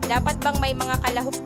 Dapat bang may mga kalahok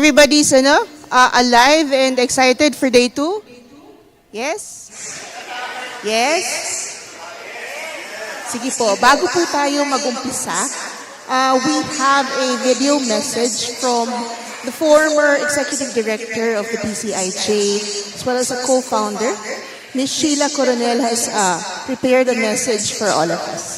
Everybody's alive and excited for day 2? Yes? Yes? Sige po, bago po tayo mag-umpisa, we have a video message from the former Executive Director of the PCIJ, as well as a co-founder. Ms. Sheila Coronel has prepared a message for all of us.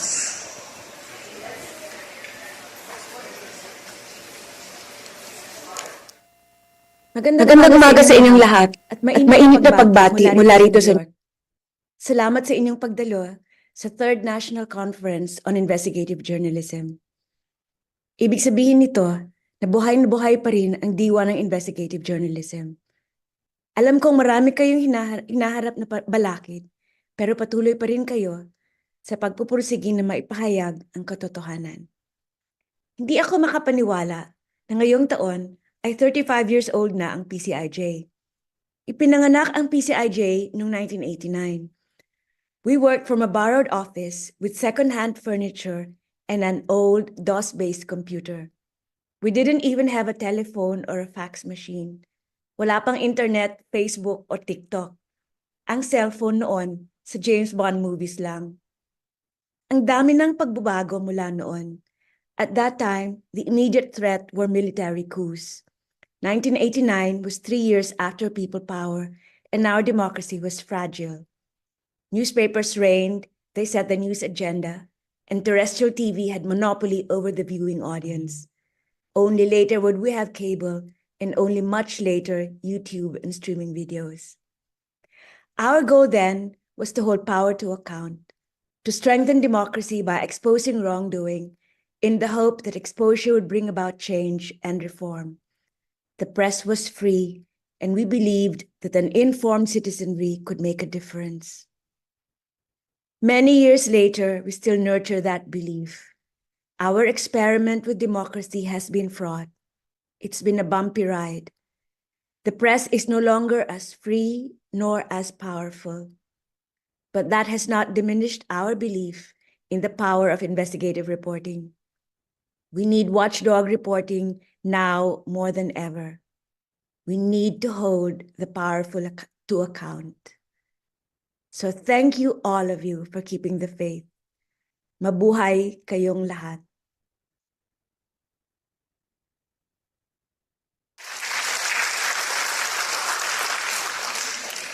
Magandang umaga sa inyong lahat at mainit na pagbati mula rito sa New York. Salamat sa inyong pagdalo sa Third National Conference on Investigative Journalism. Ibig sabihin nito na buhay pa rin ang diwa ng investigative journalism. Alam kong marami kayong hinaharap na balakid, pero patuloy pa rin kayo sa pagpupursige na maipahayag ang katotohanan. Hindi ako makapaniwala na ngayong taon ay 35 years old na ang PCIJ. Ipinanganak ang PCIJ noong 1989. We worked from a borrowed office with second-hand furniture and an old DOS-based computer. We didn't even have a telephone or a fax machine. Wala pang internet, Facebook, o TikTok. Ang cellphone noon sa James Bond movies lang. Ang dami ng pagbabago mula noon. At that time, the immediate threat were military coups. 1989 was 3 years after people power, and our democracy was fragile. Newspapers reigned, they set the news agenda, and terrestrial TV had monopoly over the viewing audience. Only later would we have cable, and only much later YouTube and streaming videos. Our goal then was to hold power to account, to strengthen democracy by exposing wrongdoing, in the hope that exposure would bring about change and reform. The press was free, and we believed that an informed citizenry could make a difference. Many years later, we still nurture that belief. Our experiment with democracy has been fraught. It's been a bumpy ride. The press is no longer as free nor as powerful. But that has not diminished our belief in the power of investigative reporting. We need watchdog reporting now more than ever. We need to hold the powerful to account. So thank you all of you for keeping the faith. Mabuhay kayong lahat.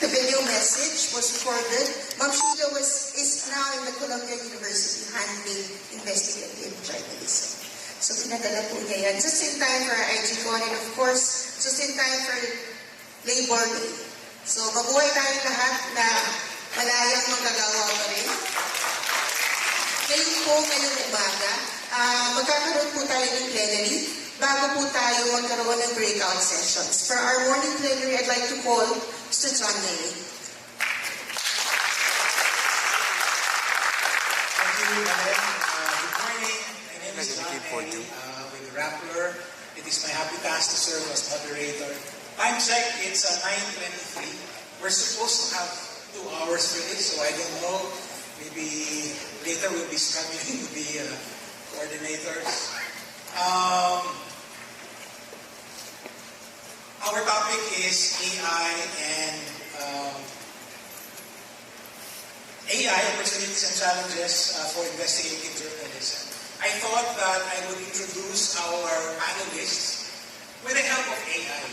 The video message was recorded. Ma'am Sheila is now in the Columbia University handling investigative journalism. So pinadala po niya yan. Just in time for IJcon and of course, just in time for Labor Day. So mabuhay tayong lahat na malayang magagawa pa rin. Ngayon po, ngayong umaga, magkakaroon po tayo ng plenary bago po tayo magkaroon ng breakout sessions. For our morning plenary, I'd like to call Mr. John Neri. Thank you, Madam. Good morning. My name is John Neri with the Rappler. It is my happy task to serve as moderator. Time check, it's 9:23. We're supposed to have 2 hours for this, so I don't know. Maybe later we'll be struggling with the coordinators. Our topic is AI and AI opportunities and challenges for investigative journalism. I thought that I would introduce our panelists with the help of AI.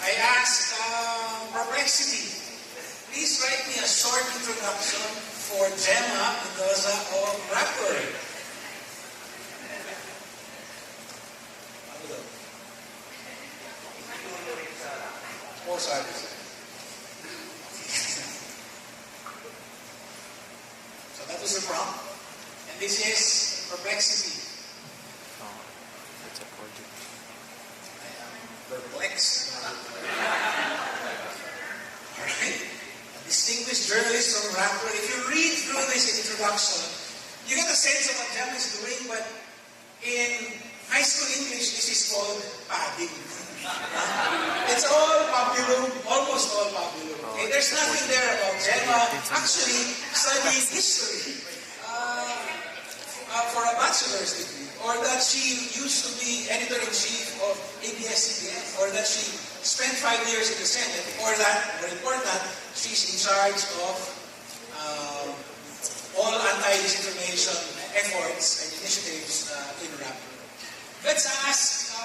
I asked Perplexity, please write me a short introduction for Gemma Mendoza of Rappler. Oh, sorry. So that was the prompt. And this is Perplexity. That's a project. I am perplexed. Alright? A distinguished journalist from Rappler. If you read through this introduction, you get a sense of what Gemma is doing, but in high school English, this is called padding. It's all pabulum, almost all pabulum. Okay? There's nothing there about Gemma actually studying history. for a bachelor's degree, or that she used to be editor-in-chief of ABS-CBN, or that she spent 5 years in the Senate, or that, more important, she's in charge of all anti-disinformation efforts and initiatives in Rappler. Let's ask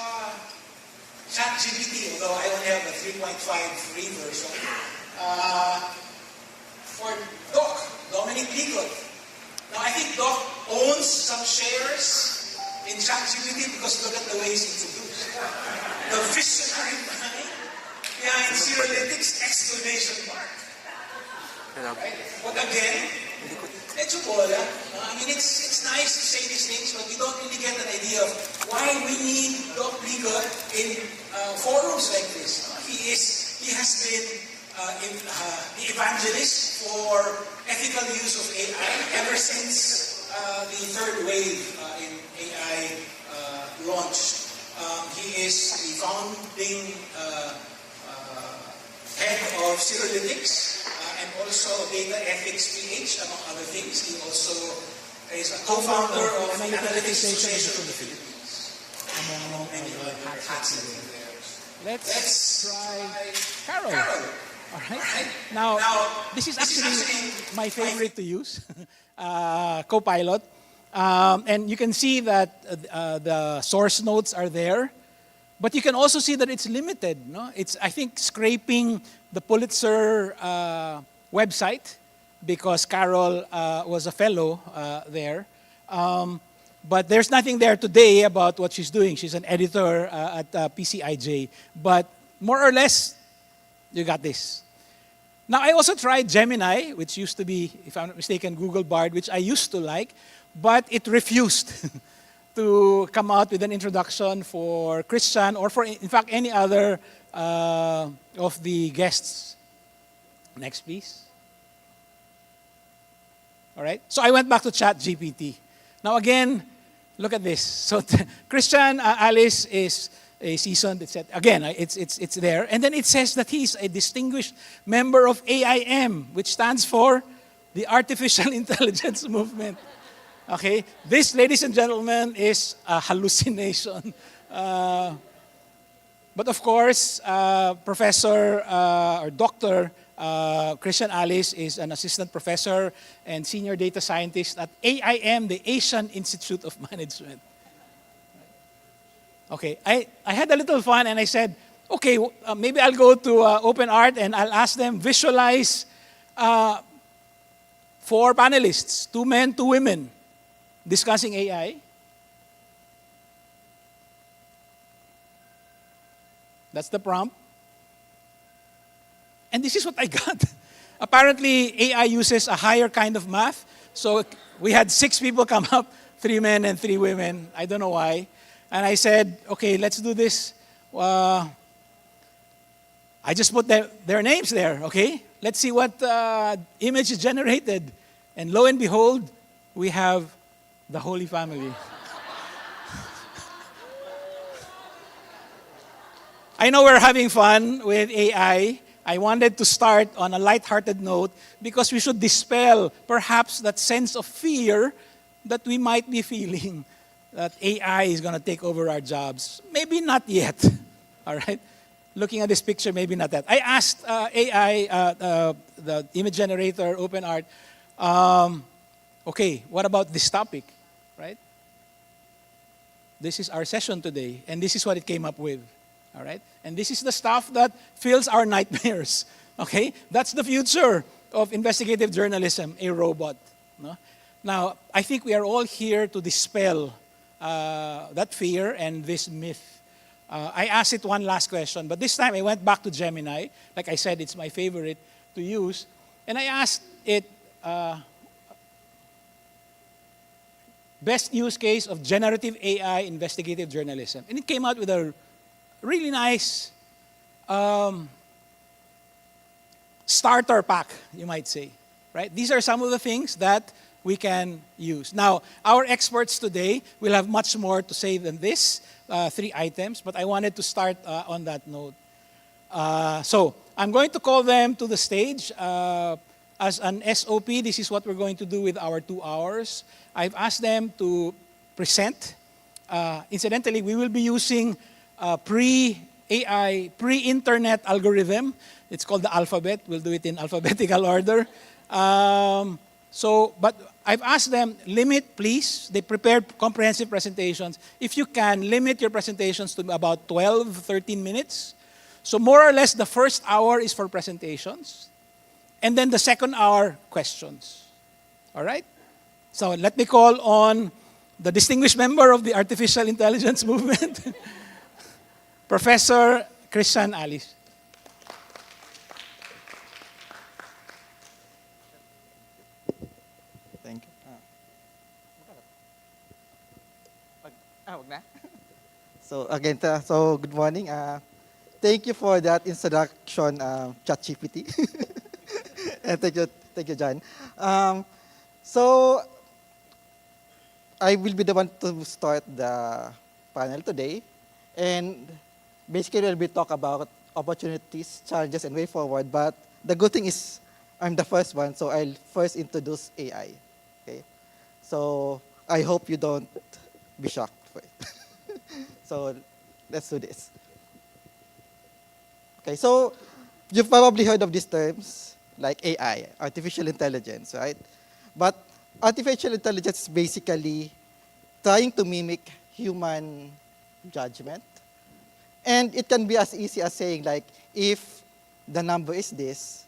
ChatGPT, although I only have a 3.5 free version, for Doc, Dominic Pigot. Now, I think Doc owns some shares in ChatGPT because look at the way he's introduced. The visionary mind behind Cyrillics, exclamation mark. Right? But again, medyo bola. I mean, it's nice to say these things, but we don't really get an idea of why we need Doc Pigot in forums like this. He has been the evangelist for ethical use of AI ever since the third wave in AI launched. He is the founding head of Cyrillics and also Data Ethics PH, among other things. He also is a co-founder of the Analytics Association of the Philippines, among many other hats in there. Let's try Carol. All right. Now, this is actually my favorite to use, Copilot. And you can see that the source notes are there. But you can also see that it's limited. No? It's, I think, scraping the Pulitzer website because Carol was a fellow there. But there's nothing there today about what she's doing. She's an editor at PCIJ. But more or less, you got this. Now, I also tried Gemini, which used to be, if I'm not mistaken, Google Bard, which I used to like, but it refused to come out with an introduction for Christian or for, in fact, any other of the guests. Next, please. All right. So I went back to ChatGPT. Now, again, look at this. So Christian Alice is a seasoned, etc. Again, it's there. And then it says that he's a distinguished member of AIM, which stands for the Artificial Intelligence Movement. Okay? This, ladies and gentlemen, is a hallucination. But of course, Professor or Dr. Christian Alice is an assistant professor and senior data scientist at AIM, the Asian Institute of Management. Okay, I had a little fun and I said, okay, maybe I'll go to OpenArt and I'll ask them visualize 4 panelists, 2 men, 2 women, discussing AI. That's the prompt. And this is what I got. Apparently, AI uses a higher kind of math. So we had 6 people come up, 3 men and 3 women. I don't know why. And I said, okay, let's do this. I just put their names there, okay? Let's see what image is generated. And lo and behold, we have the Holy Family. I know we're having fun with AI. I wanted to start on a lighthearted note because we should dispel perhaps that sense of fear that we might be feeling that AI is going to take over our jobs. Maybe not yet, all right? Looking at this picture, maybe not that. I asked AI, the image generator, OpenArt, okay, what about this topic, right? This is our session today, and this is what it came up with, all right? And this is the stuff that fills our nightmares, okay? That's the future of investigative journalism, a robot. No? Now, I think we are all here to dispel that fear and this myth. I asked it one last question, but this time I went back to Gemini. Like I said, it's my favorite to use. And I asked it, best use case of generative AI investigative journalism. And it came out with a really nice starter pack, you might say. Right? These are some of the things that we can use. Now, our experts today will have much more to say than this, 3 items, but I wanted to start on that note. So, I'm going to call them to the stage. as an SOP, this is what we're going to do with our 2 hours. I've asked them to present. Incidentally, we will be using pre-AI, pre-internet algorithm. It's called the alphabet. We'll do it in alphabetical order. But I've asked them, limit, please. They prepared comprehensive presentations. If you can, limit your presentations to about 12, 13 minutes. So more or less, the first hour is for presentations. And then the second hour, questions. All right? So let me call on the distinguished member of the artificial intelligence movement, Professor Christian Alice. Thank you. Wag na. So again, so good morning. Thank you for that introduction, ChatGPT. And thank you, John. So I will be the one to start the panel today, and basically we'll be talk about opportunities, challenges, and way forward. But the good thing is I'm the first one, so I'll first introduce AI. Okay, so I hope you don't be shocked for it. So let's do this. Okay, so you've probably heard of these terms like AI, artificial intelligence, right? But artificial intelligence is basically trying to mimic human judgment. And it can be as easy as saying like, if the number is this,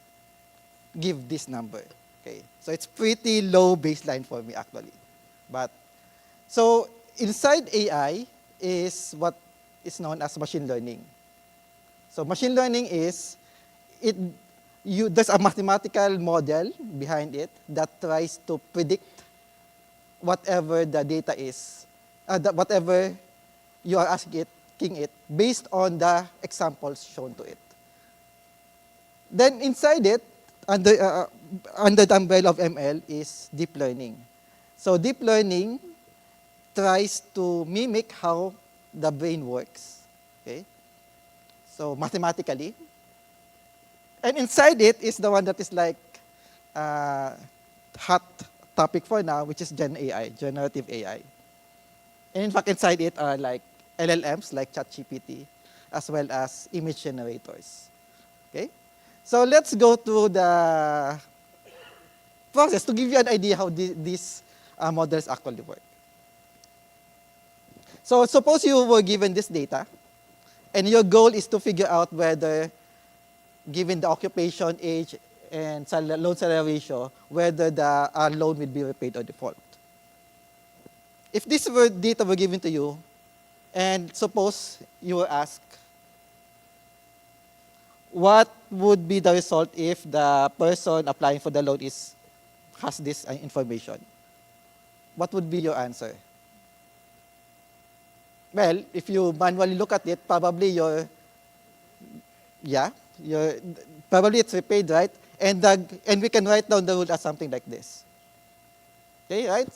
give this number. Okay, so it's pretty low baseline for me actually. But so inside AI is what is known as machine learning. So machine learning is, there's a mathematical model behind it that tries to predict whatever the data is, whatever you are asking it based on the examples shown to it. Then inside it, under the umbrella of ML is deep learning. So deep learning tries to mimic how the brain works, okay? So mathematically. And inside it is the one that is like hot topic for now, which is Gen AI, generative AI. And in fact, inside it are like LLMs, like ChatGPT, as well as image generators. Okay? So let's go to the process to give you an idea how these models actually work. So suppose you were given this data, and your goal is to figure out whether, given the occupation, age, and loan-salary ratio, whether the loan will be repaid or default. If this data were given to you, and suppose you were asked, what would be the result if the person applying for the loan has this information? What would be your answer? Well, if you manually look at it, probably probably it's repaid, right? And we can write down the rule as something like this. Okay, right?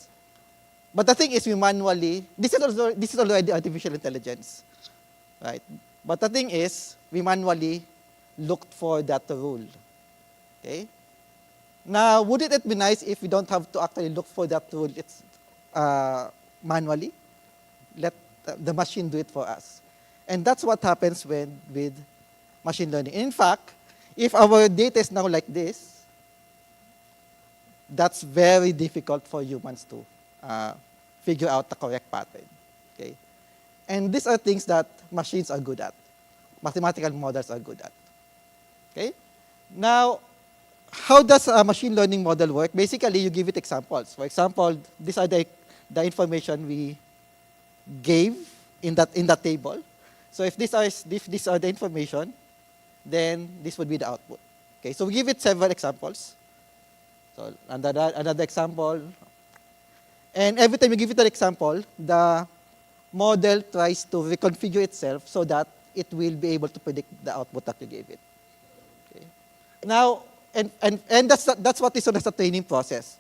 But the thing is, we manually, this is already artificial intelligence, right? But the thing is, we manually looked for that rule. Okay? Now, wouldn't it be nice if we don't have to actually look for that rule manually? Let the machine do it for us. And that's what happens with machine learning. In fact, if our data is now like this, that's very difficult for humans to figure out the correct pattern. Okay? And these are things that machines are good at. Mathematical models are good at. Okay? Now, how does a machine learning model work? Basically, you give it examples. For example, these are the information we gave in that table. So if these are the information, then this would be the output. Okay, so we give it several examples. So another example. And every time you give it an example, the model tries to reconfigure itself so that it will be able to predict the output that you gave it. Okay. Now, and that's what is known as the training process.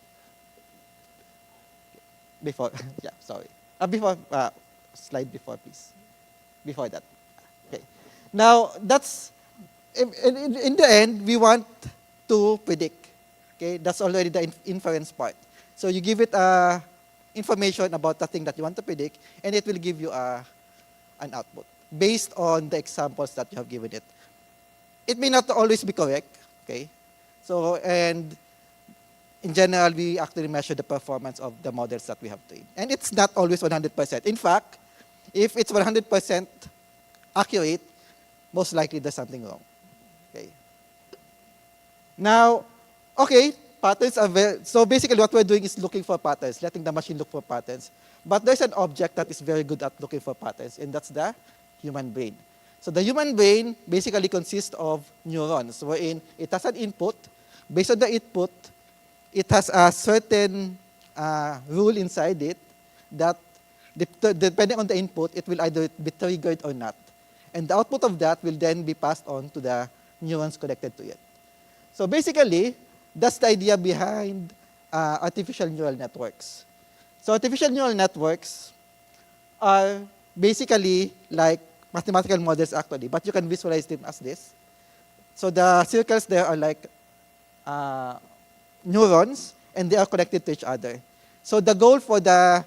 Before, yeah, sorry. Slide before, please. Before that. Okay. Now, that's, in the end, we want to predict. Okay, that's already the inference part. So you give it information about the thing that you want to predict, and it will give you an output based on the examples that you have given it. It may not always be correct, okay? So, and in general, we actually measure the performance of the models that we have trained. And it's not always 100%. In fact, if it's 100% accurate, most likely there's something wrong, okay? Now, okay, patterns are very, so basically what we're doing is looking for patterns, letting the machine look for patterns. But there's an object that is very good at looking for patterns, and that's the human brain. So the human brain basically consists of neurons, wherein it has an input. Based on the input, it has a certain rule inside it that depending on the input, it will either be triggered or not. And the output of that will then be passed on to the neurons connected to it. So basically, that's the idea behind artificial neural networks. So artificial neural networks are basically like mathematical models actually, but you can visualize them as this. So the circles there are like neurons, and they are connected to each other. So the goal for the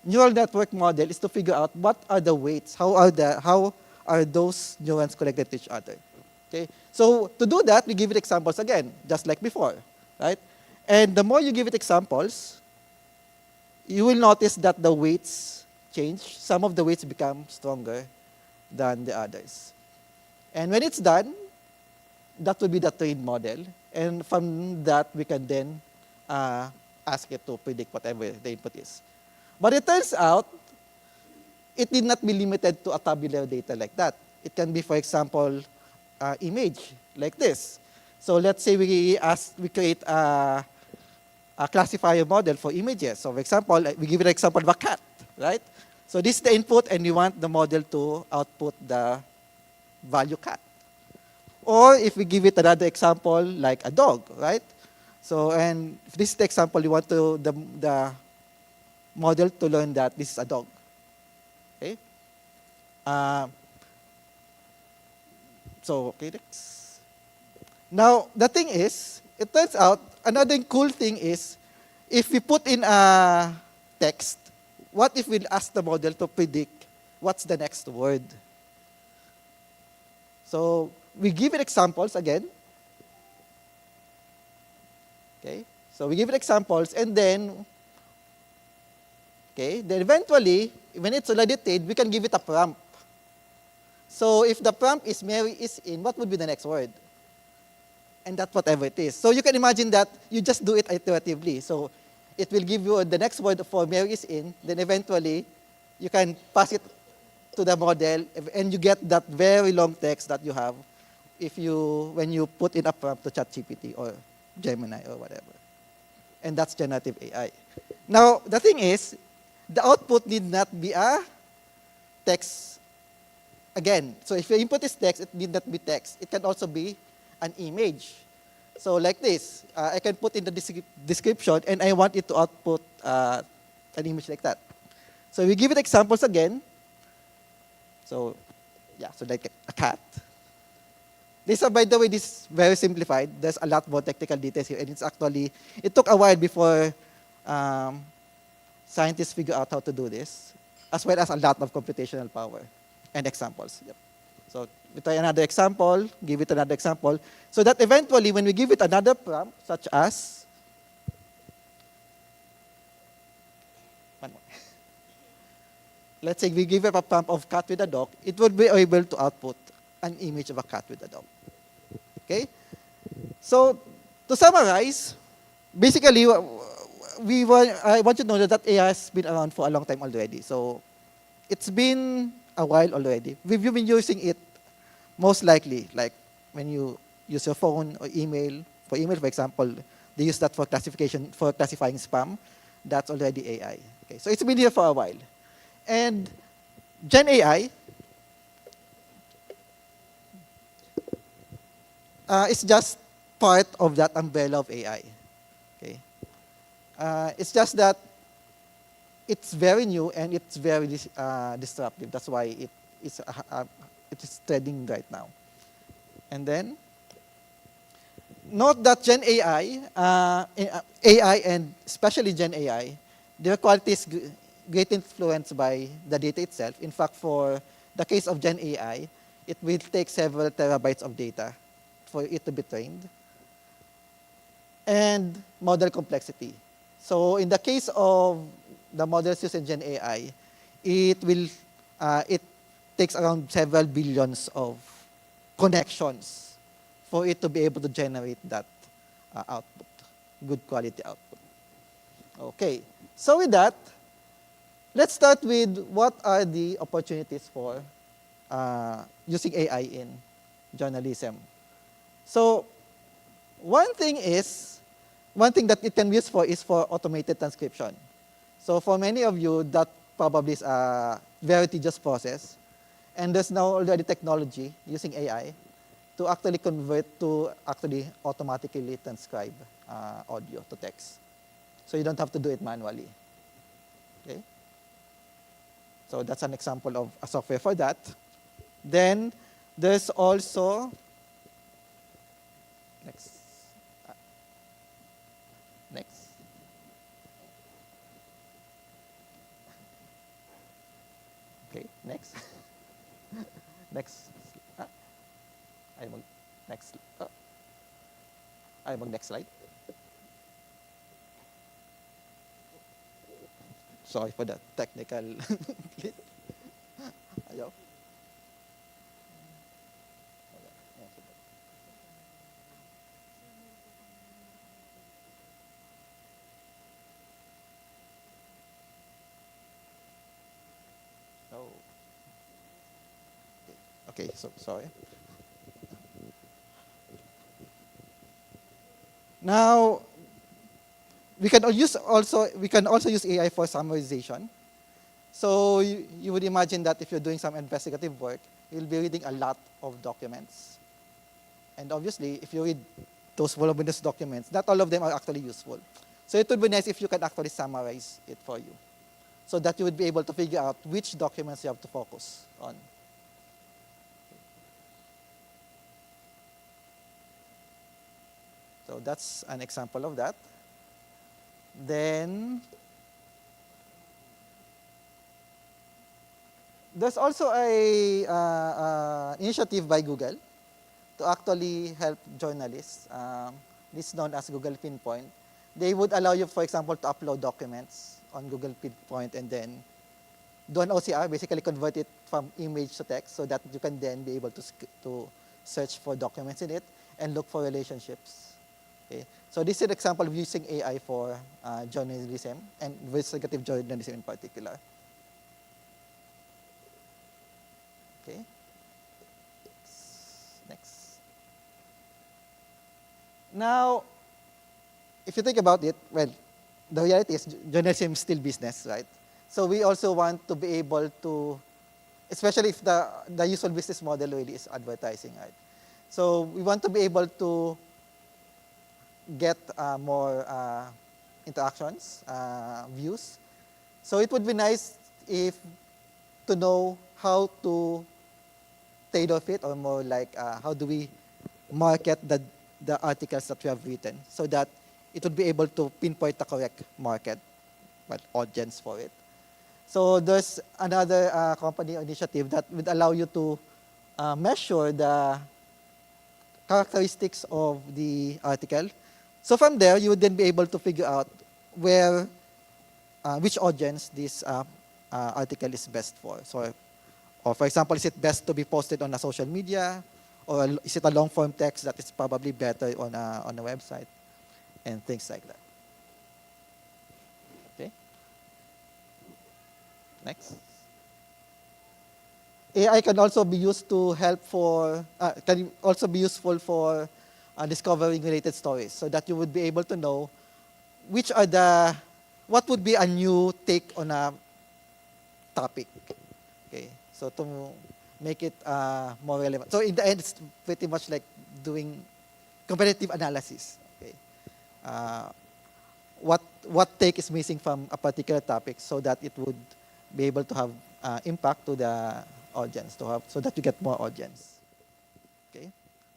neural network model is to figure out what are the weights, how are those neurons connected to each other. Okay? So to do that, we give it examples again, just like before, right? And the more you give it examples, you will notice that the weights change. Some of the weights become stronger than the others. And when it's done, that will be the trained model. And from that, we can then ask it to predict whatever the input is. But it turns out, it need not be limited to a tabular data like that. It can be, for example, image like this. So let's say we create a classifier model for images. So for example, we give it an example of a cat, right? So this is the input, and we want the model to output the value cat. Or if we give it another example like a dog, right? So, and if this is the example, you want the model to learn that this is a dog. Okay? Okay, next. Now, the thing is, it turns out, another cool thing is, if we put in a text, what if we ask the model to predict what's the next word? So, we give it examples again. Okay, so we give it examples, and then, okay, then eventually, when it's already trained, we can give it a prompt. So if the prompt is Mary is in, what would be the next word? And that's whatever it is. So you can imagine that you just do it iteratively. So it will give you the next word for Mary is in, then eventually you can pass it to the model, and you get that very long text that you have when you put in a prompt to ChatGPT or Gemini or whatever. And that's generative AI. Now, the thing is, the output need not be a text again. So if your input is text, it need not be text. It can also be an image. So like this, I can put in the description, and I want it to output an image like that. So we give it examples again. So yeah, so like a cat. This, by the way, this is very simplified. There's a lot more technical details here, and it took a while before scientists figure out how to do this, as well as a lot of computational power and examples. Yep. So we try another example, give it another example, so that eventually when we give it another prompt, such as, one more. Let's say we give it a prompt of cat with a dog, it would be able to output an image of a cat with a dog. Okay? So, to summarize, basically, I want you to know that AI has been around for a long time already. So, it's been a while already. We've been using it most likely, like when you use your phone or email. For email, for example, they use that for classifying spam. That's already AI. Okay? So, it's been here for a while. And Gen AI, it's just part of that umbrella of AI. Okay, it's just that it's very new and it's very disruptive. That's why it is trending right now. And then note that Gen AI and especially Gen AI, their quality is greatly influenced by the data itself. In fact, for the case of Gen AI, it will take several terabytes of data for it to be trained. And model complexity. So in the case of the models used in Gen AI, it takes around several billions of connections for it to be able to generate that output, good quality output. Okay, so with that, let's start with what are the opportunities for using AI in journalism. So one thing that it can be used for is for automated transcription. So for many of you, that probably is a very tedious process. And there's now already technology using AI to actually convert to actually automatically transcribe audio to text. So you don't have to do it manually. Okay? So that's an example of a software for that. Then there's also, next. Next. Okay, next. Next. Ay mag next. Ay mag next slide. Sorry for the technical glitch. Ayaw. Oh. Okay, so sorry. Now we can also use AI for summarization. So you would imagine that if you're doing some investigative work, you'll be reading a lot of documents. And obviously, if you read those voluminous documents, not all of them are actually useful. So it would be nice if you could actually summarize it for you, so that you would be able to figure out which documents you have to focus on. So that's an example of that. Then there's also a initiative by Google to actually help journalists. This is known as Google Pinpoint. They would allow you, for example, to upload documents on Google Pinpoint and then do an OCR, basically convert it from image to text so that you can then be able to search for documents in it and look for relationships. Okay. So this is an example of using AI for journalism and investigative journalism in particular. Okay. Next. Now, if you think about it, well, the reality is journalism is still business, right? So we also want to be able to, especially if the usual business model really is advertising, right? So we want to be able to get more interactions, views. So it would be nice if to know how to tailor fit, or more like how do we market the articles that we have written so that it would be able to pinpoint the correct market, well, audience for it. So there's another company initiative that would allow you to measure the characteristics of the article. So from there, you would then be able to figure out where, which audience this article is best for. So, or for example, is it best to be posted on a social media, or is it a long form text that is probably better on a website, and things like that. Okay. Next. AI can also be used to help for, can also be useful for discovering related stories, so that you would be able to know which are what would be a new take on a topic. Okay, so to make it more relevant. So in the end, it's pretty much like doing competitive analysis. Okay, what take is missing from a particular topic, so that it would be able to have impact to the audience, so that you get more audience. Okay,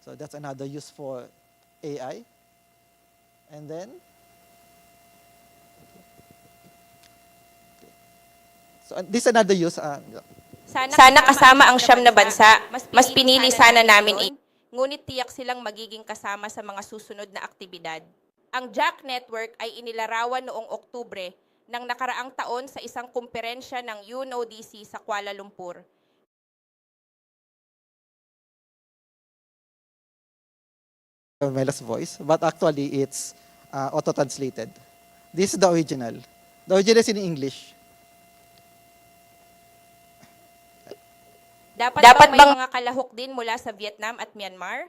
so that's another use for AI. And then, so this is another use. Sana kasama ang siyam na bansa. Mas pinili sana namin ngunit tiyak silang magiging kasama sa mga susunod na aktibidad. Ang Jack Network ay inilarawan noong Oktubre ng nakaraang taon sa isang kumperensya ng UNODC sa Kuala Lumpur. Mela's voice, but actually it's auto-translated. This is the original. The original is in English. Dapat bang mga kalahok din mula sa Vietnam at Myanmar?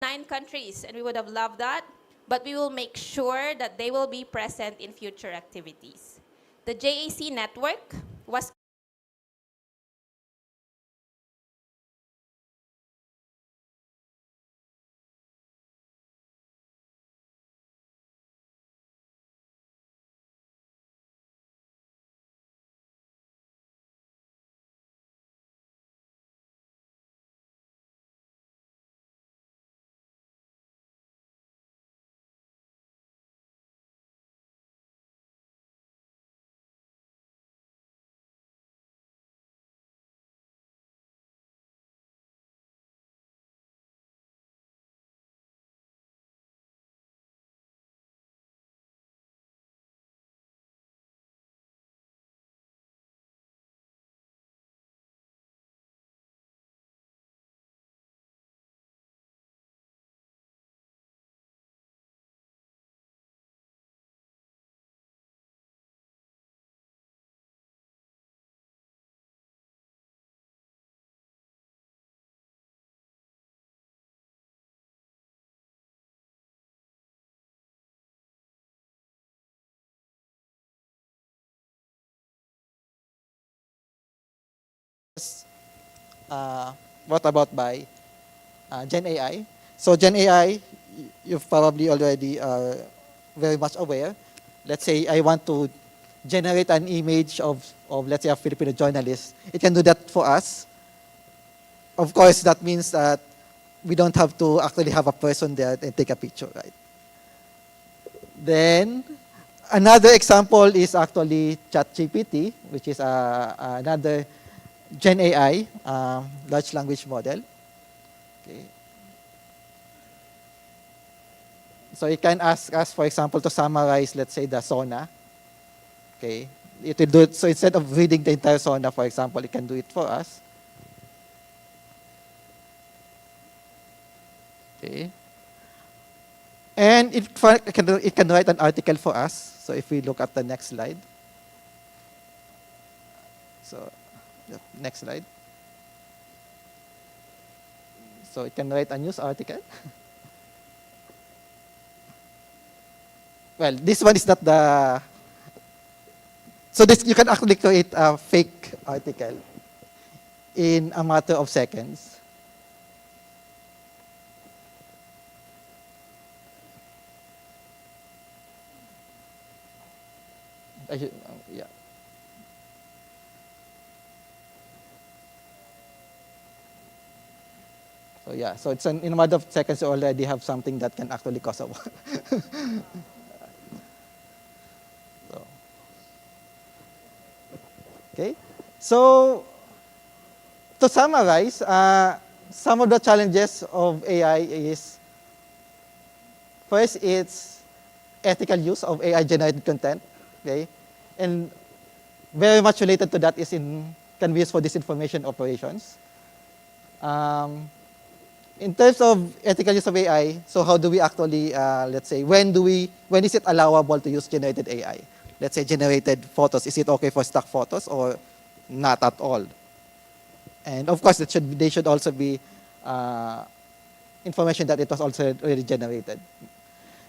Nine countries, and we would have loved that, but we will make sure that they will be present in future activities. The JAC network was Brought about by Gen AI. So Gen AI, you've probably already very much aware. Let's say I want to generate an image of let's say a Filipino journalist. It can do that for us. Of course, that means that we don't have to actually have a person there and take a picture, right? Then another example is actually ChatGPT, which is another Gen AI, large language model. Okay. So it can ask us, for example, to summarize, let's say, the SONA. Okay. It will do it. So instead of reading the entire SONA, for example, it can do it for us. Okay. And it can write an article for us. So if we look at the next slide. So, yeah, next slide. So it can write a news article. Well, this one is not the... So this, you can actually create a fake article in a matter of seconds. Yeah. So yeah, so it's in a matter of seconds you already have something that can actually cause a war. So, okay, so to summarize, some of the challenges of AI is, first, it's ethical use of AI-generated content, okay? And very much related to that is can be used for disinformation operations. In terms of ethical use of AI, so how do we actually, let's say, when is it allowable to use generated AI? Let's say generated photos, is it okay for stock photos or not at all? And of course, they should also be information that it was also already generated.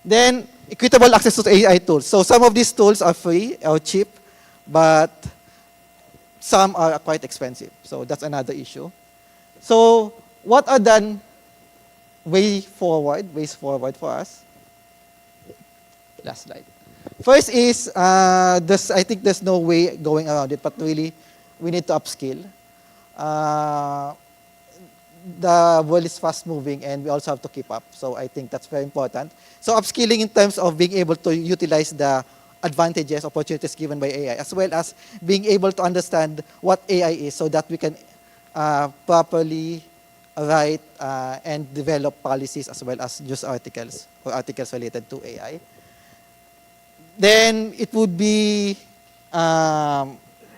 Then, equitable access to AI tools. So some of these tools are free or cheap, but some are quite expensive. So that's another issue. So what are the ways forward for us. Last slide. First is, I think there's no way going around it, but really, we need to upskill. The world is fast moving and we also have to keep up. So I think that's very important. So upskilling in terms of being able to utilize the advantages, opportunities given by AI, as well as being able to understand what AI is so that we can properly write and develop policies as well as news articles or articles related to AI. Then it would be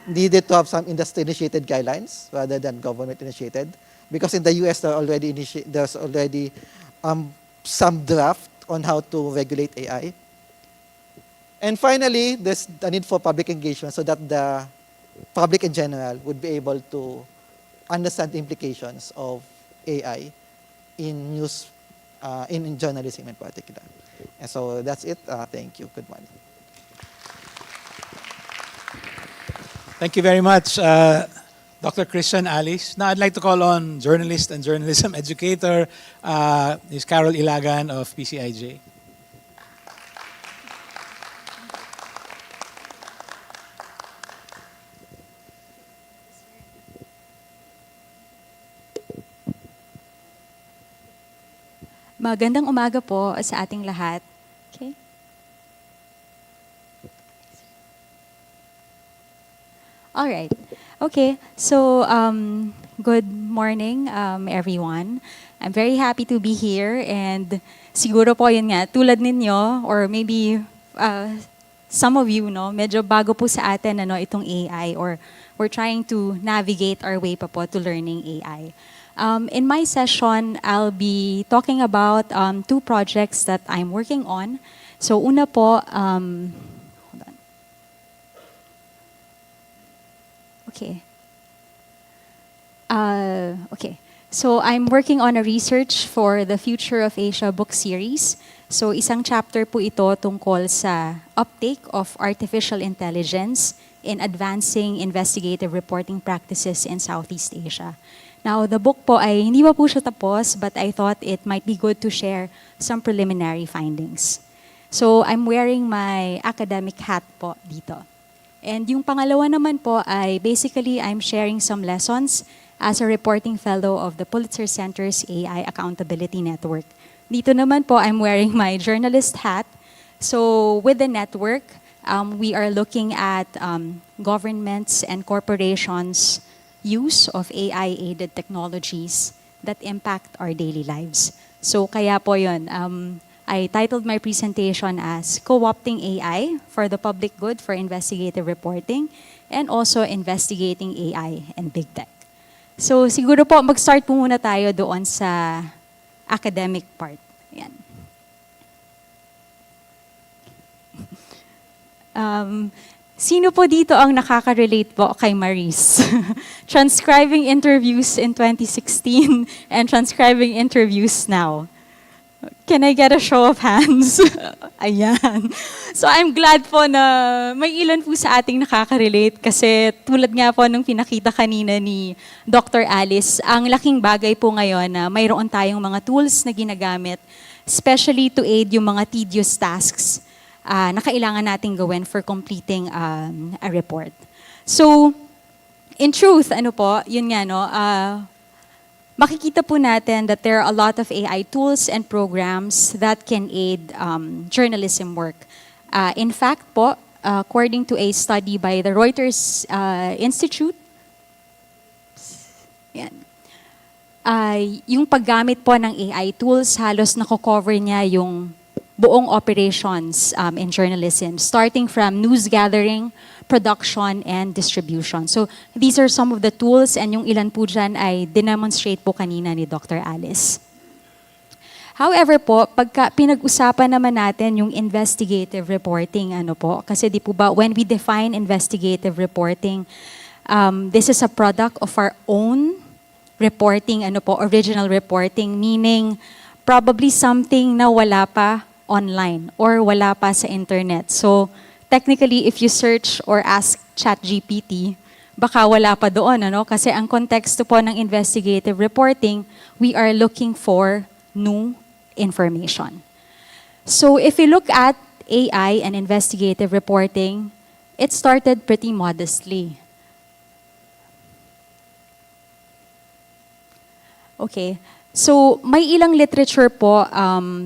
needed to have some industry-initiated guidelines rather than government-initiated, because in the US there's already some draft on how to regulate AI. And finally, there's a need for public engagement so that the public in general would be able to understand the implications of AI in news, in journalism in particular. And so that's it. Thank you. Good morning. Thank you very much, Dr. Christian Alice. Now I'd like to call on journalist and journalism educator, Ms. Carol Ilagan of PCIJ. Magandang umaga po sa ating lahat. Okay. All right. Okay. So, good morning, everyone. I'm very happy to be here, and siguro po yun nga, tulad ninyo, or maybe some of you, no, medyo bago po sa atin itong AI, or we're trying to navigate our way pa po to learning AI. In my session, I'll be talking about 2 projects that I'm working on. So una po, hold on. Okay. Okay. So I'm working on a research for the Future of Asia book series. So isang chapter po ito tungkol sa uptake of artificial intelligence in advancing investigative reporting practices in Southeast Asia. Now, the book po ay hindi pa po siya tapos, but I thought it might be good to share some preliminary findings. So, I'm wearing my academic hat po dito. And yung pangalawa naman po ay basically I'm sharing some lessons as a reporting fellow of the Pulitzer Center's AI Accountability Network. Dito naman po I'm wearing my journalist hat. So, with the network, we are looking at governments and corporations' use of AI-aided technologies that impact our daily lives. So kaya po yun, I titled my presentation as Co-opting AI for the Public Good for Investigative Reporting and also Investigating AI and Big Tech. So siguro po mag-start po muna tayo doon sa academic part. Yan. Sino po dito ang nakaka-relate po kay Maris? Transcribing interviews in 2016 and transcribing interviews now. Can I get a show of hands? Ayan. So I'm glad po na may ilan po sa ating nakaka-relate kasi tulad nga po nung pinakita kanina ni Dr. Alice, ang laking bagay po ngayon na mayroon tayong mga tools na ginagamit, especially to aid yung mga tedious tasks na kailangan nating gawin for completing a report. So, in truth, yun nga, makikita po natin that there are a lot of AI tools and programs that can aid journalism work. In fact po, according to a study by the Reuters Institute, yan, yung paggamit po ng AI tools, halos nako-cover niya yung buong operations in journalism, starting from news gathering, production, and distribution. So these are some of the tools, and yung ilan po dyan ay demonstrate po kanina ni Dr. Alice. However po, pagka pinag-usapan naman natin yung investigative reporting, kasi di po ba, when we define investigative reporting, this is a product of our own reporting, original reporting, meaning probably something na wala pa online or wala pa sa internet. So, technically, if you search or ask ChatGPT, baka wala pa doon, Kasi ang konteksto po ng investigative reporting, we are looking for new information. So if we look at AI and investigative reporting, it started pretty modestly. Okay. So may ilang literature po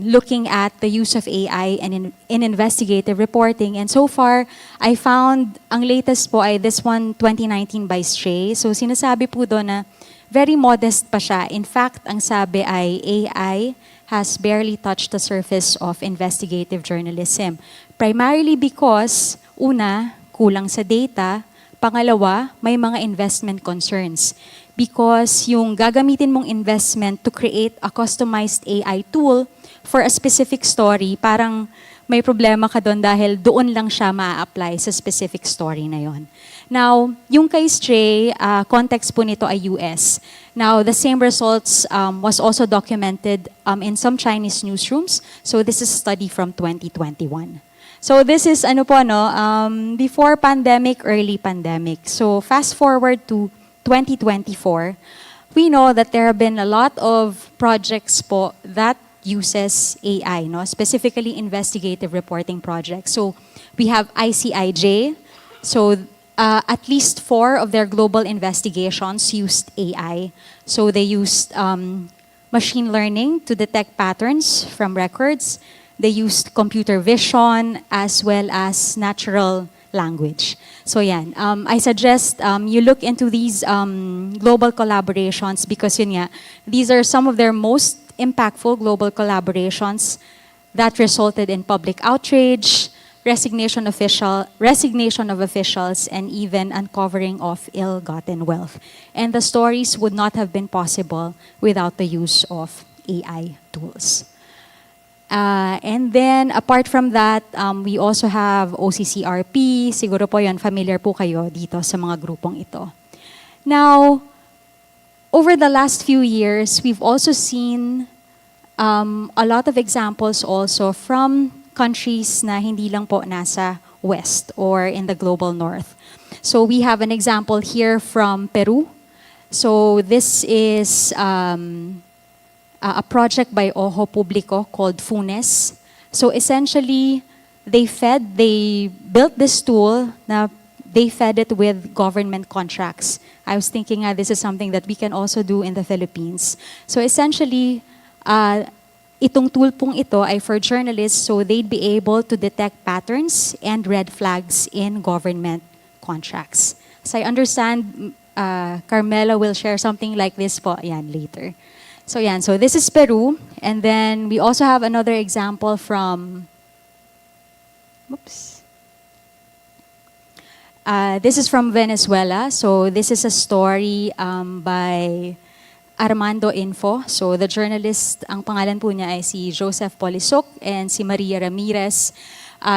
looking at the use of AI and in investigative reporting. And so far, I found, ang latest po ay this one, 2019 by Stray. So sinasabi po doon na very modest pa siya. In fact, ang sabi ay AI has barely touched the surface of investigative journalism. Primarily because, una, kulang sa data. Pangalawa, may mga investment concerns. Because yung gagamitin mong investment to create a customized AI tool for a specific story, parang may problema ka doon dahil doon lang siya ma-apply sa specific story na yon. Now, yung kay Stray, context po nito ay US. Now, the same results was also documented in some Chinese newsrooms. So this is a study from 2021. So this is before pandemic, early pandemic. So fast forward to 2024, we know that there have been a lot of projects po that uses AI, specifically investigative reporting projects. So we have ICIJ. So at least 4 of their global investigations used AI. So they used machine learning to detect patterns from records. They used computer vision as well as natural language. So yan, I suggest you look into these global collaborations because yun nga, these are some of their most impactful global collaborations that resulted in public outrage, resignation of officials, and even uncovering of ill-gotten wealth. And the stories would not have been possible without the use of AI tools. And then, apart from that, we also have OCCRP. Siguro po yun, familiar po kayo dito sa mga grupong ito. Now, over the last few years, we've also seen a lot of examples also from countries na hindi lang po nasa West or in the global North. So we have an example here from Peru. So this is a project by Ojo Publico called Funes. So essentially, they built this tool na they fed it with government contracts. I was thinking this is something that we can also do in the Philippines. So essentially, itong tool pong ito ay for journalists so they'd be able to detect patterns and red flags in government contracts. So I understand Carmela will share something like this po later. So yan, so this is Peru, and then we also have another example from, this is from Venezuela. So this is a story by Armando Info. So the journalist, ang pangalan po niya ay si Joseph Polisok and si Maria Ramirez.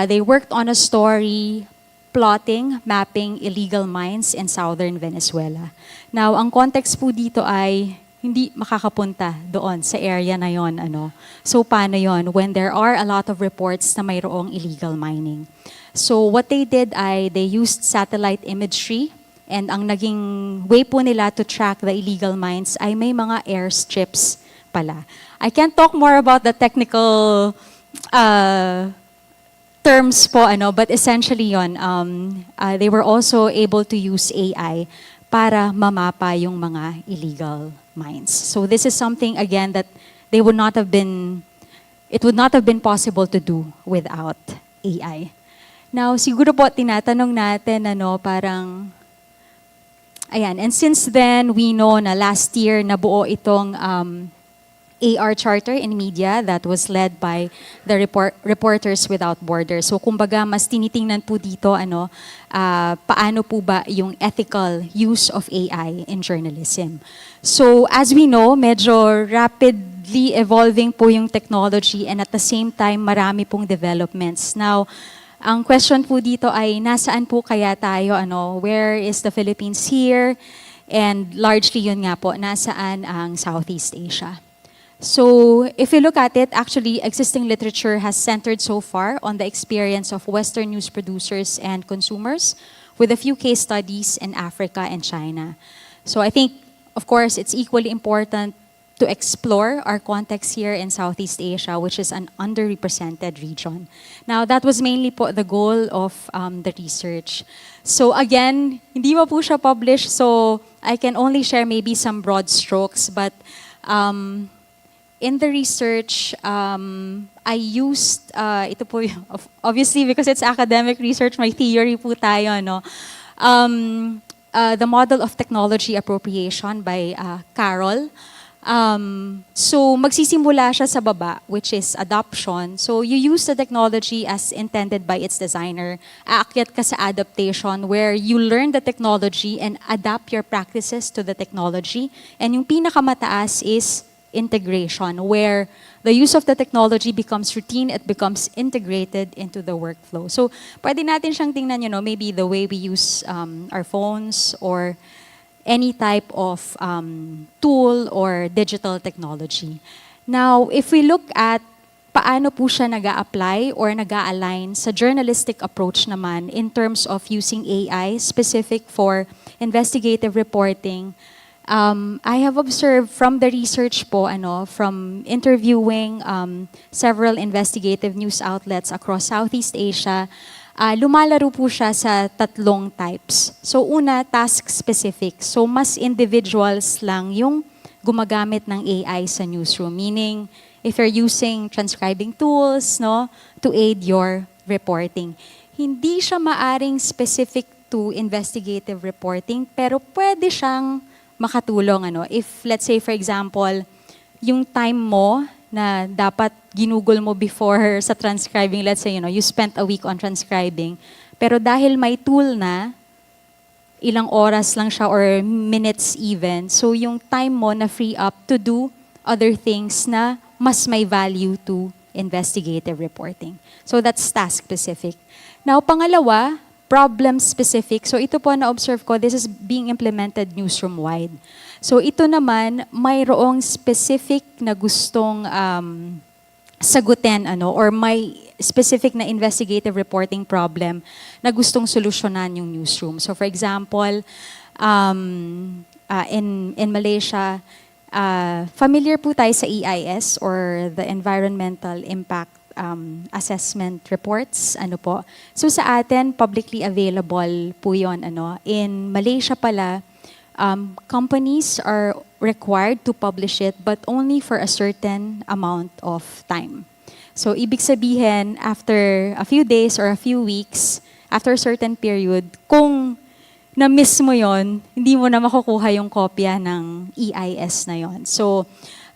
They worked on a story plotting, mapping illegal mines in southern Venezuela. Now, ang context po dito ay hindi makakapunta doon sa area na yon. So paano yon when there are a lot of reports na mayroong illegal mining? So what they did ay they used satellite imagery, and ang naging way po nila to track the illegal mines ay may mga airstrips pala. I can't talk more about the technical terms po, but essentially yon, they were also able to use AI para mamapa yung mga illegal mines. So this is something, again, that it would not have been possible to do without AI. Now, siguro po tinatanong natin, parang, ayan, and since then, we know na last year nabuo itong AR Charter in Media that was led by the Reporters Without Borders. So kumbaga, mas tinitingnan po dito, paano po ba yung ethical use of AI in journalism. So as we know, medyo rapidly evolving po yung technology, and at the same time, marami pong developments. Now, ang question po dito ay, nasaan po kaya tayo? Where is the Philippines here? And largely yun nga po, nasaan ang Southeast Asia? So if you look at it, actually, existing literature has centered so far on the experience of Western news producers and consumers, with a few case studies in Africa and China. So I think, of course, it's equally important to explore our context here in Southeast Asia, which is an underrepresented region. Now, that was mainly po the goal of the research. So again, hindi pa po siya published, so I can only share maybe some broad strokes, but in the research, I used, ito po, obviously because it's academic research, may theory po tayo, no? The model of technology appropriation by Carroll. So magsisimula siya sa baba, which is adoption. So you use the technology as intended by its designer. Aakyat ka sa adaptation, where you learn the technology and adapt your practices to the technology. And yung pinakamataas is integration, where the use of the technology becomes routine, it becomes integrated into the workflow. So pwede natin siyang tingnan, maybe the way we use our phones or any type of tool or digital technology. Now, if we look at paano po siya nag-a-apply or nag-a-align sa journalistic approach naman in terms of using AI specific for investigative reporting, I have observed from the research po, from interviewing several investigative news outlets across Southeast Asia, lumalaro po siya sa tatlong types. So una, task-specific. So mas individuals lang yung gumagamit ng AI sa newsroom. Meaning, if you're using transcribing tools, to aid your reporting. Hindi siya maaring specific to investigative reporting, pero pwede siyang makatulong. If, let's say, for example, yung time mo na dapat ginugol mo before sa transcribing, let's say, you spent a week on transcribing, pero dahil may tool na, ilang oras lang siya or minutes even, so yung time mo na free up to do other things na mas may value to investigative reporting. So that's task-specific. Now, pangalawa, problem-specific. So ito po na-observe ko, this is being implemented newsroom-wide. So ito naman, mayroong specific na gustong sagutin, or may specific na investigative reporting problem na gustong solusyonan yung newsroom. So for example, in Malaysia, familiar po tayo sa EIS or the Environmental Impact Assessment Reports. So sa atin, publicly available po yun. In Malaysia pala, companies are required to publish it but only for a certain amount of time. So ibig sabihin, after a few days or a few weeks, after a certain period, kung na-miss mo yon, hindi mo na makukuha yung kopya ng EIS na yon. So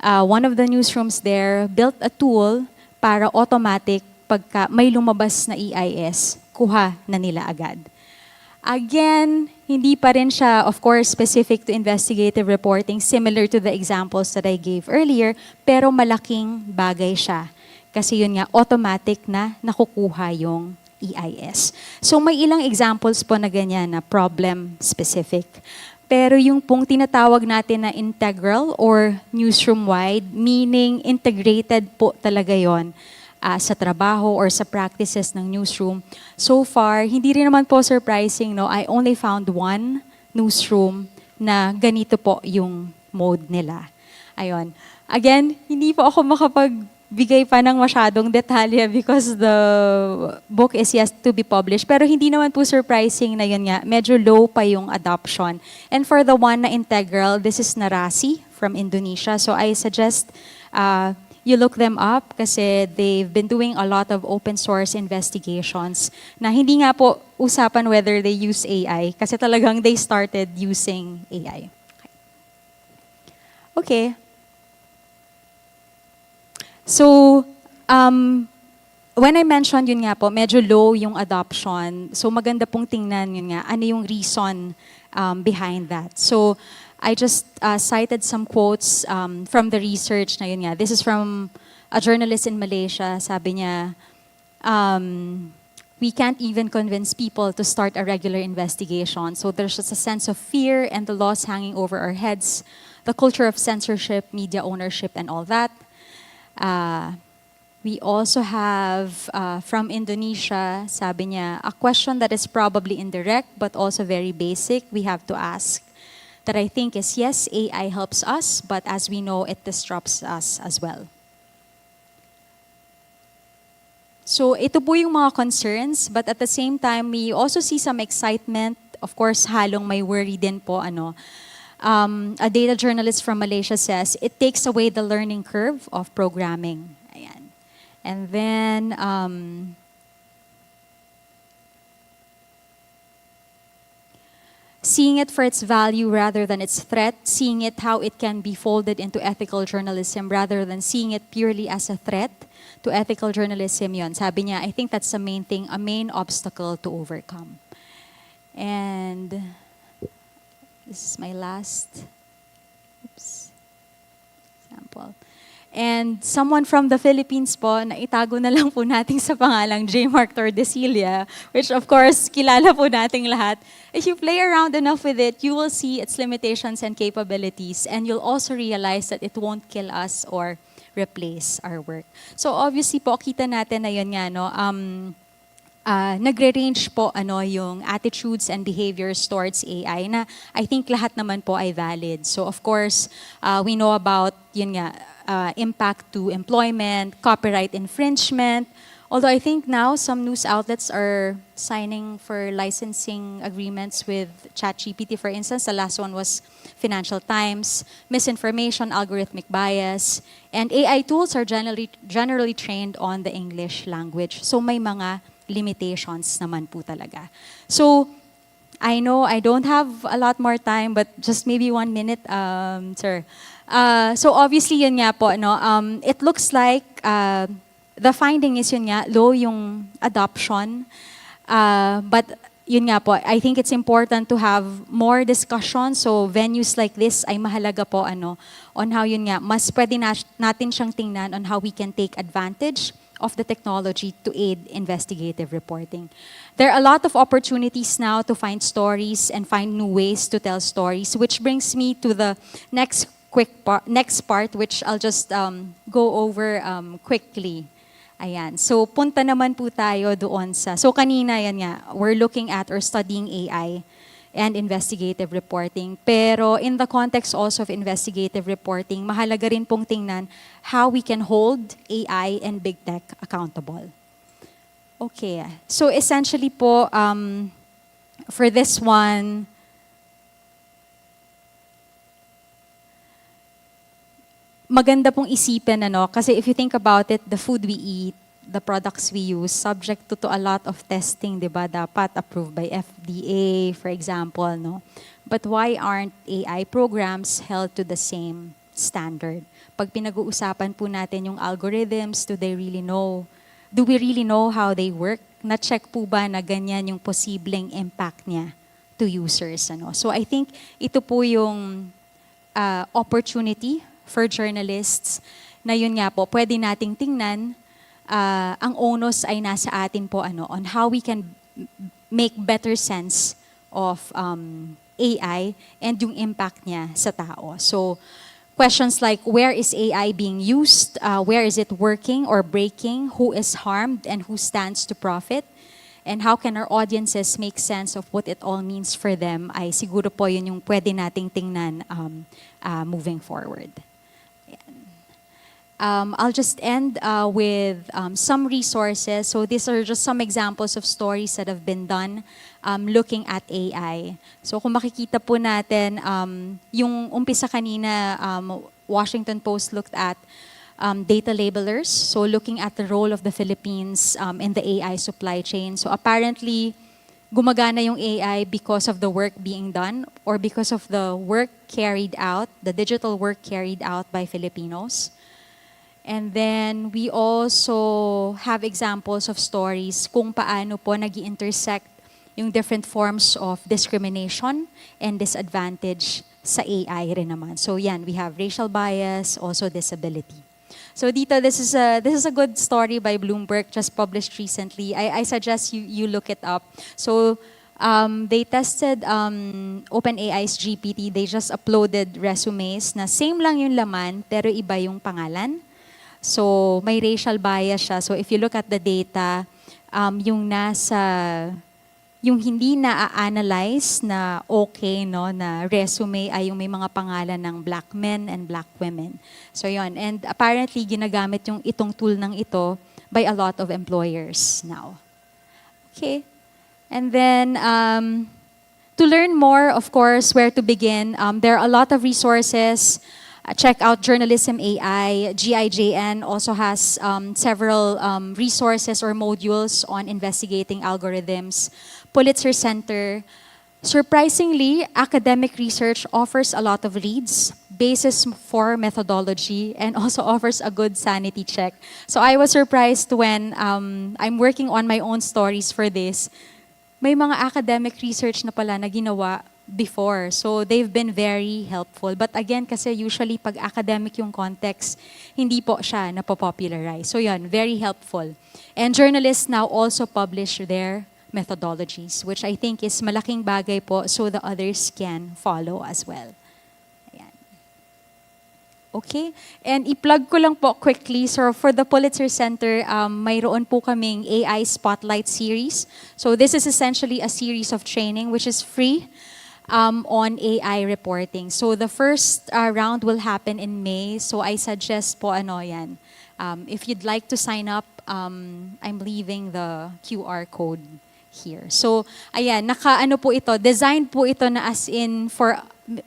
one of the newsrooms there built a tool para automatic, pagka may lumabas na EIS, kuha na nila agad. Again, hindi pa rin siya, of course, specific to investigative reporting, similar to the examples that I gave earlier, pero malaking bagay siya. Kasi yun nga, automatic na nakukuha yung EIS. So may ilang examples po na ganyan na problem-specific. Pero yung pong tinatawag natin na integral or newsroom-wide, meaning integrated po talaga yon sa trabaho or sa practices ng newsroom. So far, hindi rin naman po surprising, I only found one newsroom na ganito po yung mode nila. Ayun. Again, hindi po ako makapagbigay pa ng masyadong detalye because the book is yet to be published. Pero hindi naman po surprising na yun nga, medyo low pa yung adoption. And for the one na integral, this is Narasi from Indonesia. So I suggest you look them up kasi they've been doing a lot of open source investigations na hindi nga po usapan whether they use AI kasi talagang they started using AI. Okay. So, when I mentioned yun nga po, medyo low yung adoption. So maganda pong tingnan yun nga, ano yung reason behind that. So I just cited some quotes from the research na yun nga. This is from a journalist in Malaysia. Sabi niya, we can't even convince people to start a regular investigation. So there's just a sense of fear and the laws hanging over our heads, the culture of censorship, media ownership, and all that. We also have from Indonesia, sabi niya, a question that is probably indirect but also very basic we have to ask. that I think is, yes, AI helps us, but as we know, it disrupts us as well. So ito po yung mga concerns, but at the same time, we also see some excitement. Of course, halong may worry din po. A data journalist from Malaysia says, it takes away the learning curve of programming. Ayan. And then, seeing it for its value rather than its threat, seeing it how it can be folded into ethical journalism rather than seeing it purely as a threat to ethical journalism yun. Sabi niya, I think that's the main thing, a main obstacle to overcome. And this is my last example. And someone from the Philippines po, na itago na lang po natin sa pangalang J. Mark Tordesillas, which of course, kilala po nating lahat. If you play around enough with it, you will see its limitations and capabilities, and you'll also realize that it won't kill us or replace our work. So obviously po, kita natin na yun nga, no, nagre-range po yung attitudes and behaviors towards AI na I think lahat naman po ay valid. So of course, we know about yun nga, impact to employment, copyright infringement. Although I think now some news outlets are signing for licensing agreements with ChatGPT, for instance. The last one was Financial Times, misinformation, algorithmic bias, and AI tools are generally trained on the English language. So may mga limitations naman po talaga. So I know I don't have a lot more time, but just maybe 1 minute, sir. So obviously yun nga po, it looks like the finding is yun nga, low yung adoption. But yun nga po, I think it's important to have more discussion. So venues like this ay mahalaga po on how yun nga, mas pwede natin siyang tingnan on how we can take advantage of the technology to aid investigative reporting. There are a lot of opportunities now to find stories and find new ways to tell stories, which brings me to the next part, which I'll just go over quickly. Ayan. So punta naman po tayo doon sa, so kanina yan nga, we're looking at or studying AI and investigative reporting. Pero in the context also of investigative reporting, mahalaga rin pong tingnan how we can hold AI and big tech accountable. Okay. So essentially po, for this one, maganda pong isipin, kasi if you think about it, the food we eat, the products we use, subject to a lot of testing, di ba? Dapat approved by FDA, for example, no? But why aren't AI programs held to the same standard? Pag pinag-uusapan po natin yung algorithms, do we really know how they work? Na-check po ba na ganyan yung posibleng impact niya to users, So I think ito po yung opportunity for journalists na yun nga po, pwede nating tingnan, ang onus ay nasa atin po on how we can make better sense of AI and yung impact niya sa tao. So questions like, where is AI being used? Where is it working or breaking? Who is harmed and who stands to profit? And how can our audiences make sense of what it all means for them? Ay siguro po yun yung pwede nating tingnan moving forward. I'll just end with some resources. So these are just some examples of stories that have been done looking at AI. So kung makikita po natin, yung umpisa kanina, Washington Post looked at data labelers. So looking at the role of the Philippines in the AI supply chain. So apparently, gumagana yung AI because of the work being done or because of the work carried out, the digital work carried out by Filipinos. And then we also have examples of stories kung paano po nag-intersect yung different forms of discrimination and disadvantage sa AI rin naman. So yan, we have racial bias, also disability. So dito, this is a good story by Bloomberg, just published recently. I suggest you look it up. So they tested OpenAI's GPT. They just uploaded resumes na same lang yung laman, pero iba yung pangalan. So may racial bias siya. So if you look at the data, yung nasa yung hindi na-analyze na okay, no, na resume ay yung may mga pangalan ng black men and black women. So yon, and apparently ginagamit yung itong tool ng ito by a lot of employers now. Okay. And then, to learn more, of course, where to begin, there are a lot of resources. Check out Journalism AI. GIJN also has several resources or modules on investigating algorithms. Pulitzer Center. Surprisingly, academic research offers a lot of leads, basis for methodology, and also offers a good sanity check. So I was surprised when I'm working on my own stories for this. May mga academic research na pala na ginawa before. So they've been very helpful. But again, kasi usually pag academic yung context, hindi po siya napopopularize. So yun, very helpful. And journalists now also publish their methodologies, which I think is malaking bagay po so the others can follow as well. Ayan. Okay? And i-plug ko lang po quickly. So for the Pulitzer Center, mayroon po kaming AI Spotlight series. So this is essentially a series of training which is free on AI reporting. So the first round will happen in May. So I suggest po yan. If you'd like to sign up, I'm leaving the QR code here. So, ayan, naka-ano po ito, designed po ito na as in for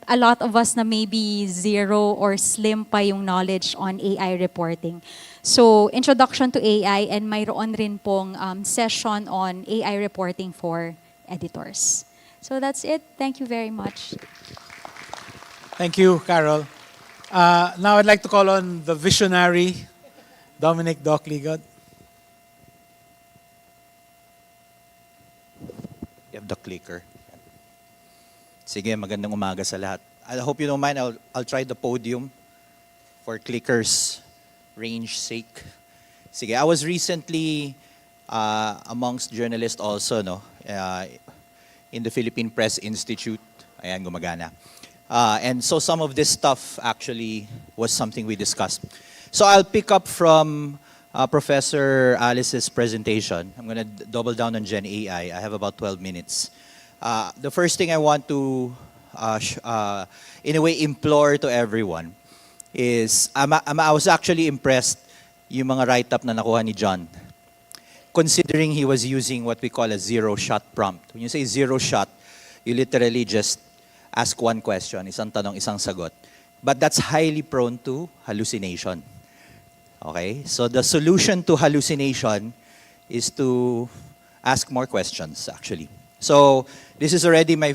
a lot of us na maybe zero or slim pa yung knowledge on AI reporting. So, introduction to AI and mayroon rin pong session on AI reporting for editors. So that's it. Thank you very much. Thank you, Carol. Now I'd like to call on the visionary, Dominic Doc Ligot. You have the clicker. Sige, magandang umaga sa lahat. I hope you don't mind, I'll try the podium for clickers range sake. Sige, I was recently amongst journalists also, no, in the Philippine Press Institute. Ayan, gumagana. And so some of this stuff actually was something we discussed. So I'll pick up from Professor Alice's presentation. I'm going to double down on Gen AI. I have about 12 minutes. The first thing I want to, in a way, implore to everyone is, I was actually impressed yung mga write-up na nakuha ni John, considering he was using what we call a zero-shot prompt. When you say zero-shot, you literally just ask one question, isang tanong, isang sagot. But that's highly prone to hallucination. Okay? So the solution to hallucination is to ask more questions, actually. So this is already my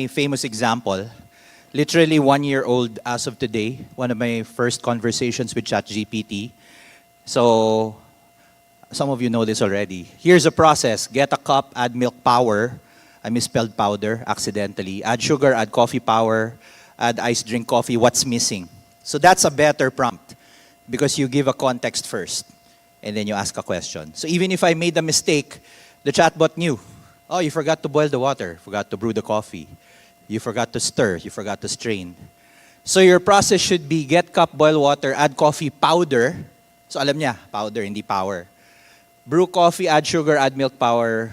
famous example. Literally 1 year old as of today, one of my first conversations with ChatGPT. So some of you know this already. Here's a process. Get a cup, add milk power. I misspelled powder accidentally. Add sugar, add coffee power, add iced drink coffee. What's missing? So that's a better prompt because you give a context first and then you ask a question. So even if I made a mistake, the chatbot knew. Oh, you forgot to boil the water, forgot to brew the coffee. You forgot to stir, you forgot to strain. So your process should be get cup, boil water, add coffee powder. So alam niya, powder, hindi power. Brew coffee, add sugar, add milk powder,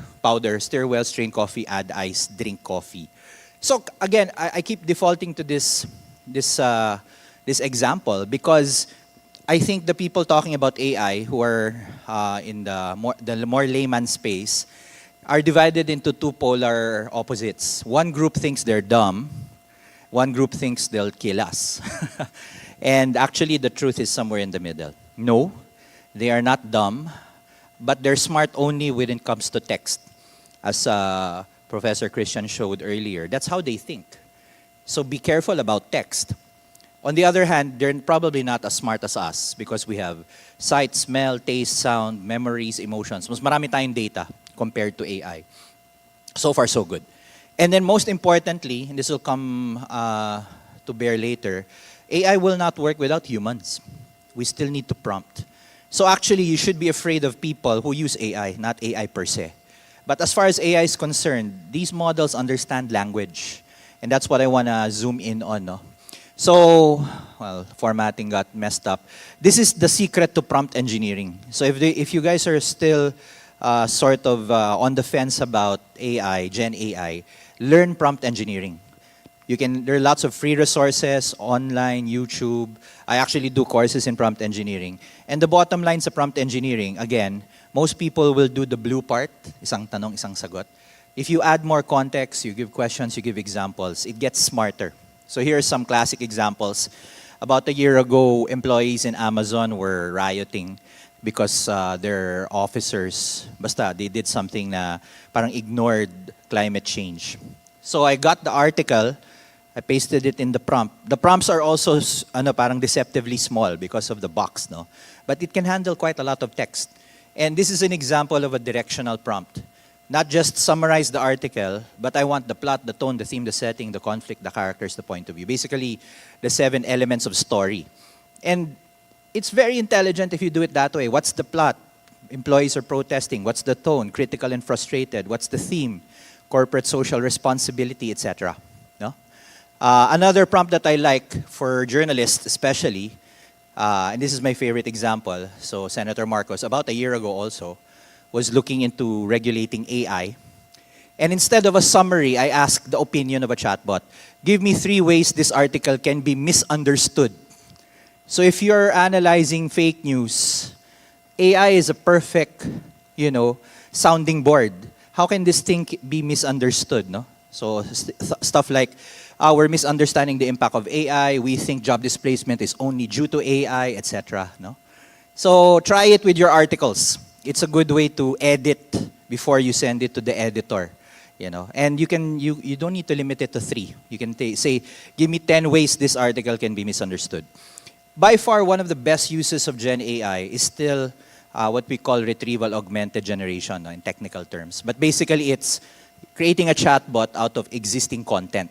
stir well, strain coffee, add ice, drink coffee. So again, I keep defaulting to this example because I think the people talking about AI who are in the more layman space are divided into two polar opposites. One group thinks they're dumb, one group thinks they'll kill us. And actually the truth is somewhere in the middle. No, they are not dumb, but they're smart only when it comes to text. As Professor Christian showed earlier, that's how they think. So be careful about text. On the other hand, they're probably not as smart as us because we have sight, smell, taste, sound, memories, emotions. Mas marami tayong data compared to AI. So far, so good. And then most importantly, and this will come to bear later, AI will not work without humans. We still need to prompt. So actually, you should be afraid of people who use AI, not AI per se. But as far as AI is concerned, these models understand language. And that's what I want to zoom in on. No? So, well, formatting got messed up. This is the secret to prompt engineering. So if you guys are still sort of on the fence about AI, Gen AI, learn prompt engineering. There are lots of free resources, online, YouTube. I actually do courses in prompt engineering. And the bottom line sa prompt engineering, again, most people will do the blue part, isang tanong, isang sagot. If you add more context, you give questions, you give examples, it gets smarter. So here are some classic examples. About a year ago, employees in Amazon were rioting because their officers, basta, they did something na parang ignored climate change. So I got the article, I pasted it in the prompt. The prompts are also parang deceptively small because of the box, no? But it can handle quite a lot of text. And this is an example of a directional prompt. Not just summarize the article, but I want the plot, the tone, the theme, the setting, the conflict, the characters, the point of view. Basically, the 7 elements of story. And it's very intelligent if you do it that way. What's the plot? Employees are protesting. What's the tone? Critical and frustrated. What's the theme? Corporate social responsibility, etc. No? Another prompt that I like for journalists especially, and this is my favorite example, so Senator Marcos, about a year ago also, was looking into regulating AI. And instead of a summary, I asked the opinion of a chatbot. Give me 3 ways this article can be misunderstood. So if you're analyzing fake news, AI is a perfect, sounding board. How can this thing be misunderstood, no? So stuff like, we're misunderstanding the impact of AI, we think job displacement is only due to AI, etc. No? So try it with your articles. It's a good way to edit before you send it to the editor. And you don't need to limit it to 3. You can say, give me 10 ways this article can be misunderstood. By far, one of the best uses of Gen AI is still what we call retrieval augmented generation in technical terms. But basically, it's creating a chatbot out of existing content.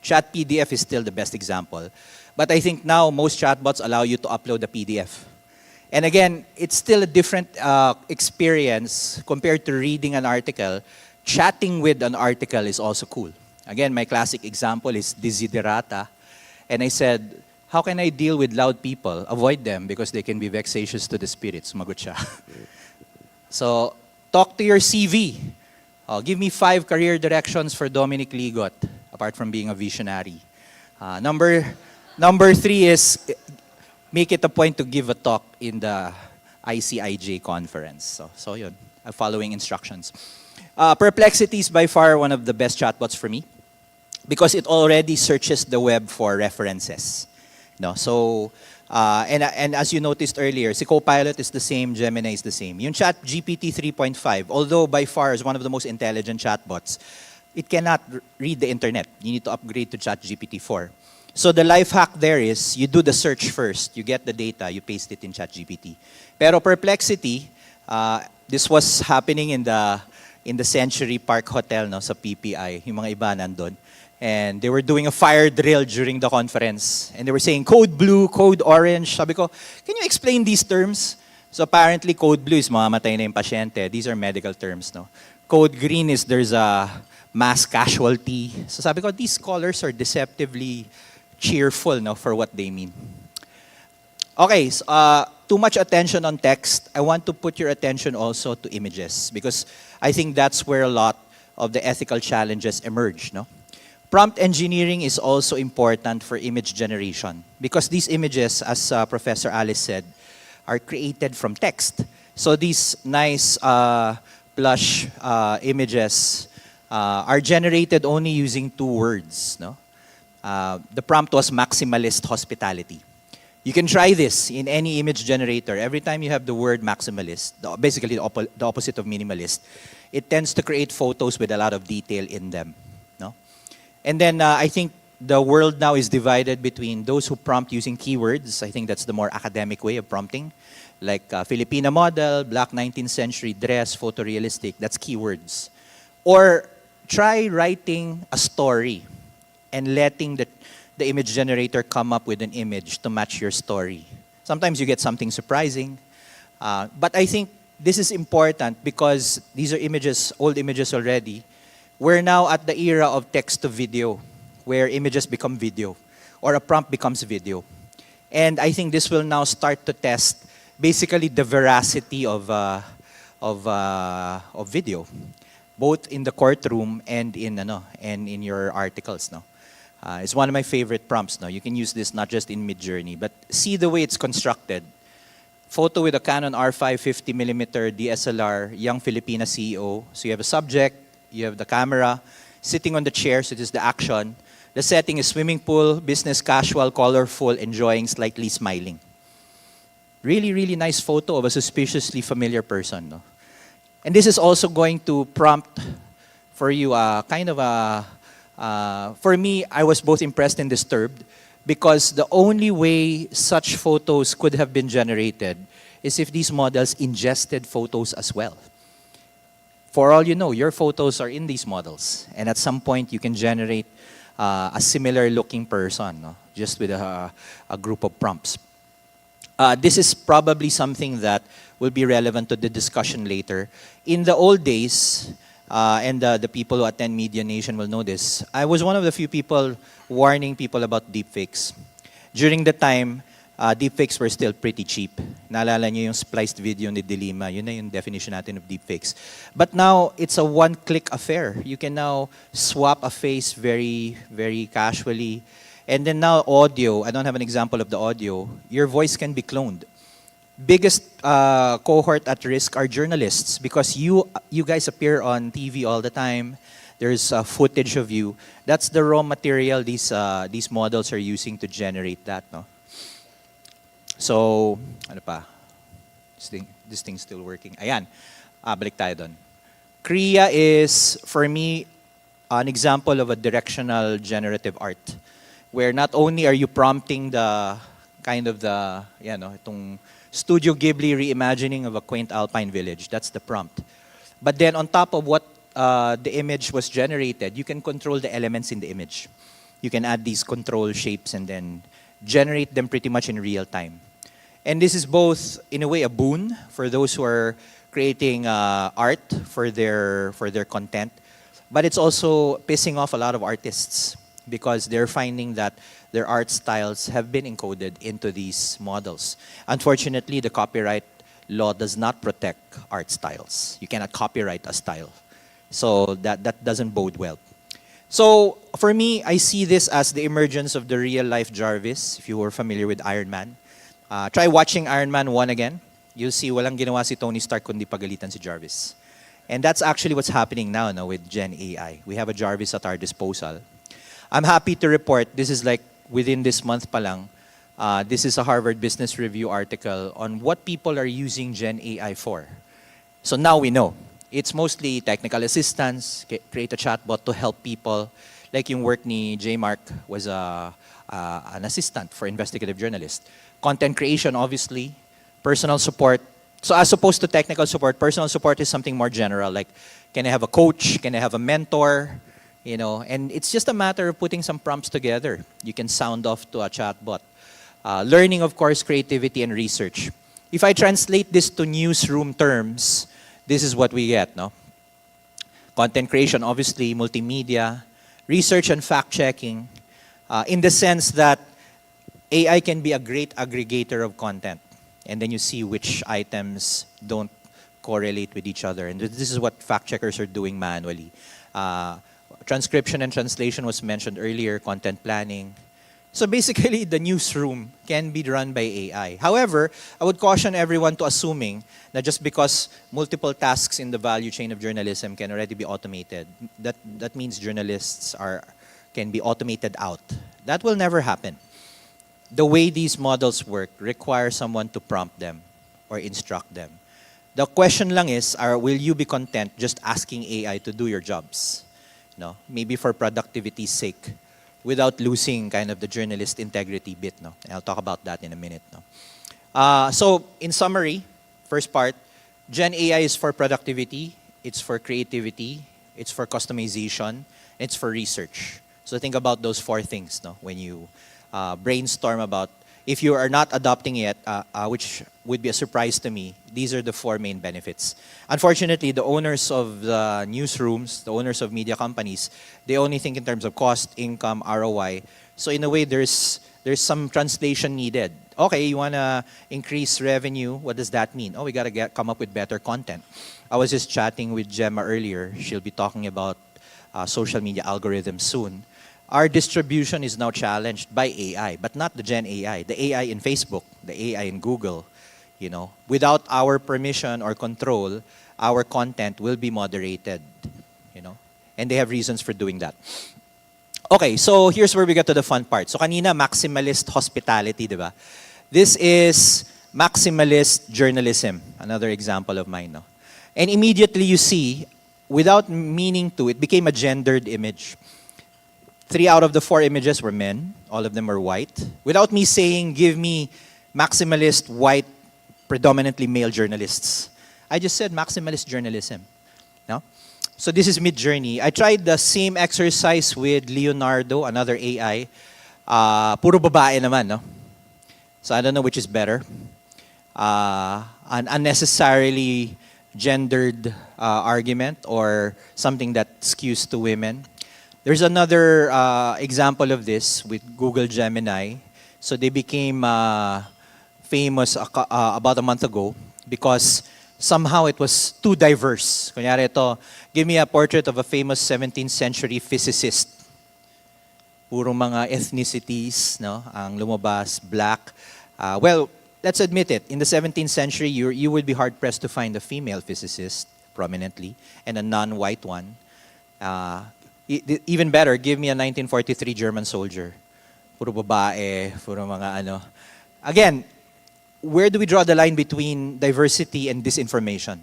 Chat PDF is still the best example. But I think now most chatbots allow you to upload a PDF. And again, it's still a different experience compared to reading an article. Chatting with an article is also cool. Again, my classic example is Desiderata. And I said, how can I deal with loud people? Avoid them because they can be vexatious to the spirit. Sumagot siya. So, talk to your CV. Give me 5 career directions for Dominic Ligot, apart from being a visionary. Number 3 is make it a point to give a talk in the IJcon conference. So yun, following instructions. Perplexity is by far one of the best chatbots for me because it already searches the web for references. No, so and as you noticed earlier, si Copilot is the same, Gemini is the same. Yung Chat GPT 3.5, although by far is one of the most intelligent chatbots, it cannot read the internet. You need to upgrade to Chat GPT 4. So the life hack there is you do the search first, you get the data, you paste it in Chat GPT. Pero Perplexity, this was happening in the Century Park Hotel, no, sa PPI. Yung mga iba nandun. And they were doing a fire drill during the conference. And they were saying, code blue, code orange. Sabi ko, can you explain these terms? So apparently, code blue is mamamatay na yung pasyente. These are medical terms, no? Code green is there's a mass casualty. So sabi ko, these colors are deceptively cheerful, no, for what they mean. Okay, so, too much attention on text. I want to put your attention also to images because I think that's where a lot of the ethical challenges emerge, no? Prompt engineering is also important for image generation because these images, as Professor Alice said, are created from text. So these nice plush images are generated only using 2 words. No? The prompt was maximalist hospitality. You can try this in any image generator. Every time you have the word maximalist, basically the opposite of minimalist, it tends to create photos with a lot of detail in them. No? And then I think the world now is divided between those who prompt using keywords. I think that's the more academic way of prompting. Like Filipina model, black 19th century dress, photorealistic, that's keywords. Or try writing a story and letting the image generator come up with an image to match your story. Sometimes you get something surprising. But I think this is important because these are images, old images already. We're now at the era of text to video, where images become video, or a prompt becomes video. And I think this will now start to test basically the veracity of of video, both in the courtroom and in your articles. No, it's one of my favorite prompts. No, you can use this not just in Midjourney, but see the way it's constructed. Photo with a Canon R5 50mm DSLR, young Filipina CEO. So you have a subject, you have the camera, sitting on the chair, so this is the action. The setting is swimming pool, business casual, colorful, enjoying, slightly smiling. Really, really nice photo of a suspiciously familiar person. No? And this is also going to prompt for you for me, I was both impressed and disturbed, because the only way such photos could have been generated is if these models ingested photos as well. For all you know, your photos are in these models, and at some point you can generate a similar looking person, no? Just with a group of prompts. This is probably something that will be relevant to the discussion later. In the old days, and the people who attend Media Nation will know this, I was one of the few people warning people about deepfakes. During the time, deepfakes were still pretty cheap. Naalala niyo yung spliced video ni Dilima, yun na yung definition natin of deepfakes. But now, it's a one-click affair. You can now swap a face very, very casually. And then now audio, I don't have an example of the audio, your voice can be cloned. Biggest cohort at risk are journalists, because you guys appear on TV all the time. There's footage of you. That's the raw material these models are using to generate that, no? So, ano pa? This thing's still working. Ayan, balik tayo doon. Kriya is, for me, an example of a directional generative art, where not only are you prompting the itong Studio Ghibli reimagining of a quaint alpine village, that's the prompt. But then on top of what the image was generated, you can control the elements in the image. You can add these control shapes and then generate them pretty much in real time. And this is both, in a way, a boon for those who are creating art for their content, but it's also pissing off a lot of artists, because they're finding that their art styles have been encoded into these models. Unfortunately, the copyright law does not protect art styles. You cannot copyright a style. So that doesn't bode well. So for me, I see this as the emergence of the real-life Jarvis, if you were familiar with Iron Man. Try watching Iron Man 1 again. You'll see walang ginawa si Tony Stark kundi pagalitan si Jarvis. And that's actually what's happening now with Gen AI. We have a Jarvis at our disposal. I'm happy to report, this is like within this month pa lang, this is a Harvard Business Review article on what people are using Gen AI for. So now we know. It's mostly technical assistance, create a chatbot to help people. Like yung work ni J. Mark was an assistant for investigative journalists. Content creation, obviously. Personal support. So as opposed to technical support, personal support is something more general. Like, can I have a coach? Can I have a mentor? You know, and it's just a matter of putting some prompts together. You can sound off to a chatbot. Learning, of course, creativity and research. If I translate this to newsroom terms, this is what we get, no? Content creation, obviously, multimedia, research and fact-checking, in the sense that AI can be a great aggregator of content. And then you see which items don't correlate with each other. And this is what fact-checkers are doing manually. Transcription and translation was mentioned earlier, content planning. So basically, the newsroom can be run by AI. However, I would caution everyone to assuming that just because multiple tasks in the value chain of journalism can already be automated, that means journalists can be automated out. That will never happen. The way these models work requires someone to prompt them or instruct them. The question lang is, will you be content just asking AI to do your jobs? No? Maybe for productivity's sake, without losing kind of the journalist integrity bit. No? And I'll talk about that in a minute. No? So in summary, first part, Gen AI is for productivity, it's for creativity, it's for customization, it's for research. So think about those four things, no? When you brainstorm about, if you are not adopting it, which would be a surprise to me, these are the four main benefits. Unfortunately, the owners of the newsrooms, the owners of media companies, they only think in terms of cost, income, ROI. So in a way, there's There's some translation needed. Okay, you want to increase revenue. What does that mean? Oh, we got to come up with better content. I was just chatting with Gemma earlier. She'll be talking about social media algorithms soon. Our distribution is now challenged by AI, but not the Gen AI. The AI in Facebook, the AI in Google. You know, without our permission or control, our content will be moderated. You know, and they have reasons for doing that. Okay, so here's where we get to the fun part. So kanina, maximalist hospitality, di ba? This is maximalist journalism. Another example of mine, no? And immediately you see, without meaning to, it became a gendered image. 3 out of the 4 images were men. All of them were white. Without me saying, give me maximalist, white, predominantly male journalists. I just said maximalist journalism. No? So this is Mid-Journey. I tried the same exercise with Leonardo, another AI. Puro babae naman, no? So I don't know which is better. An unnecessarily gendered argument or something that skews to women. There's another example of this with Google Gemini. So they became famous about a month ago because somehow it was too diverse. Kunyari ito, give me a portrait of a famous 17th century physicist. Puro mga ethnicities, no? Ang lumabas, black. Well, let's admit it. In the 17th century, you would be hard-pressed to find a female physicist, prominently, and a non-white one. Even better, give me a 1943 German soldier. Puro babae, puro mga ano. Again, where do we draw the line between diversity and disinformation?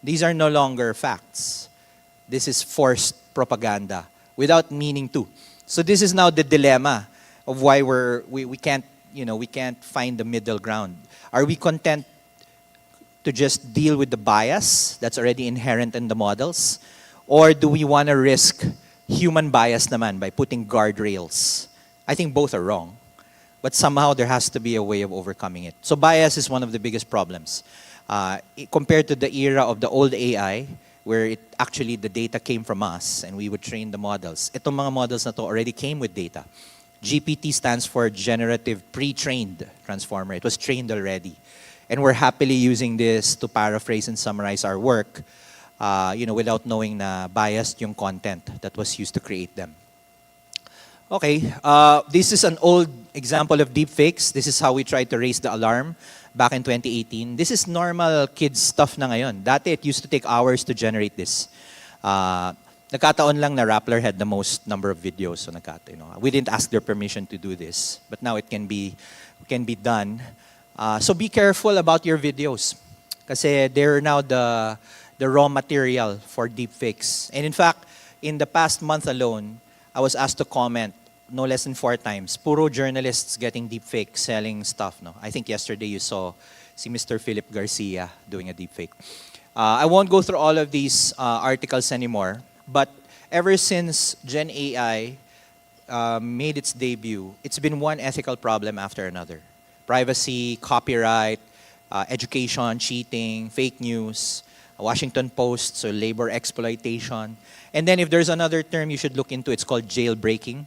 These are no longer facts. This is forced propaganda without meaning to. So this is now the dilemma of why we can't find the middle ground. Are we content to just deal with the bias that's already inherent in the models? Or do we want to risk human bias naman by putting guardrails? I think both are wrong. But somehow there has to be a way of overcoming it. So bias is one of the biggest problems. Compared to the era of the old AI, where the data came from us and we would train the models. Itong mga models na to already came with data. GPT stands for Generative Pre-trained Transformer. It was trained already. And we're happily using this to paraphrase and summarize our work, without knowing na biased yung content that was used to create them. Okay, this is an old example of deepfakes. This is how we tried to raise the alarm back in 2018. This is normal kids stuff na ngayon. Dati it used to take hours to generate this. Nagkataon lang na Rappler had the most number of videos. So we didn't ask their permission to do this, but now it can be done. So be careful about your videos, kasi they're now the raw material for deepfakes. And in fact, in the past month alone, I was asked to comment no less than 4 times. Puro journalists getting deepfake, selling stuff. No, I think yesterday you saw si Mr. Philip Garcia doing a deepfake. I won't go through all of these articles anymore. But ever since Gen AI made its debut, it's been one ethical problem after another. Privacy, copyright, education, cheating, fake news, Washington Post, so labor exploitation. And then if there's another term you should look into, it's called jailbreaking.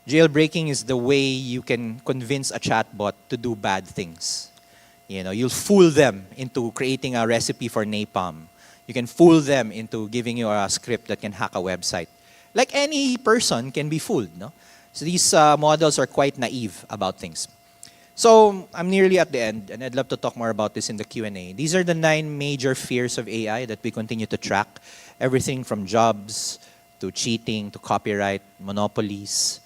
Jailbreaking is the way you can convince a chatbot to do bad things. You'll fool them into creating a recipe for napalm. You can fool them into giving you a script that can hack a website. Like any person can be fooled, no? So these models are quite naive about things. So I'm nearly at the end, and I'd love to talk more about this in the Q&A. These are the 9 major fears of AI that we continue to track. Everything from jobs, to cheating, to copyright, monopolies,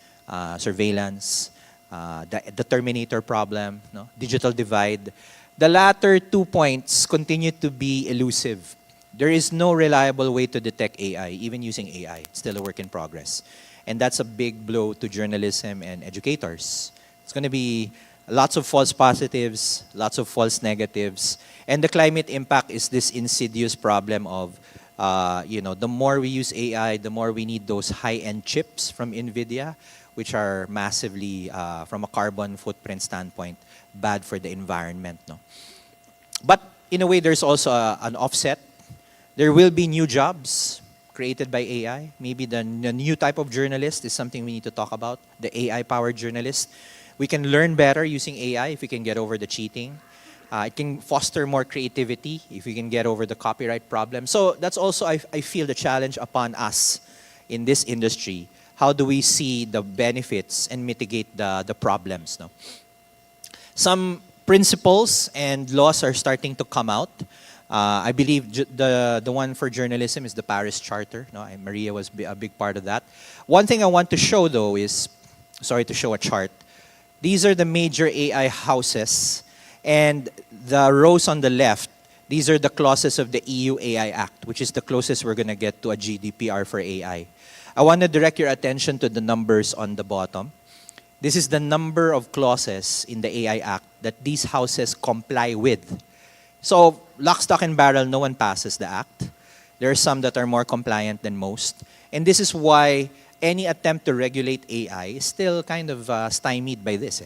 surveillance, the Terminator problem, no? Digital divide. The latter 2 points continue to be elusive. There is no reliable way to detect AI, even using AI. It's still a work in progress. And that's a big blow to journalism and educators. It's going to be lots of false positives, lots of false negatives. And the climate impact is this insidious problem of, the more we use AI, the more we need those high-end chips from NVIDIA, which are massively, from a carbon footprint standpoint, bad for the environment. No? But in a way, there's also an offset. There will be new jobs created by AI. Maybe the new type of journalist is something we need to talk about, the AI-powered journalist. We can learn better using AI if we can get over the cheating. It can foster more creativity if we can get over the copyright problem. So that's also, I feel, the challenge upon us in this industry. How do we see the benefits and mitigate the problems? No? Some principles and laws are starting to come out. I believe the one for journalism is the Paris Charter. No, Maria was a big part of that. One thing I want to show, though, is, sorry to show a chart. These are the major AI houses, and the rows on the left, these are the clauses of the EU AI Act, which is the closest we're going to get to a GDPR for AI. I want to direct your attention to the numbers on the bottom. This is the number of clauses in the AI Act that these houses comply with. So, lock, stock, and barrel, no one passes the act. There are some that are more compliant than most. And this is why any attempt to regulate AI is still kind of stymied by this.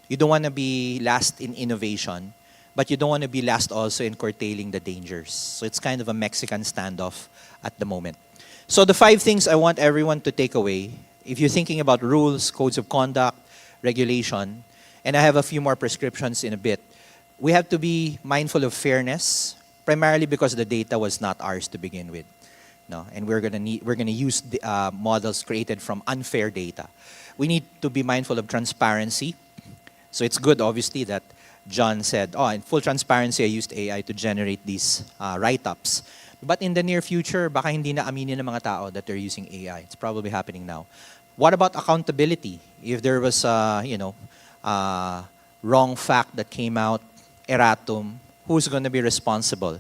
You don't want to be last in innovation, but you don't want to be last also in curtailing the dangers. So it's kind of a Mexican standoff at the moment. So the 5 things I want everyone to take away, if you're thinking about rules, codes of conduct, regulation, and I have a few more prescriptions in a bit, we have to be mindful of fairness, primarily because the data was not ours to begin with. No, and we're gonna use the, models created from unfair data. We need to be mindful of transparency. So it's good, obviously, that John said, oh, in full transparency, I used AI to generate these write-ups. But in the near future, baka hindi na aminin ng mga tao that they're using AI. It's probably happening now. What about accountability? If there was wrong fact that came out, erratum, who's going to be responsible?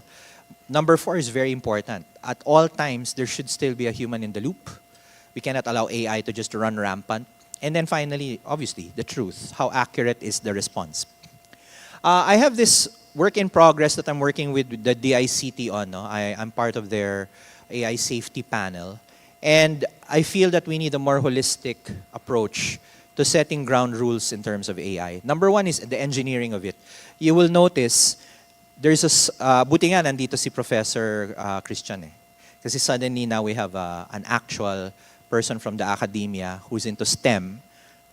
Number 4 is very important. At all times, there should still be a human in the loop. We cannot allow AI to just run rampant. And then finally, obviously, the truth. How accurate is the response? I have this work in progress that I'm working with the DICT on. No? I'm part of their AI safety panel. And I feel that we need a more holistic approach to setting ground rules in terms of AI. Number 1 is the engineering of it. You will notice there's a, buti nga nandito si Professor Christian eh. Kasi suddenly now we have an actual person from the academia who's into STEM.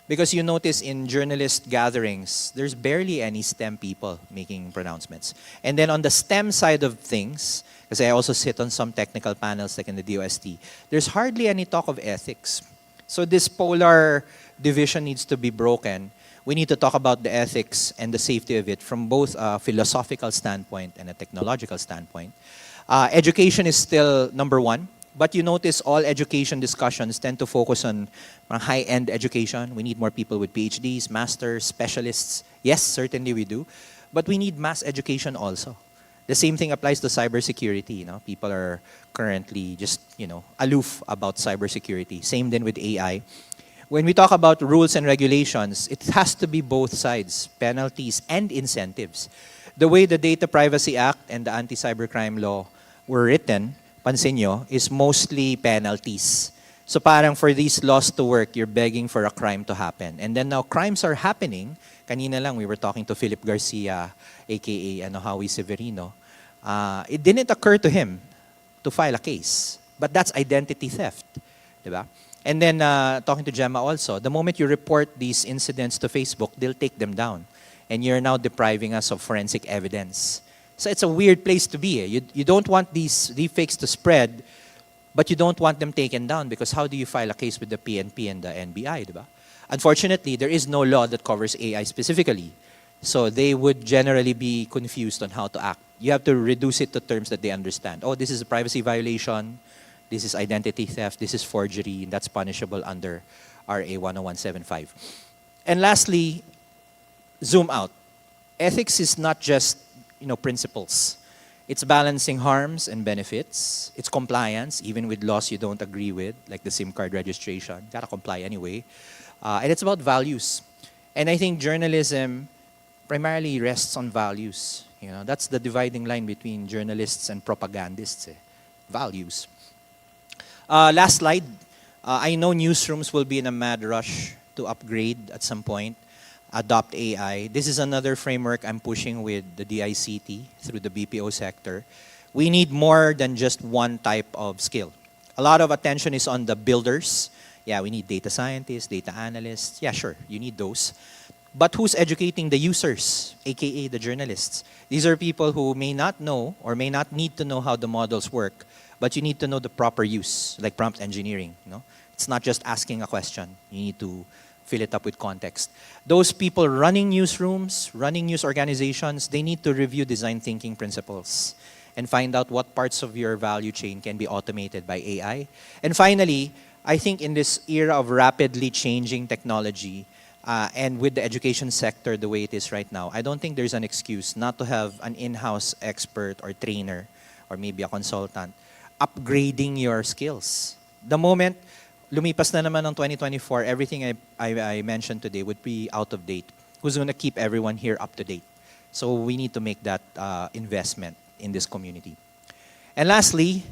Because you notice in journalist gatherings, there's barely any STEM people making pronouncements. And then on the STEM side of things, because I also sit on some technical panels like in the DOST, there's hardly any talk of ethics. So this polar division needs to be broken. We need to talk about the ethics and the safety of it from both a philosophical standpoint and a technological standpoint. Education is still number 1. But you notice all education discussions tend to focus on high-end education. We need more people with PhDs, masters, specialists. Yes, certainly we do. But we need mass education also. The same thing applies to cybersecurity. You know? People are currently just aloof about cybersecurity. Same then with AI. When we talk about rules and regulations, it has to be both sides, penalties and incentives. The way the Data Privacy Act and the Anti-Cybercrime Law were written, pansin nyo, is mostly penalties. So parang for these laws to work, you're begging for a crime to happen. And then now crimes are happening. Kanina lang we were talking to Philip Garcia, aka Howie Severino. It didn't occur to him to file a case. But that's identity theft. Diba? And then talking to Gemma also, the moment you report these incidents to Facebook, they'll take them down. And you're now depriving us of forensic evidence. So it's a weird place to be. You don't want these deepfakes to spread, but you don't want them taken down because how do you file a case with the PNP and the NBI, diba? Unfortunately, there is no law that covers AI specifically. So they would generally be confused on how to act. You have to reduce it to terms that they understand. Oh, this is a privacy violation. This is identity theft. This is forgery. And that's punishable under RA 10175. And lastly, zoom out. Ethics is not just principles. It's balancing harms and benefits. It's compliance, even with laws you don't agree with, like the SIM card registration. Gotta comply anyway. And it's about values. And I think journalism primarily rests on values. That's the dividing line between journalists and propagandists. Values. Last slide. I know newsrooms will be in a mad rush to upgrade at some point, adopt AI. This is another framework I'm pushing with the DICT through the BPO sector. We need more than just one type of skill. A lot of attention is on the builders. Yeah, we need data scientists, data analysts. Yeah, sure, you need those. But who's educating the users, aka the journalists? These are people who may not know or may not need to know how the models work, but you need to know the proper use, like prompt engineering. It's not just asking a question. You need to fill it up with context. Those people running newsrooms, running news organizations, they need to review design thinking principles and find out what parts of your value chain can be automated by AI. And finally, I think in this era of rapidly changing technology, and with the education sector the way it is right now, I don't think there's an excuse not to have an in-house expert or trainer or maybe a consultant upgrading your skills. The moment lumipas na naman ng 2024, everything I mentioned today would be out of date. Who's going to keep everyone here up to date? So we need to make that investment in this community. And lastly,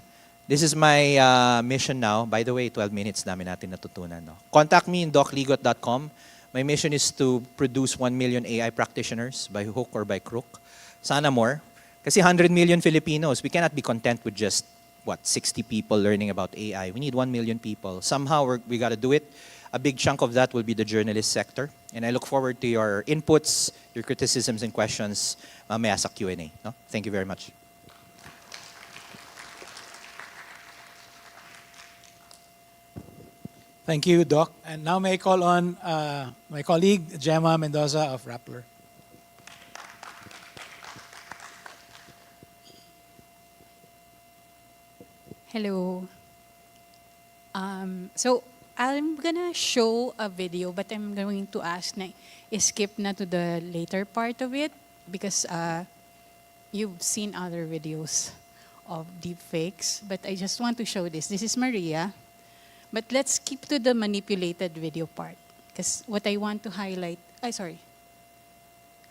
this is my mission now. By the way, 12 minutes namin natin natutunan. No? Contact me in docligot.com. My mission is to produce 1 million AI practitioners by hook or by crook. Sana more. Kasi 100 million Filipinos, we cannot be content with just, 60 people learning about AI. We need 1 million people. Somehow we got to do it. A big chunk of that will be the journalist sector. And I look forward to your inputs, your criticisms and questions mamaya sa Q&A. No? Thank you very much. Thank you, Doc. And now may I call on my colleague, Gemma Mendoza of Rappler. Hello. So I'm gonna show a video, but I'm going to ask na skip na to the later part of it because you've seen other videos of deepfakes. But I just want to show this. This is Maria. But let's keep to the manipulated video part because what I want to highlight. Sorry.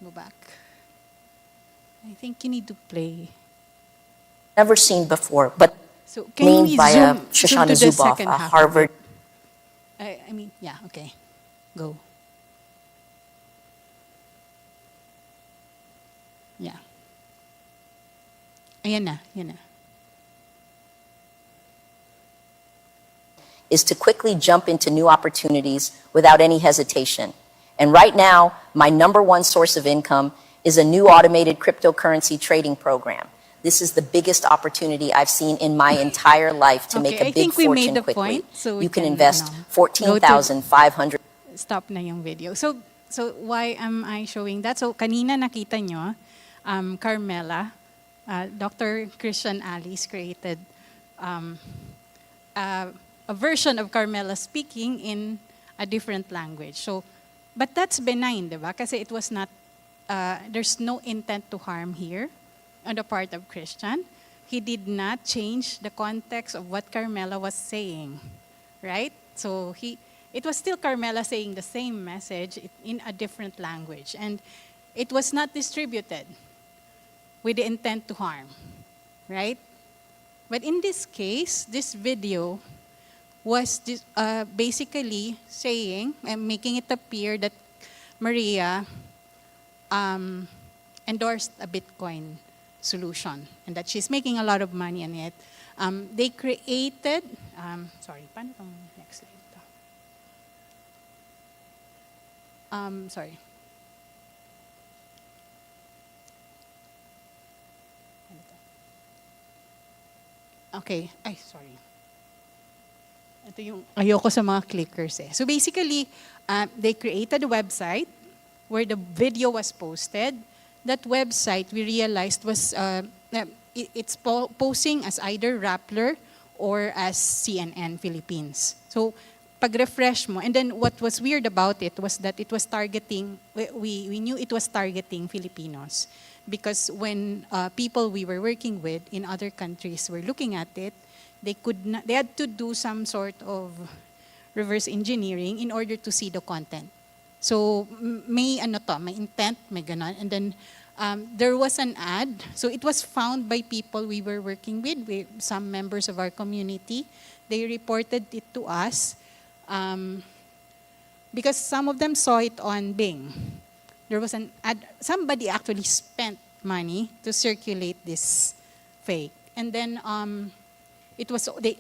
Go back. I think you need to play. Never seen before, but So can named you by zoom to Shoshana the Zuboff, second a half of Harvard. it? I mean, yeah, okay. Go. Yeah. Ayan na, yan na. Is to quickly jump into new opportunities without any hesitation. And right now, my #1 source of income is a new automated cryptocurrency trading program. This is the biggest opportunity I've seen in my entire life to make Okay, a I big think we fortune made the quickly. point, so we You can can, invest go to- 14,500. Stop na yung video. So why am I showing that? So kanina nakita nyo, Carmela, Dr. Christian Alice created a version of Carmela speaking in a different language. So, but that's benign, di ba? Kasi it was not, there's no intent to harm here on the part of Christian. He did not change the context of what Carmela was saying, right? So it was still Carmela saying the same message in a different language. And it was not distributed with the intent to harm, right? But in this case, this video was basically saying and making it appear that Maria endorsed a Bitcoin solution and that she's making a lot of money on it. They created, sorry, paano tong next slide? Sorry. Okay, sorry. Ito yung ayoko sa mga clickers eh. So basically, they created a website where the video was posted. That website, we realized, was it's posing as either Rappler or as CNN Philippines. So pag-refresh mo, and then what was weird about it was that it was targeting, we knew it was targeting Filipinos. Because when people we were working with in other countries were looking at it, they had to do some sort of reverse engineering in order to see the content. So may intent, may ganon. And then there was an ad. So it was found by people we were working with some members of our community. They reported it to us because some of them saw it on Bing. There was an ad. Somebody actually spent money to circulate this fake. And then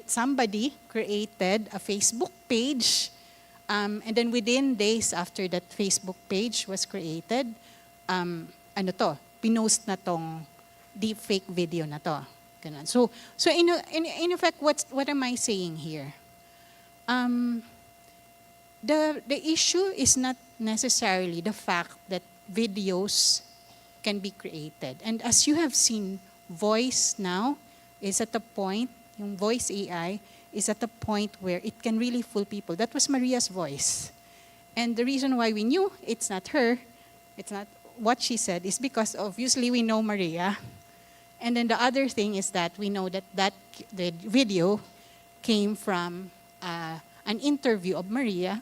somebody created a Facebook page And then within days after that Facebook page was created, pinost na tong deepfake video na to. Ganun. So in effect, what am I saying here? The issue is not necessarily the fact that videos can be created. And as you have seen, voice now is at a point, yung voice AI is at a point where it can really fool people. That was Maria's voice. And the reason why we knew it's not her, it's not what she said, is because obviously we know Maria. And then the other thing is that we know that the video came from an interview of Maria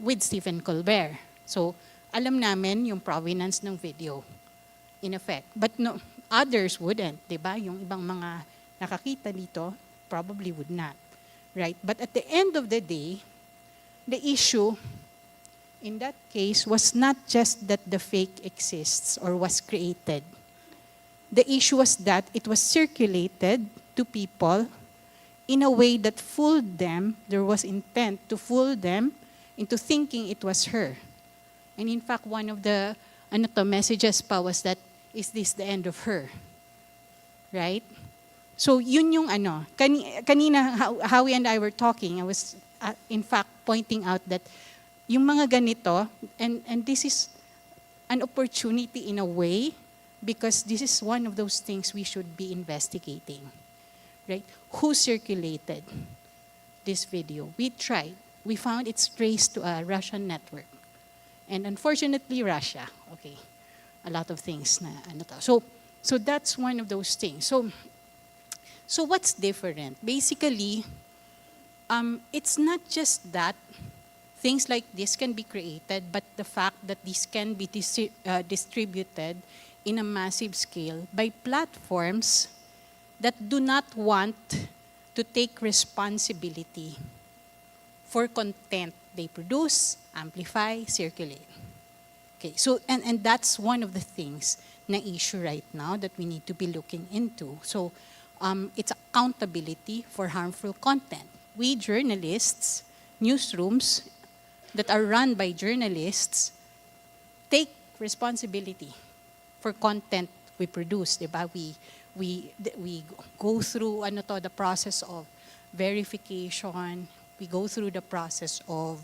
with Stephen Colbert. So alam namin yung provenance ng video, in effect. But no, others wouldn't, di ba? Yung ibang mga nakakita dito probably would not, right? But at the end of the day, the issue in that case was not just that the fake exists or was created. The issue was that it was circulated to people in a way that fooled them. There was intent to fool them into thinking it was her. And in fact, one of the messages pa was that, is this the end of her? Right? So yun yung kanina Howie and I were talking, I was in fact pointing out that yung mga ganito, and this is an opportunity in a way, because this is one of those things we should be investigating. Right? Who circulated this video? We tried. We found it's traced to a Russian network. And unfortunately, Russia. Okay. A lot of things na So that's one of those things. So what's different? Basically, it's not just that things like this can be created, but the fact that this can be distributed in a massive scale by platforms that do not want to take responsibility for content they produce, amplify, circulate. Okay, so and that's one of the things na issue right now that we need to be looking into. So it's accountability for harmful content. We journalists, newsrooms that are run by journalists, take responsibility for content we produce, diba? We go through the process of verification. We go through the process of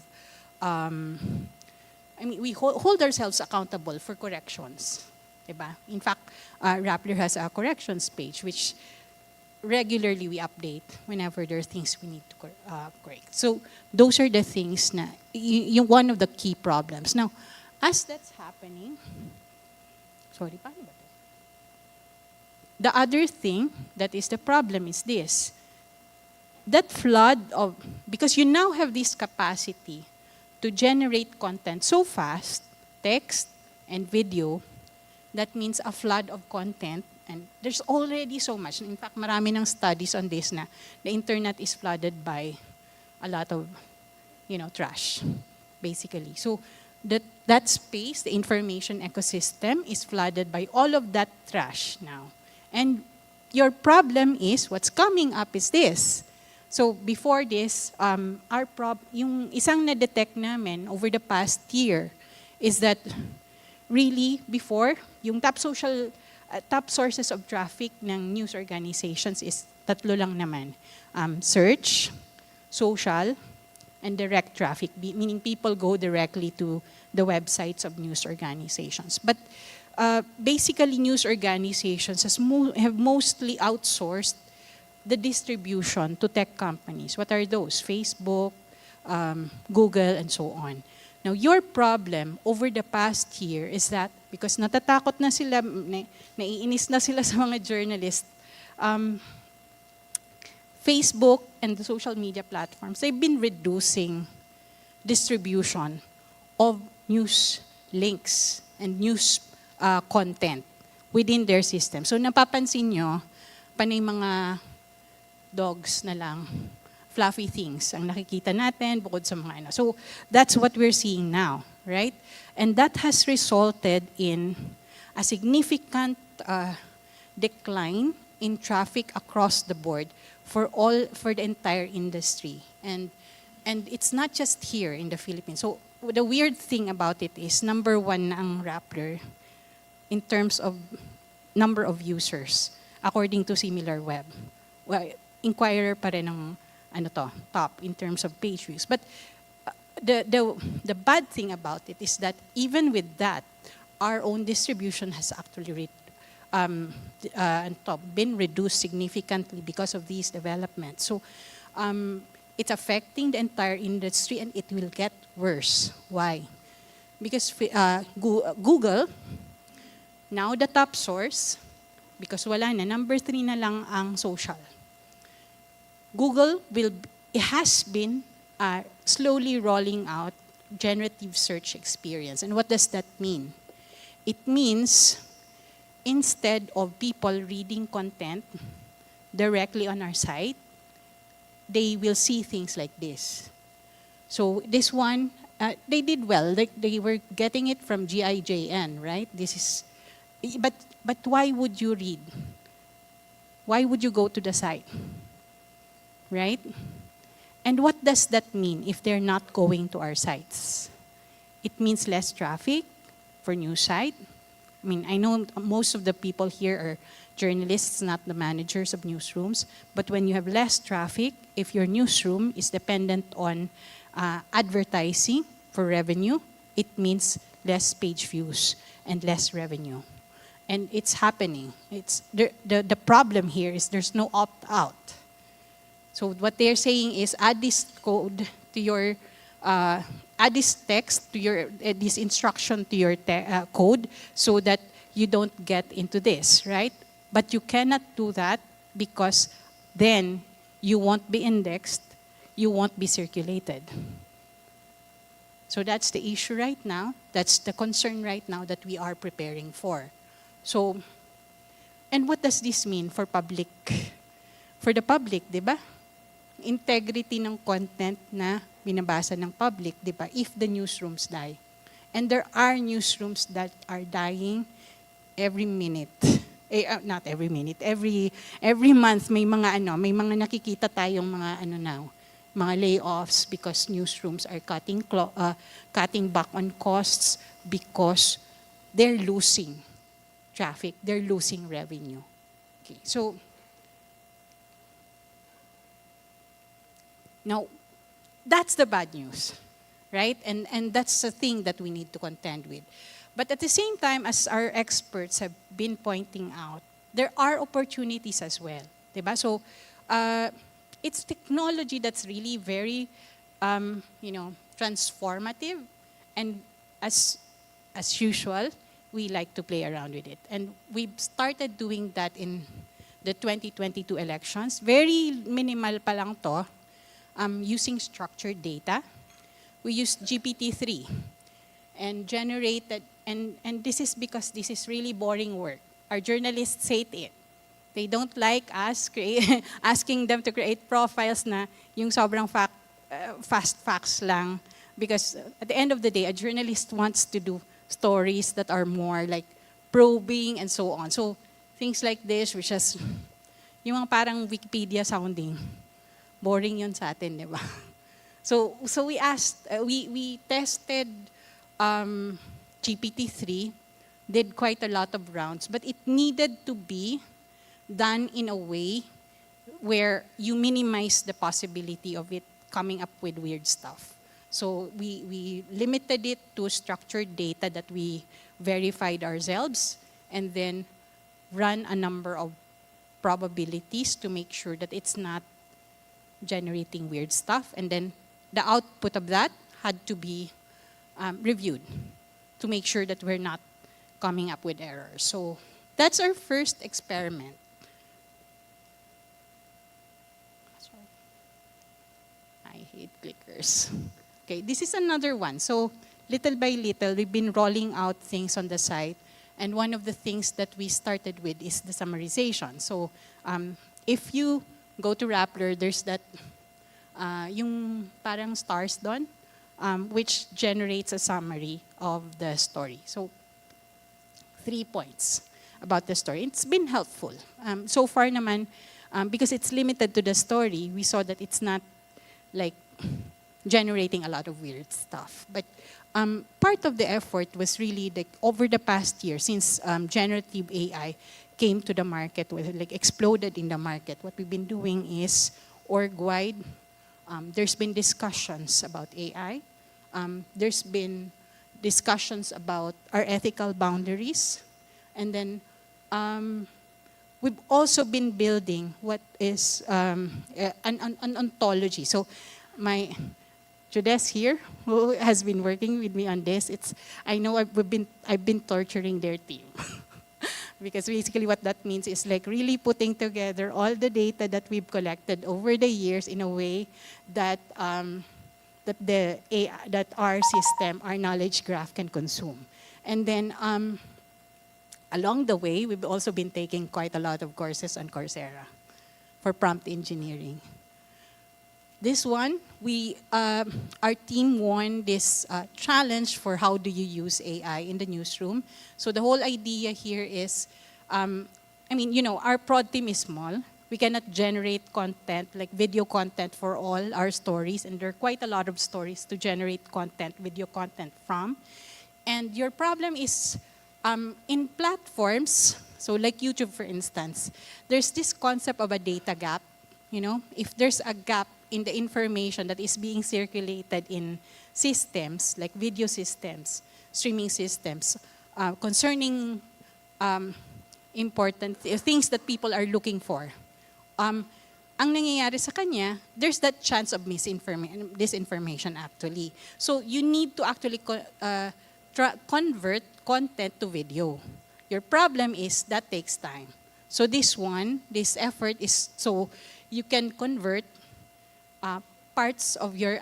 we hold ourselves accountable for corrections, diba? In fact, Rappler has a corrections page which regularly we update whenever there are things we need to correct. So those are the things na one of the key problems. Now, as that's happening, sorry, paano ba to? The other thing that is the problem is this. That flood of, because you now have this capacity to generate content so fast, text and video, that means a flood of content, and there's already so much. In fact, marami ng studies on this na the internet is flooded by a lot of, trash, basically. So that space, the information ecosystem, is flooded by all of that trash now. And your problem is, what's coming up is this. So before this, yung isang na-detect namin over the past year is that really before, yung top sources of traffic ng news organizations is tatlo lang naman. Search, social, and direct traffic, meaning people go directly to the websites of news organizations. But basically, news organizations have mostly outsourced the distribution to tech companies. What are those? Facebook, Google, and so on. Now, your problem over the past year is that because natatakot na sila, naiinis na sila sa mga journalists, Facebook and the social media platforms, they've been reducing distribution of news links and news content within their system. So napapansin nyo, panay mga dogs na lang, fluffy things ang nakikita natin bukod sa mga So that's what we're seeing now, right? And that has resulted in a significant decline in traffic across the board for the entire industry. And And it's not just here in the Philippines. So the weird thing about it is, number one na ang Rappler in terms of number of users, according to SimilarWeb. Well, Inquirer pa rin ang top in terms of page views. But the bad thing about it is that even with that, our own distribution has actually been reduced significantly because of these developments. So it's affecting the entire industry, and it will get worse. Why? Because Google, now the top source, because wala na, number 3 na lang ang social. Google has been slowly rolling out generative search experience. And what does that mean? It means instead of people reading content directly on our site, they will see things like this. So this one, they did well. They were getting it from IJcon, right? But why would you read? Why would you go to the site? Right? And what does that mean if they're not going to our sites? It means less traffic for news site. I mean, I know most of the people here are journalists, not the managers of newsrooms. But when you have less traffic, if your newsroom is dependent on advertising for revenue, it means less page views and less revenue. And it's happening. The problem here is there's no opt-out. So what they're saying is add this code to your, add this text to your, this instruction to your code so that you don't get into this, right? But you cannot do that because then you won't be indexed, you won't be circulated. So that's the issue right now. That's the concern right now that we are preparing for. So, and what does this mean for public? For the public, di ba? Integrity ng content na binabasa ng public, di ba? If the newsrooms die. And there are newsrooms that are dying every minute. Not every minute, every month may mga nakikita tayong mga mga layoffs because newsrooms are cutting back on costs because they're losing traffic, they're losing revenue. Okay, so now that's the bad news, right? And that's the thing that we need to contend with. But at the same time, as our experts have been pointing out, there are opportunities as well, diba? So it's technology that's really very, transformative, and as usual, we like to play around with it. And we've started doing that in the 2022 elections. Very minimal pa lang to, using structured data. We used GPT-3 and generated, and this is because this is really boring work. Our journalists hate it. They don't like us asking them to create profiles na yung sobrang fast facts lang. Because at the end of the day, a journalist wants to do stories that are more like probing and so on. So things like this, which is yung mga parang Wikipedia sounding, boring yun sa atin, di ba? So we asked, we tested GPT-3, did quite a lot of rounds, but it needed to be done in a way where you minimize the possibility of it coming up with weird stuff. So we limited it to structured data that we verified ourselves, and then run a number of probabilities to make sure that it's not generating weird stuff. And then the output of that had to be reviewed to make sure that we're not coming up with errors. So that's our first experiment. I hate clickers. Okay, this is another one. So little by little, we've been rolling out things on the site. And one of the things that we started with is the summarization. So if you go to Rappler, there's that, yung parang stars doon, which generates a summary of the story. So 3 points about the story. It's been helpful. So far naman, because it's limited to the story, we saw that it's not like generating a lot of weird stuff. But part of the effort was really like over the past year, since generative AI came to the market, like exploded in the market, what we've been doing is org-wide. There's been discussions about AI. There's been discussions about our ethical boundaries. And then we've also been building what is an ontology. So my Judes here, who has been working with me on this, I know I've been torturing their team. Because basically what that means is like really putting together all the data that we've collected over the years in a way that that our system, our knowledge graph can consume. And then along the way, we've also been taking quite a lot of courses on Coursera for prompt engineering. This one, our team won this challenge for how do you use AI in the newsroom. So the whole idea here is, our prod team is small. We cannot generate content, like video content for all our stories, and there are quite a lot of stories to generate content, video content from. And your problem is in platforms, so like YouTube, for instance, there's this concept of a data gap. If there's a gap in the information that is being circulated in systems, like video systems, streaming systems, concerning important things that people are looking for. Ang nangyayari sa kanya, there's that chance of disinformation actually. So you need to actually convert content to video. Your problem is that takes time. So this effort is so you can convert parts of your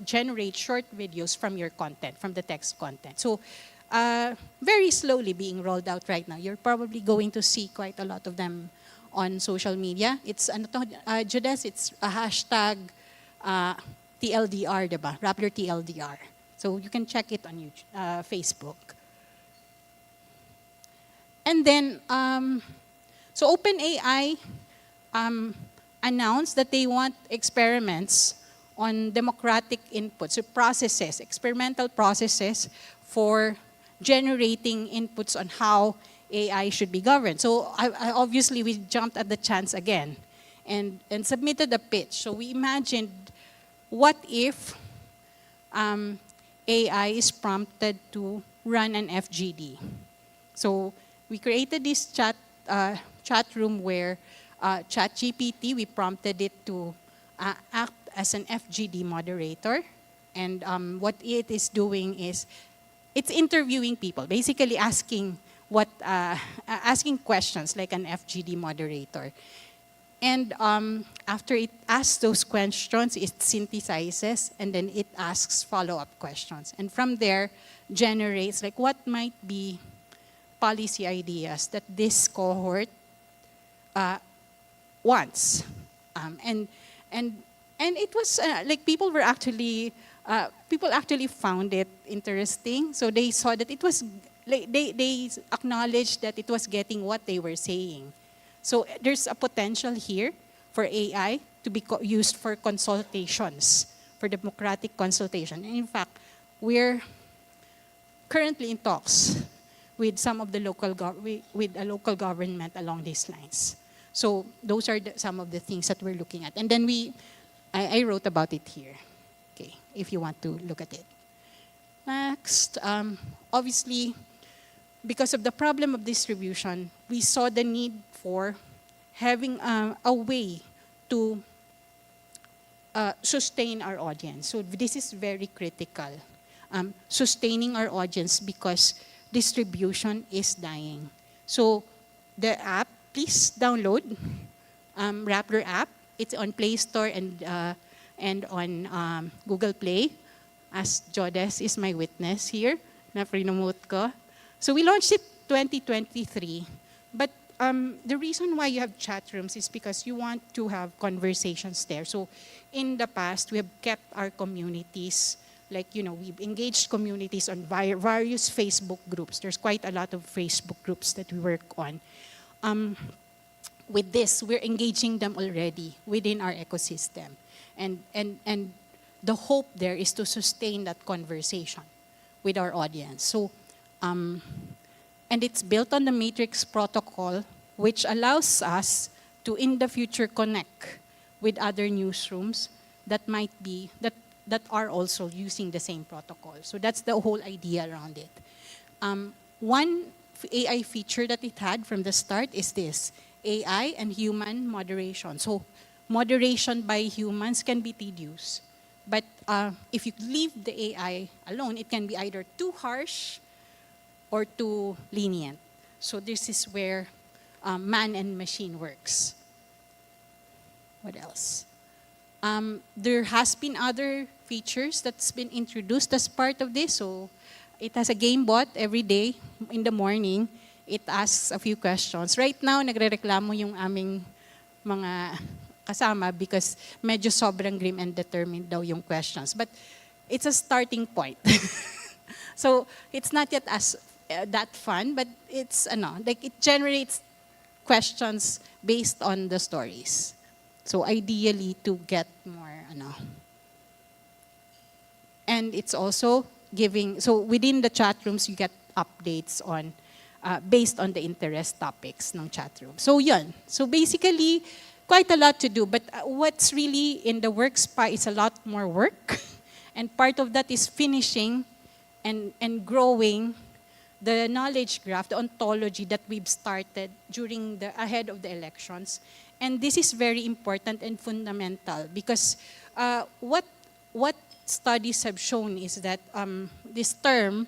generate short videos from your content, from the text content. So very slowly being rolled out right now. You're probably going to see quite a lot of them on social media. It's Judes, it's a hashtag TLDR, diba? Rappler TLDR. So you can check it on YouTube, Facebook. And then, so OpenAI announced that they want experiments on democratic inputs, so processes, experimental processes for generating inputs on how AI should be governed. So obviously we jumped at the chance again and submitted a pitch. So we imagined, what if AI is prompted to run an FGD? So we created this chat room where ChatGPT, we prompted it to act as an FGD moderator. And what it is doing is, it's interviewing people, basically asking questions like an FGD moderator. And after it asks those questions, it synthesizes, and then it asks follow-up questions. And from there, generates like what might be policy ideas that this cohort wants. And it was like people actually found it interesting. So they saw that it was, they acknowledged that it was getting what they were saying. So there's a potential here for AI to be used for consultations, for democratic consultation. And in fact, we're currently in talks with some of the with a local government along these lines. So those are some of the things that we're looking at. And then I wrote about it here, okay, if you want to look at it. Next, obviously, because of the problem of distribution, we saw the need for having a way to sustain our audience. So this is very critical, sustaining our audience, because distribution is dying. So the app, please download Rappler app. It's on Play Store and on Google Play, as Jodes is my witness here, na prinomote ko. So we launched it 2023, but the reason why you have chat rooms is because you want to have conversations there. So in the past, we have kept our communities, like, we've engaged communities on various Facebook groups. There's quite a lot of Facebook groups that we work on. With this, we're engaging them already within our ecosystem. And the hope there is to sustain that conversation with our audience. So, and it's built on the Matrix protocol, which allows us to, in the future, connect with other newsrooms that might be, that are also using the same protocol. So that's the whole idea around it. One AI feature that it had from the start is this, AI and human moderation. So moderation by humans can be tedious. But if you leave the AI alone, it can be either too harsh or too lenient. So this is where man and machine works. What else? There has been other features that's been introduced as part of this. So it has a game bot every day in the morning. It asks a few questions. Right now, nagrereklamo yung aming mga kasama because medyo sobrang grim and determined daw yung questions. But it's a starting point. So it's not yet as that fun, but it's like it generates questions based on the stories. So ideally to get more and it's also giving, so within the chat rooms you get updates on based on the interest topics ng chat room. So yun. So basically quite a lot to do, but what's really in the works pa is a lot more work. And part of that is finishing and growing the knowledge graph, the ontology that we've started during ahead of the elections. And this is very important and fundamental because what studies have shown is that this term,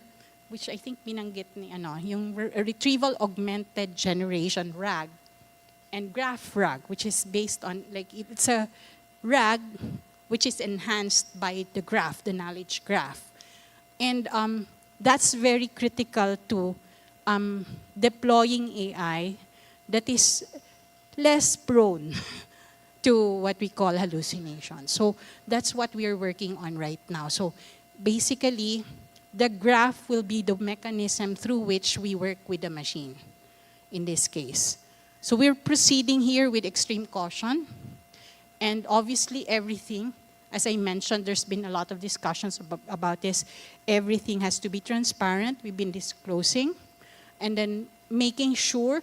which I think binanggit ni yung retrieval augmented generation RAG, and graph RAG, which is based on, like, it's a RAG which is enhanced by the graph, the knowledge graph. And that's very critical to deploying AI that is less prone to what we call hallucination. So that's what we are working on right now. So basically, the graph will be the mechanism through which we work with the machine in this case. So we're proceeding here with extreme caution. And obviously everything, as I mentioned, there's been a lot of discussions about this. Everything has to be transparent. We've been disclosing. And then making sure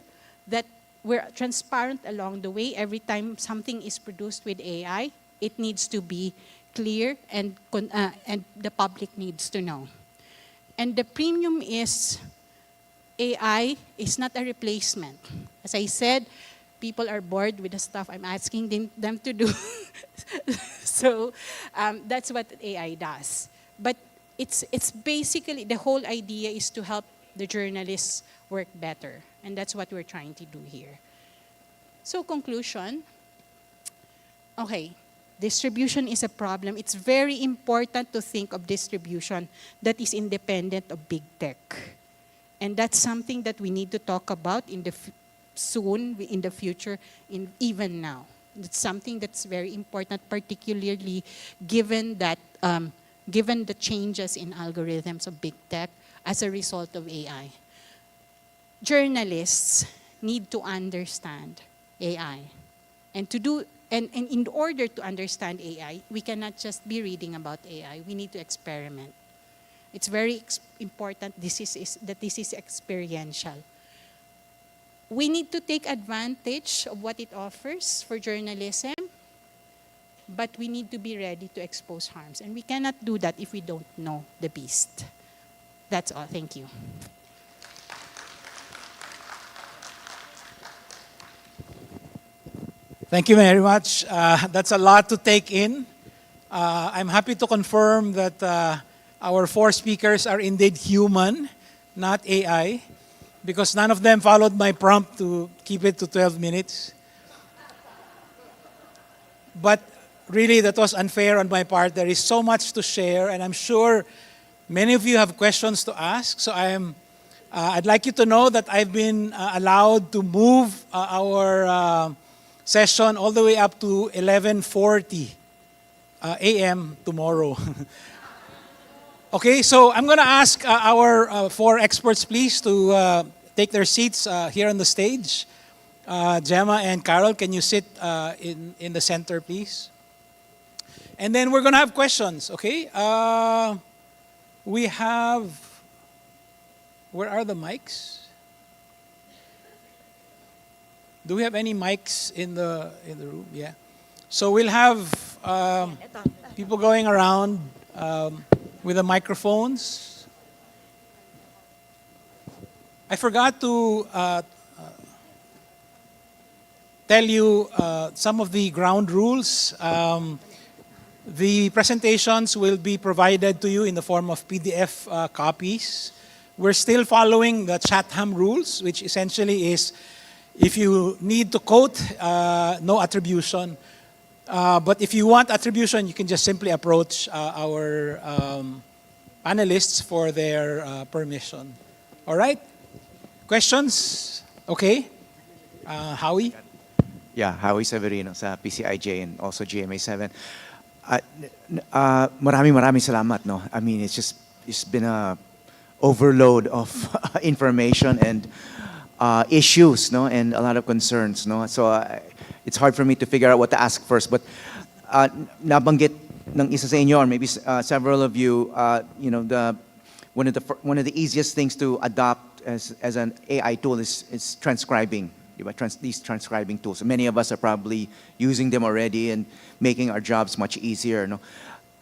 that we're transparent along the way. Every time something is produced with AI, it needs to be clear and the public needs to know. And the premium is AI is not a replacement. As I said, people are bored with the stuff I'm asking them to do. So that's what AI does. But it's basically, the whole idea is to help the journalists work better. And that's what we're trying to do here. So conclusion, okay, distribution is a problem. It's very important to think of distribution that is independent of big tech. And that's something that we need to talk about soon, in the future, even now. It's something that's very important, particularly given that, given the changes in algorithms of big tech as a result of AI. Journalists need to understand AI. And in order to understand AI, we cannot just be reading about AI. We need to experiment. It's very important that this is experiential. We need to take advantage of what it offers for journalism, but we need to be ready to expose harms. And we cannot do that if we don't know the beast. That's all. Thank you. Thank you very much. That's a lot to take in. I'm happy to confirm that our 4 speakers are indeed human, not AI, because none of them followed my prompt to keep it to 12 minutes. But really, that was unfair on my part. There is so much to share, and I'm sure many of you have questions to ask. So I'd like you to know that I've been allowed to move our session all the way up to 11:40 a.m. tomorrow. Okay, so I'm going to ask our 4 experts, please, to take their seats here on the stage. Gemma and Carol, can you sit in the center, please? And then we're going to have questions, okay? We have, where are the mics? Do we have any mics in the room? Yeah. So we'll have people going around with the microphones. I forgot to tell you some of the ground rules. The presentations will be provided to you in the form of PDF copies. We're still following the Chatham rules, which essentially is if you need to quote, no attribution. But if you want attribution, you can just simply approach our panelists for their permission. All right? Questions? Okay. Howie? Yeah, Howie Severino sa PCIJ and also GMA7. Maraming salamat, no? I mean, it's been a overload of information and issues, no, and a lot of concerns, no. So it's hard for me to figure out what to ask first. But nabanggit ng isa sa inyo, or maybe several of you, you know, one of the easiest things to adopt as an AI tool is transcribing. These transcribing tools. Many of us are probably using them already and making our jobs much easier. No?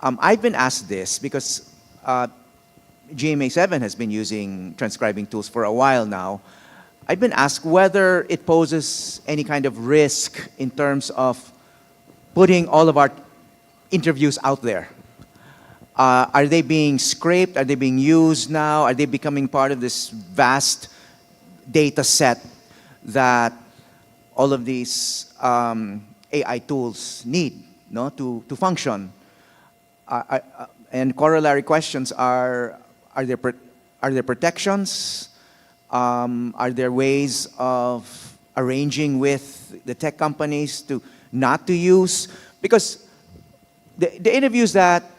I've been asked this because GMA7 has been using transcribing tools for a while now. I've been asked whether it poses any kind of risk in terms of putting all of our interviews out there. Are they being scraped? Are they being used now? Are they becoming part of this vast data set that all of these AI tools need, no, to function? And corollary questions are there protections? Are there ways of arranging with the tech companies to not to use? Because the interviews that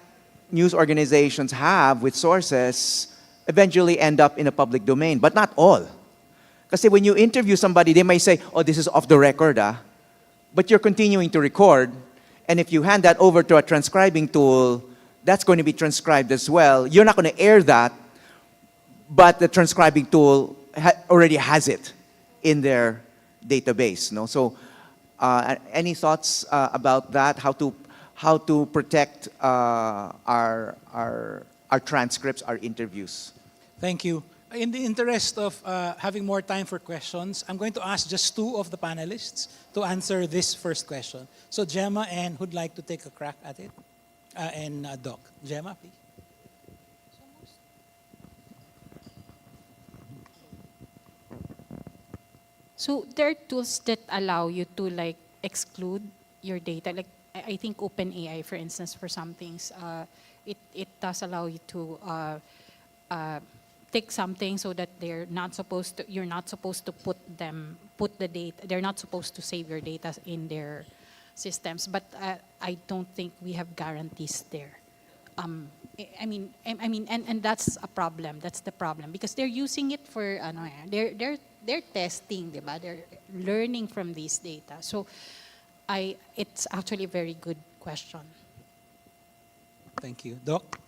news organizations have with sources eventually end up in a public domain, but not all. Kasi when you interview somebody, they may say, oh, this is off the record, but you're continuing to record, and if you hand that over to a transcribing tool, that's going to be transcribed as well. You're not going to air that, but the transcribing tool already has it in their database. No? So any thoughts about that, how to protect our transcripts, our interviews? Thank you. In the interest of having more time for questions, I'm going to ask just two of the panelists to answer this first question. So Gemma and who'd like to take a crack at it? And Doc. Gemma, please. So there are tools that allow you to like exclude your data. Like I think OpenAI, for instance, for some things, it does allow you to take something so that you're not supposed to put the data. They're not supposed to save your data in their systems. But I don't think we have guarantees there. I mean, and that's a problem. That's the problem because they're using it for they're testing, diba? They're learning from these data. So it's actually a very good question. Thank you. Doc?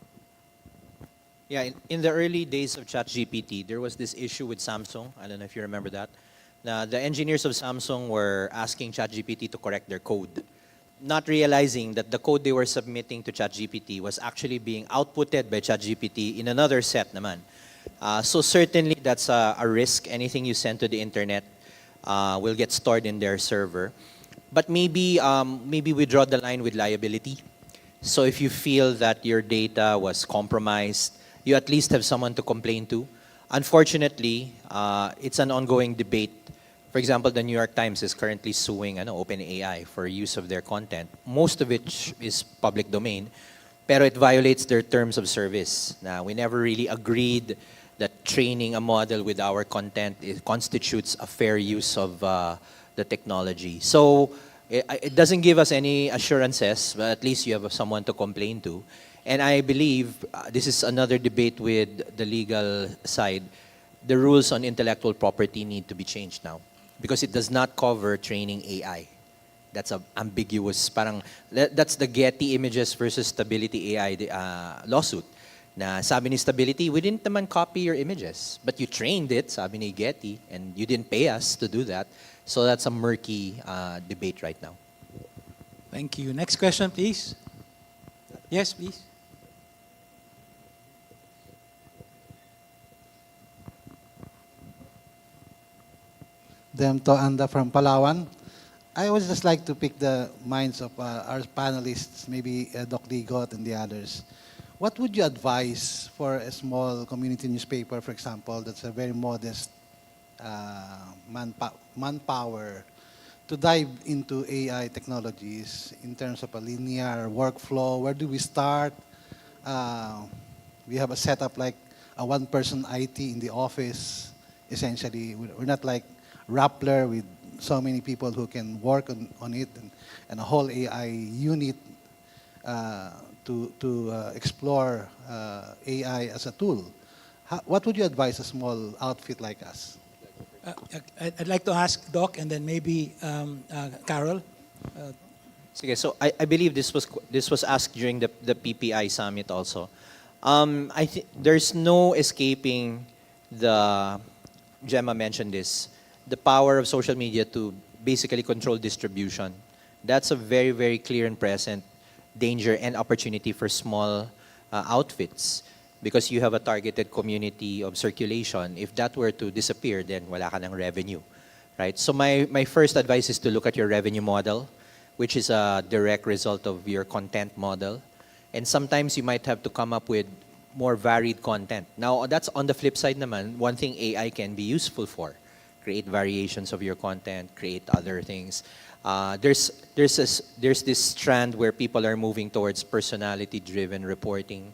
Yeah, in the early days of ChatGPT, there was this issue with Samsung. I don't know if you remember that. Now, the engineers of Samsung were asking ChatGPT to correct their code, not realizing that the code they were submitting to ChatGPT was actually being outputted by ChatGPT in another set naman. So certainly that's a risk. Anything you send to the internet will get stored in their server. But maybe we draw the line with liability. So if you feel that your data was compromised, you at least have someone to complain to. Unfortunately, it's an ongoing debate. For example, the New York Times is currently suing OpenAI for use of their content. Most of it is public domain, pero it violates their terms of service. Now, we never really agreed that training a model with our content constitutes a fair use of the technology. So it doesn't give us any assurances, but at least you have someone to complain to. And I believe this is another debate with the legal side. The rules on intellectual property need to be changed now because it does not cover training AI. That's a ambiguous, parang, that's the Getty Images versus Stability AI lawsuit. Na sabi ni Stability, we didn't naman copy your images, but you trained it, sabi ni Getty, and you didn't pay us to do that. So that's a murky debate right now. Thank you. Next question, please. Yes, please. Demto Anda from Palawan. I would just like to pick the minds of our panelists, maybe Doc Ligot and the others. What would you advise for a small community newspaper, for example, that's a very modest manpower to dive into AI technologies in terms of a linear workflow? Where do we start? We have a setup like a one-person IT in the office, essentially. We're not like Rappler with so many people who can work on it, and a whole AI unit to explore AI as a tool. What would you advise a small outfit like us? I'd like to ask Doc and then maybe Carol. Sige, so I believe this was asked during the PPI summit also. I think there's no escaping the, Gemma mentioned this, the power of social media to basically control distribution. That's a very, very clear and present danger and opportunity for small outfits, because you have a targeted community of circulation. If that were to disappear, then wala ka ng revenue, right? So my first advice is to look at your revenue model, which is a direct result of your content model. And sometimes you might have to come up with more varied content. Now, that's on the flip side naman, one thing AI can be useful for. Create variations of your content, create other things. There's this strand where people are moving towards personality-driven reporting.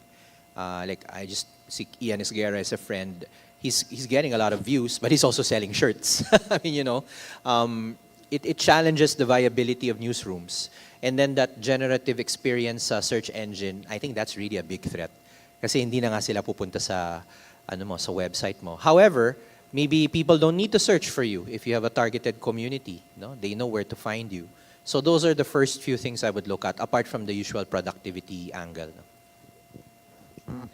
Like I just see Ian Esguerra as a friend. He's getting a lot of views, but he's also selling shirts. I mean, you know, it challenges the viability of newsrooms. And then that generative experience search engine, I think that's really a big threat. Kasi hindi na nga sila pupunta sa sa website mo. However, maybe people don't need to search for you if you have a targeted community. No? They know where to find you. So those are the first few things I would look at, apart from the usual productivity angle. No?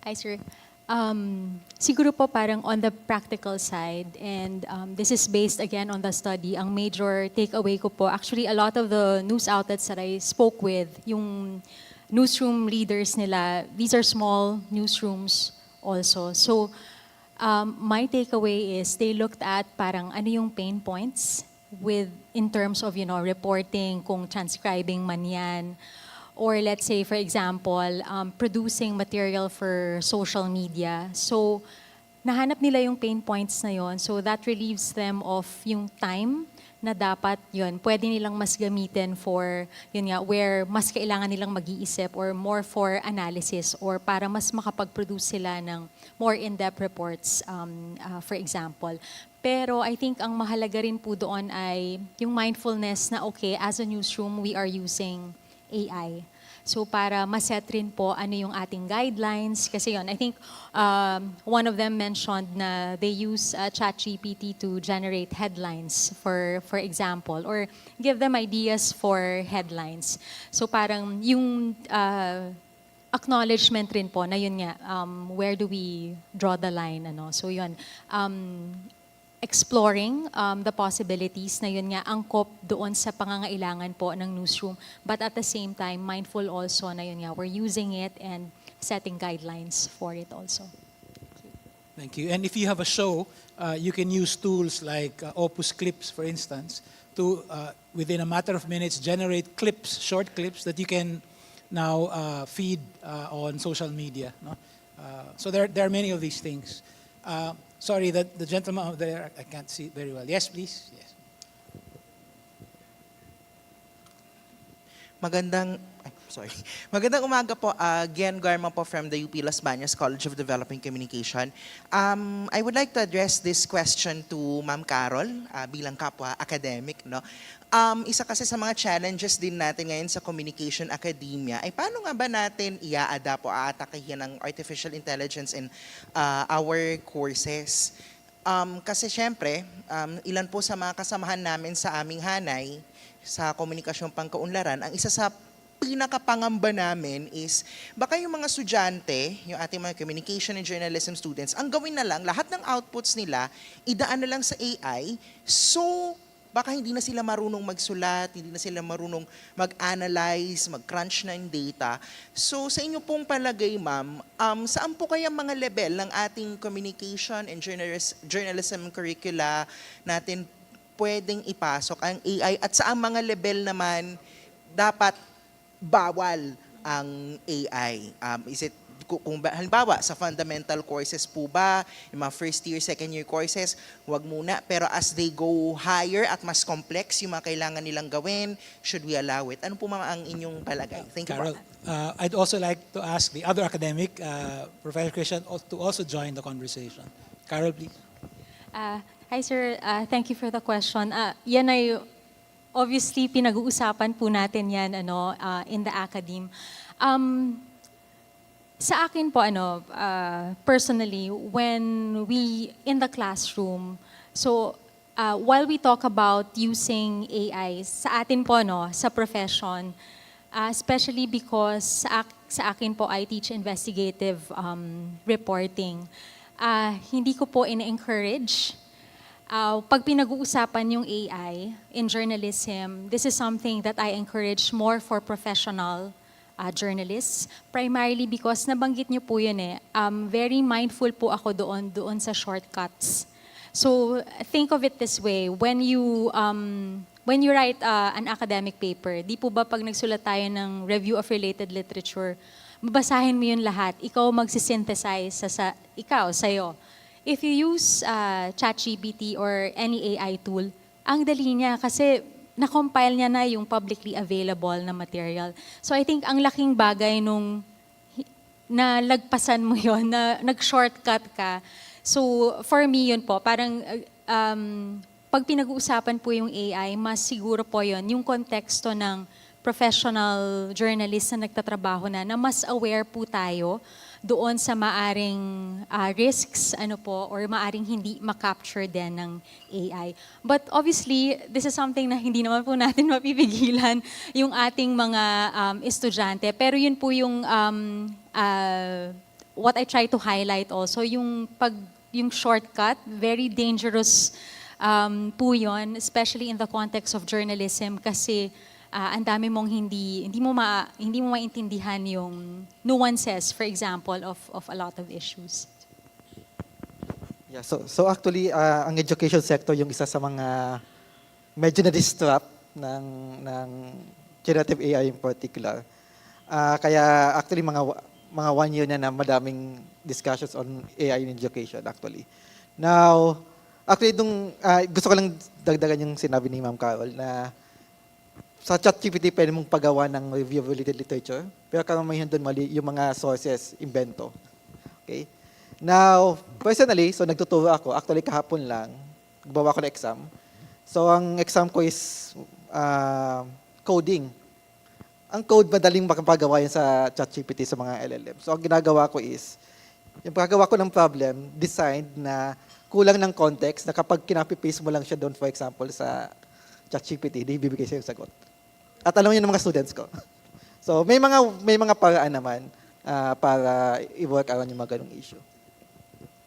Hi, sir. Siguro po parang on the practical side, and this is based again on the study, ang major takeaway ko po, actually a lot of the news outlets that I spoke with, yung newsroom leaders nila, these are small newsrooms also. So, my takeaway is they looked at parang ano yung pain points in terms of, reporting, kung transcribing man yan, or let's say, for example, producing material for social media. So, nahanap nila yung pain points na yon. So, that relieves them of yung time na dapat yun, pwede nilang mas gamitin for, where mas kailangan nilang mag-iisip or more for analysis or para mas makapag-produce sila ng more in-depth reports, for example. Pero I think ang mahalaga rin po doon ay yung mindfulness na okay, as a newsroom, we are using AI. So para maset rin po ano yung ating guidelines. Kasi yun, I think one of them mentioned na they use ChatGPT to generate headlines, for example, or give them ideas for headlines. So parang yung acknowledgement rin po na yun nga, where do we draw the line? So yun, exploring the possibilities na yun nga angkop doon sa pangangailangan po ng newsroom, but at the same time mindful also na yun nga we're using it and setting guidelines for it also. Thank you. And if you have a show, you can use tools like Opus Clips, for instance, to within a matter of minutes generate clips, short clips that you can now feed on social media. No? So there are many of these things. Sorry, the gentleman over there, I can't see very well. Yes, please. Yes. Magandang umaga po. Gian Garma po from the UP Las Bañas College of Developing Communication. I would like to address this question to Ma'am Carol bilang kapwa academic. No? Isa kasi sa mga challenges din natin ngayon sa communication academia ay paano nga ba natin i-a-adapt o aatakihin ng artificial intelligence in our courses. Kasi syempre, ilan po sa mga kasamahan namin sa aming hanay, sa komunikasyong pangkaunlaran, ang isa sa pinakapangamba namin is baka yung mga estudyante, yung ating mga communication and journalism students, ang gawin na lang, lahat ng outputs nila, idaan na lang sa AI. So, baka hindi na sila marunong magsulat, hindi na sila marunong mag-analyze, mag-crunch na yung data. So, sa inyo pong palagay, ma'am, saan po kaya mga level ng ating communication and journalism curricula natin pwedeng ipasok ang AI at saan mga level naman dapat bawal ang AI? Is it, halimbawa, sa fundamental courses po ba, yung mga first year, second year courses, wag muna. Pero as they go higher at mas complex yung mga kailangan nilang gawin, should we allow it? Ano po ang inyong palagay? Thank you, Carol, po. I'd also like to ask the other academic, Professor Christian, to also join the conversation. Carol, please. Hi, sir. Thank you for the question. Yan ay obviously pinag-uusapan po natin yan in the academe. Sa akin po personally, when we in the classroom, so while we talk about using AI sa atin po sa profession, especially because sa akin po I teach investigative reporting, hindi ko po ina-encourage pag pinag-uusapan yung AI in journalism. This is something that I encourage more for professional journalists, primarily because nabanggit niyo po yun very mindful po ako doon sa shortcuts. So think of it this way, when you write an academic paper, di po ba pag nagsulat tayo ng review of related literature, babasahin mo yun lahat, ikaw magsisynthesize sa'yo. If you use ChatGPT or any AI tool, ang dali niya kasi na-compile niya na yung publicly available na material. So I think ang laking bagay nung nalagpasan mo yon, na nag-shortcut ka. So for me yun po, parang pag pinag-uusapan po yung AI, mas siguro po yun, yung konteksto ng professional journalist na nagtatrabaho na mas aware po tayo doon sa maaring risks or maaring hindi ma-capture din ng AI. But obviously, this is something na hindi naman po natin mapipigilan yung ating mga estudyante. Pero yun po yung what I try to highlight also, yung shortcut, very dangerous po yun, especially in the context of journalism kasi ang dami mong hindi mo maintindihan yung nuances, for example, of a lot of issues. Yeah, so actually, ang education sector yung isa sa mga medyo na-disrupt ng generative AI in particular. Kaya actually, mga 1 year na madaming discussions on AI in education actually. Now, actually, gusto ko lang dagdagan yung sinabi ni Ma'am Carol na sa ChatGPT, pwede mong pagawa ng review of related literature, pero karamihan doon mali yung mga sources, invento. Okay? Now, personally, so nagtuturo ako, actually kahapon lang, nagbawa ko ng exam. So, ang exam ko is coding. Ang code, madaling makapagawa yan sa ChatGPT sa mga LLM. So, ang ginagawa ko is, yung paggawa ko ng problem, designed na kulang ng context, na kapag kinapi-paste mo lang siya doon, for example, sa ChatGPT, di bibigay sa'yo yung sagot. At alam niyo ng mga students ko. So, may mga paraan naman para i-work around yung mga ganung issue.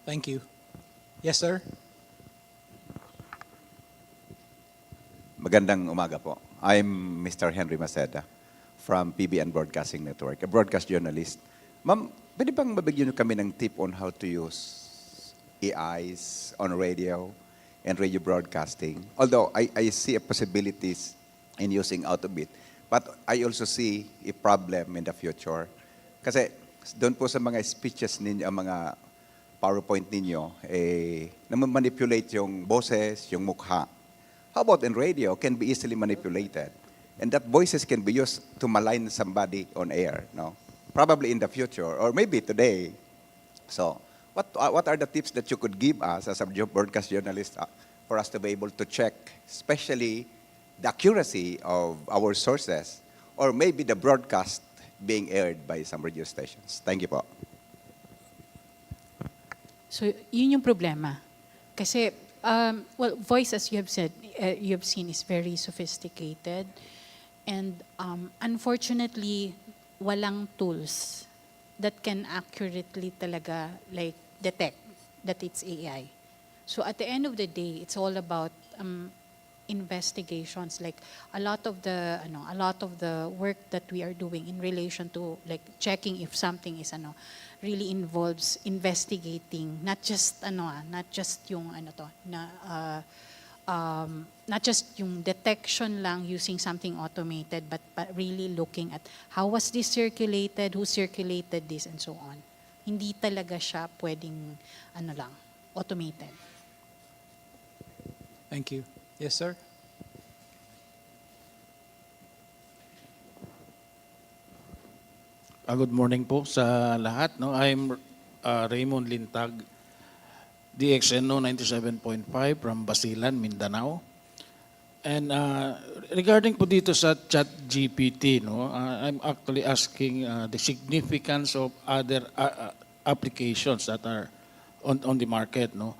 Thank you. Yes, sir? Magandang umaga po. I'm Mr. Henry Maceda from PBN Broadcasting Network, a broadcast journalist. Ma'am, pwede bang mabigyan niyo kami ng tip on how to use AIs on radio and radio broadcasting? Although I see a possibilities in using out of it, but I also see a problem in the future. Kasi doon po sa mga speeches ninyo, mga PowerPoint ninyo, na-manipulate yung boses, yung mukha. How about in radio? Can be easily manipulated. And that voices can be used to malign somebody on air, no? Probably in the future, or maybe today. So, what are the tips that you could give us as a broadcast journalist for us to be able to check, especially the accuracy of our sources, or maybe the broadcast being aired by some radio stations? Thank you po. So, yun yung problema. Kasi, voice, as you have said, you've seen is very sophisticated. And unfortunately, walang tools that can accurately talaga like detect that it's AI. So at the end of the day, it's all about investigations. Like a lot of the work that we are doing in relation to like checking if something is really involves investigating, not just yung not just yung detection lang using something automated, but really looking at how was this circulated, who circulated this, and so on. Hindi talaga siya pwedeng automated. Thank you. Yes, sir. Good morning po sa lahat. No? I'm Raymond Lintag, DXNO 97.5 from Basilan, Mindanao. And regarding po dito sa ChatGPT, no, I'm actually asking the significance of other applications that are on the market. No?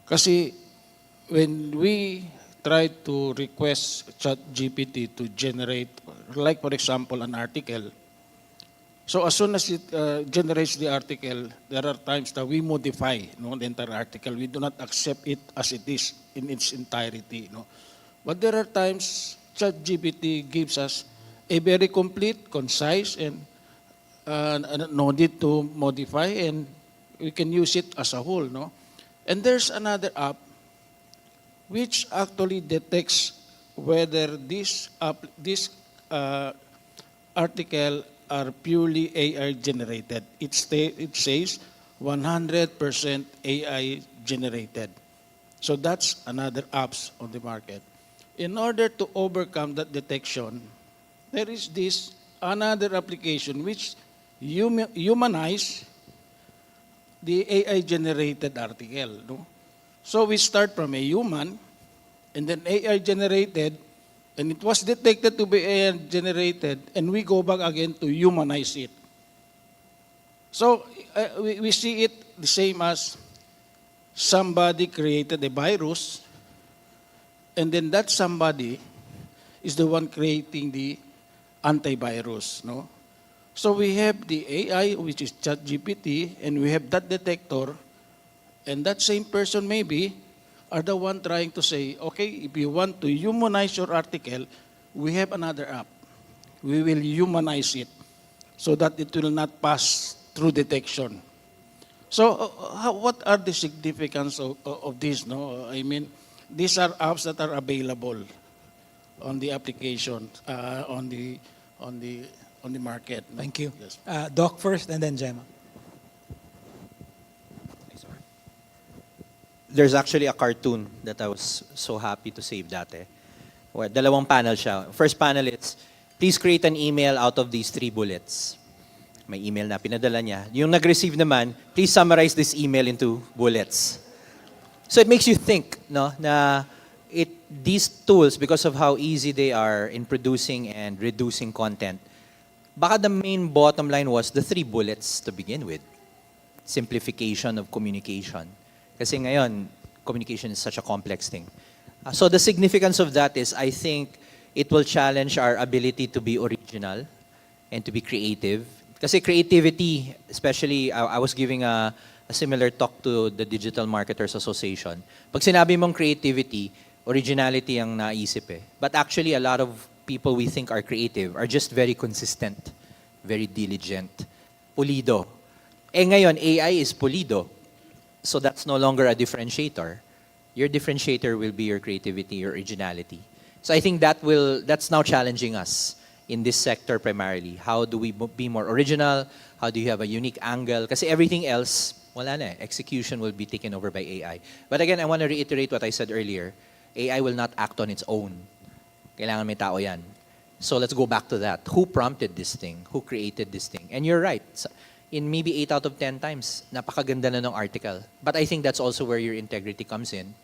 Kasi when we try to request ChatGPT to generate, like for example, an article, so as soon as it generates the article, there are times that we modify the entire article. We do not accept it as it is in its entirety. But there are times ChatGPT gives us a very complete, concise, and no need to modify, and we can use it as a whole. No? And there's another app which actually detects whether this article are purely AI generated. It says 100% AI generated. So that's another apps on the market. In order to overcome that detection, there is this another application which humanize the AI generated article. No? So we start from a human, and then AI generated, and it was detected to be AI generated, and we go back again to humanize it. So we see it the same as somebody created a virus, and then that somebody is the one creating the antivirus. No? So we have the AI, which is ChatGPT, and we have that detector, and that same person maybe are the one trying to say, okay, if you want to humanize your article, we have another app. We will humanize it so that it will not pass through detection. So what are the significance of this? No, I mean, these are apps that are available on the application, on the market. No? Thank you. Yes. Doc first, and then Gemma. There's actually a cartoon that I was so happy to save dati. Well, dalawang panel siya. First panel is, please create an email out of these 3 bullets. May email na pinadala niya. Yung nag-receive naman, please summarize this email into bullets. So it makes you think, no, na these tools, because of how easy they are in producing and reducing content, baka the main bottom line was the 3 bullets to begin with. Simplification of communication. Kasi ngayon, communication is such a complex thing. So the significance of that is, I think, it will challenge our ability to be original and to be creative. Kasi creativity, especially, I was giving a similar talk to the Digital Marketers Association. Pag sinabi mong creativity, originality ang naisip eh. But actually, a lot of people we think are creative are just very consistent, very diligent, pulido. Eh ngayon, AI is pulido. So that's no longer a differentiator. Your differentiator will be your creativity, your originality. So I think that's now challenging us in this sector primarily. How do we be more original? How do you have a unique angle? Kasi everything else, wala na eh. Execution will be taken over by AI. But again, I want to reiterate what I said earlier. AI will not act on its own. Kailangan may tao yan. So let's go back to that. Who prompted this thing? Who created this thing? And you're right. In maybe 8 out of 10 times, napakaganda na ng article. But I think that's also where your integrity comes in.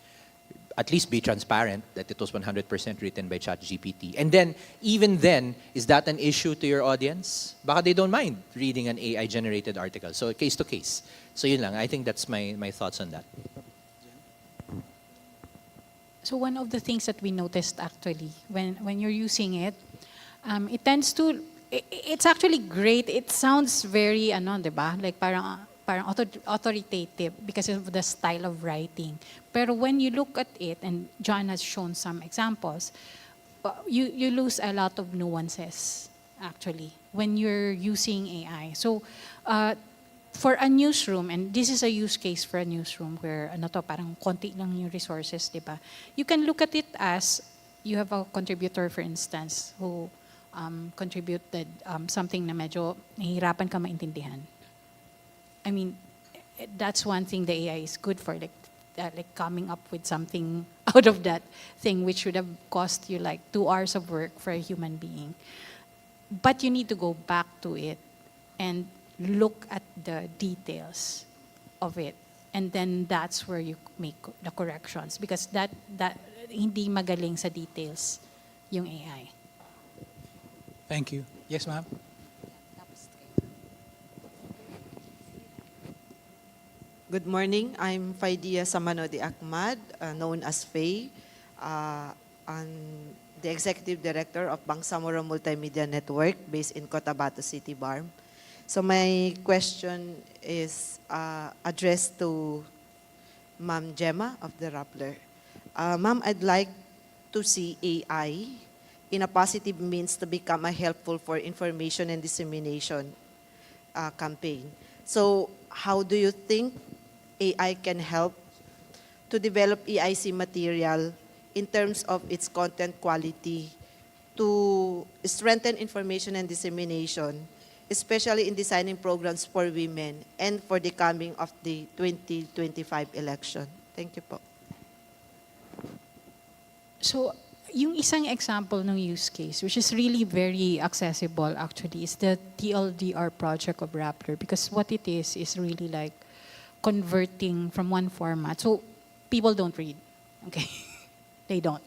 At least be transparent that it was 100% written by ChatGPT. And then, even then, is that an issue to your audience? Baka they don't mind reading an AI-generated article. So case to case. So yun lang. I think that's my thoughts on that. So one of the things that we noticed actually when you're using it, it tends to, it's actually great. It sounds very, diba? Like parang authoritative because of the style of writing. Pero when you look at it, and John has shown some examples, you lose a lot of nuances actually when you're using AI. So for a newsroom, and this is a use case for a newsroom where parang konti lang yung resources, diba? You can look at it as you have a contributor, for instance, who contributed something na medyo nahihirapan ka maintindihan. I mean, that's one thing the AI is good for, like coming up with something out of that thing which would have cost you like 2 hours of work for a human being. But you need to go back to it and look at the details of it. And then that's where you make the corrections, because that hindi magaling sa details yung AI. Thank you. Yes, ma'am? Good morning. I'm Faidia Samanodi Ahmad, known as Faye. I'm the Executive Director of Bangsamoro Multimedia Network based in Cotabato City, Barm. So my question is addressed to Ma'am Gemma of the Rappler. Ma'am, I'd like to see AI in a positive means to become a helpful for information and dissemination campaign. So how do you think AI can help to develop EIC material in terms of its content quality to strengthen information and dissemination, especially in designing programs for women and for the coming of the 2025 election? Thank you po. So, yung isang example ng use case, which is really very accessible actually, is the TLDR project of Rappler, because what it is really like converting from one format. So, people don't read, okay? They don't.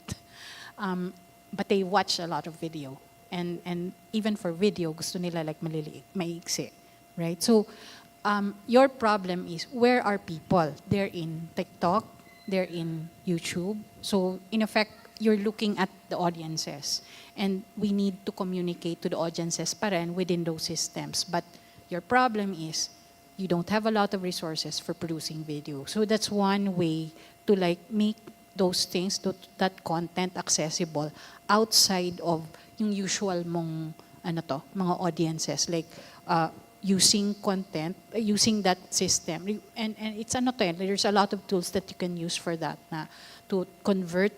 But they watch a lot of video. And even for video, gusto nila like maliliit, maiksi, right? So, your problem is, where are people? They're in TikTok, they're in YouTube. So, in effect, you're looking at the audiences. And we need to communicate to the audiences pa rin within those systems. But your problem is, you don't have a lot of resources for producing video. So that's one way to like make those things, that content accessible outside of yung usual mong mga audiences, like using content, using that system. And it's there's a lot of tools that you can use for that na to convert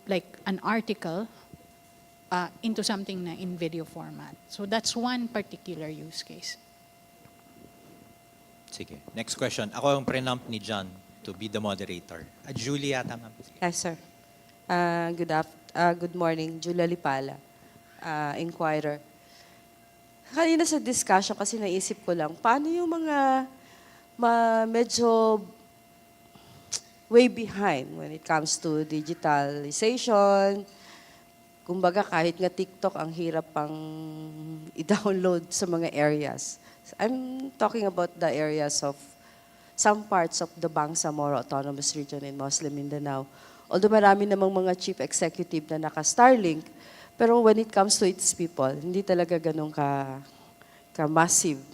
like an article into something na in video format. So that's one particular use case. Sige. Next question. Ako ang prenump ni John to be the moderator. Julia, tama. Yes, sir. Good morning. Julia Lipala, Inquirer. Kanina sa discussion kasi naisip ko lang, paano yung mga medyo way behind when it comes to digitalization? Kumbaga kahit nga TikTok, ang hirap pang i-download sa mga areas. I'm talking about the areas of some parts of the Bangsamoro Autonomous Region in Muslim Mindanao. Although marami namang mga chief executive na naka-Starlink, pero when it comes to its people, hindi talaga ganun ka-massive.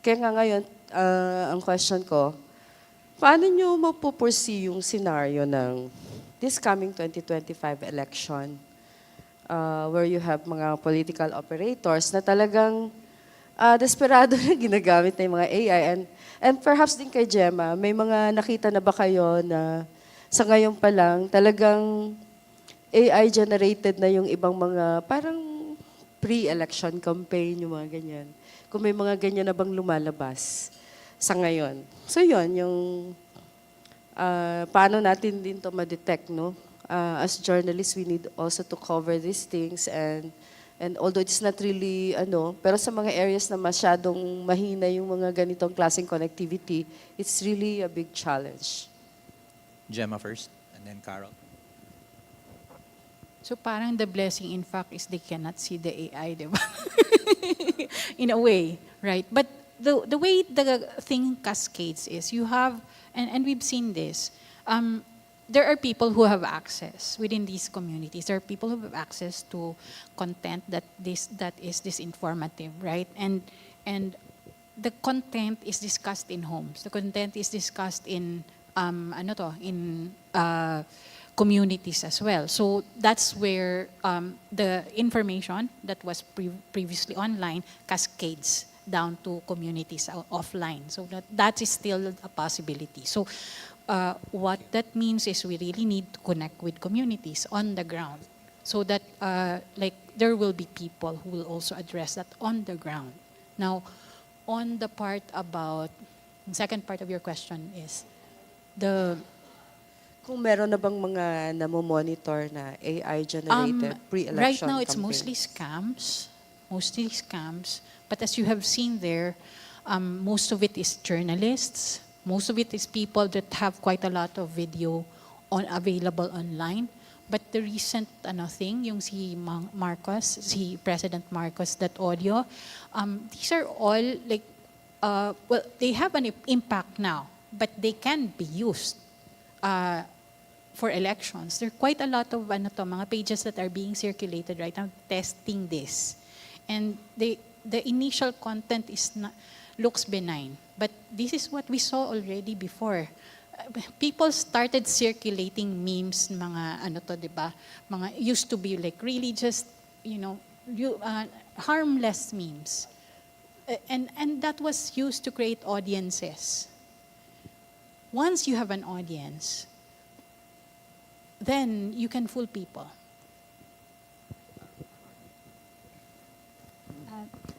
Kaya nga ngayon, ang question ko, paano nyo mapupursee yung scenario ng this coming 2025 election where you have mga political operators na talagang desperado na ginagamit na yung mga AI. And perhaps din kay Gemma, may mga nakita na ba kayo na sa ngayon pa lang, talagang AI-generated na yung ibang mga parang pre-election campaign, yung mga ganyan. Kung may mga ganyan na bang lumalabas sa ngayon. So yun, yung paano natin din to ma-detect, no? As journalists, we need also to cover these things and although it's not really, pero sa mga areas na masyadong mahina yung mga ganitong klaseng connectivity, it's really a big challenge. Gemma first, and then Carol. So parang the blessing, in fact, is they cannot see the AI, di ba? In a way, right? But the way the thing cascades is you have, and we've seen this, there are people who have access within these communities. There are people who have access to content that is disinformative, right? And the content is discussed in homes. The content is discussed in communities as well. So that's where the information that was previously online cascades down to communities offline. So that is still a possibility. So what that means is we really need to connect with communities on the ground, so that there will be people who will also address that on the ground. Now, on the part about, the second part of your question is, Kung meron na bang mga namomonitor na AI-generated pre-election right now it's campaigns? mostly scams. But as you have seen there, most of it is journalists. Most of it is people that have quite a lot of video available online. But the recent thing, yung si President Marcos, that audio, these are all they have an impact now, but they can be used for elections. There are quite a lot of mga pages that are being circulated right now testing this. And the initial content looks benign, but this is what we saw already before. People started circulating memes, mga diba? Mga used to be really just, harmless memes. And that was used to create audiences. Once you have an audience, then you can fool people.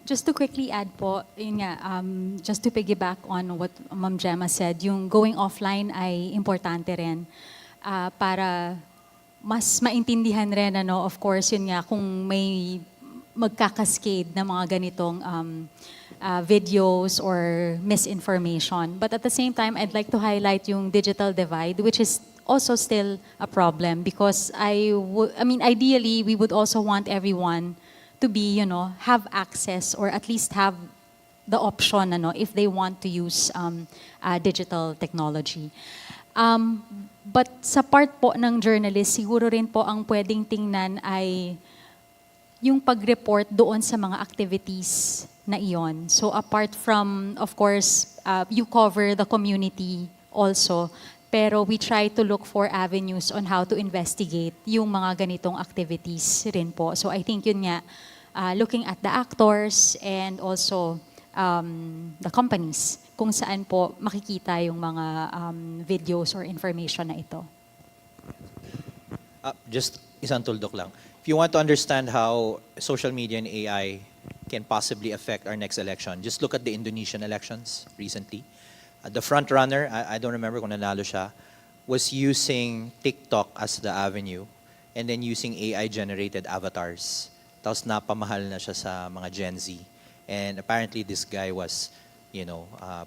Just to quickly add po, yun nga, just to piggyback on what Ma'am Gemma said, yung going offline ay importante rin para mas maintindihan rin, of course, yun nga, kung may magkakascade na mga ganitong videos or misinformation. But at the same time, I'd like to highlight yung digital divide, which is also still a problem, because ideally, we would also want everyone to be, have access or at least have the option, if they want to use digital technology. But sa part po ng journalist, siguro rin po ang pwedeng tingnan ay yung pag-report doon sa mga activities na iyon. So apart from, of course, you cover the community also, pero we try to look for avenues on how to investigate yung mga ganitong activities rin po. So I think yun nga, looking at the actors and also the companies, kung saan po makikita yung mga videos or information na ito. Just isang tuldok lang. If you want to understand how social media and AI can possibly affect our next election, just look at the Indonesian elections recently. The front runner, I don't remember kung nanalo siya, was using TikTok as the avenue and then using AI-generated avatars. Tapos napamahal na siya sa mga Gen Z. And apparently this guy was,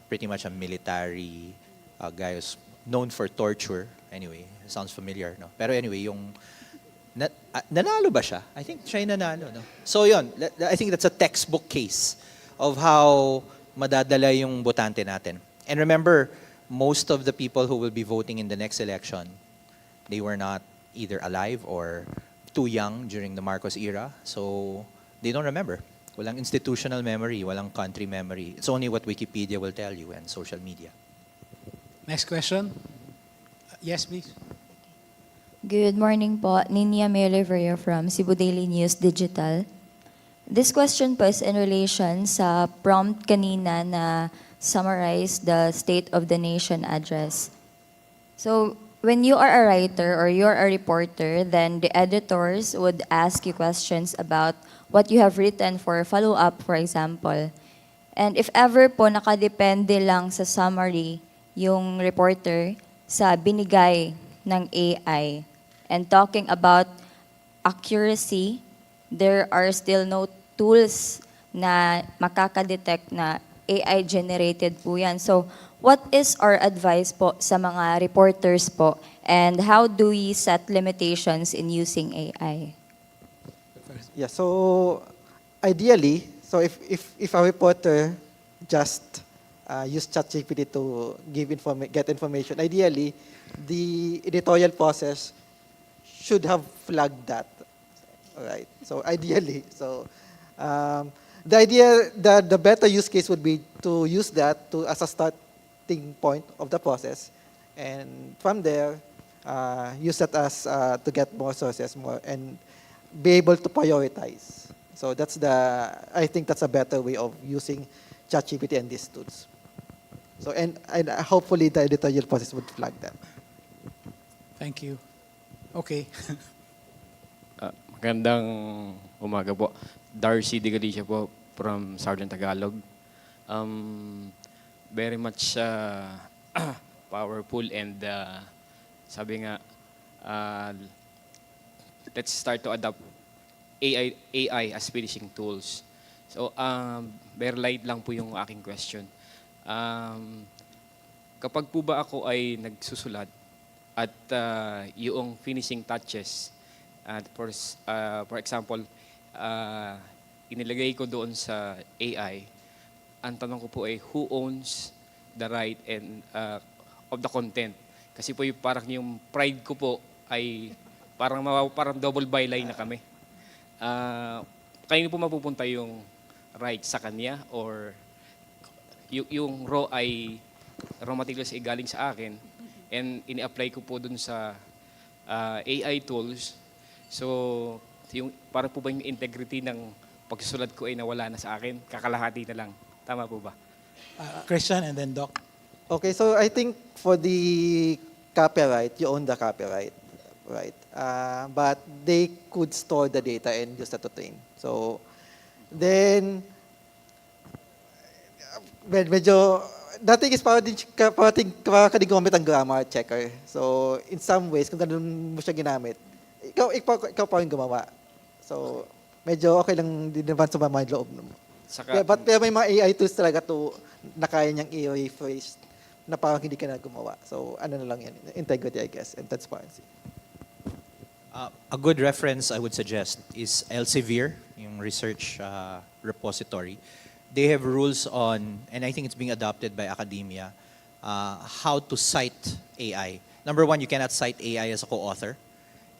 pretty much a military guy who's known for torture. Anyway, sounds familiar, no? Pero anyway, nanalo ba siya? I think siya yung nanalo, no? So yun, I think that's a textbook case of how madadala yung botante natin. And remember, most of the people who will be voting in the next election, they were not either alive or too young during the Marcos era, so they don't remember. Walang institutional memory, walang country memory. It's only what Wikipedia will tell you and social media. Next question. Yes, please. Good morning po. Ninia May Oliveira from Cebu Daily News Digital. This question po is in relation sa prompt kanina na summarize the State of the Nation address. So, when you are a writer or you're a reporter, then the editors would ask you questions about what you have written for follow-up, for example. And if ever po nakadepende lang sa summary yung reporter sa binigay ng AI, and talking about accuracy, there are still no tools na makakadetect na AI-generated po yan. So, what is our advice po sa mga reporters po, and how do we set limitations in using AI? Yeah, so ideally, so if a reporter just use ChatGPT to get information. Ideally, the editorial process should have flagged that. All right. So ideally, the better use case would be to use that as a starting point of the process, and from there, use that as to get more sources, and be able to prioritize. So I think that's a better way of using ChatGPT and these tools. So and hopefully the editorial process would flag that. Thank you. Okay. Magandang umaga po. Darcy De Galicia po from Southern Tagalog. Very much powerful and sabi nga, let's start to adopt AI as finishing tools. So, very light lang po yung aking question. Kapag po ba ako ay nagsusulat at yung finishing touches, for example, inilagay ko doon sa AI, ang tanong ko po ay who owns the right and of the content? Kasi po parang yung pride ko po ay parang double byline na kami. Kanino po mapupunta yung right sa kanya or yung raw materials ay galing sa akin and ini-apply ko po dun sa AI tools. So, para po ba yung integrity ng pagsusulat ko ay nawala na sa akin? Kakalahati na lang. Tama po ba? Christian and then Doc. Okay, so I think for the copyright, you own the copyright, right? But they could store the data and use that to train. So, then, medyo, dating is parang gumamit ang grammar checker. So, in some ways, kung ganun mo siya ginamit, ikaw pa yung gumawa. So, medyo okay lang din naman sa mga loob mo. Pero may mga AI tools talaga na kaya niyang i-rephrase na parang hindi ka na gumawa. So, ano na lang yan, integrity, I guess, and transparency. A good reference I would suggest is Elsevier, yung research repository. They have rules on, and I think it's being adopted by academia, how to cite AI. Number one, you cannot cite AI as a co-author.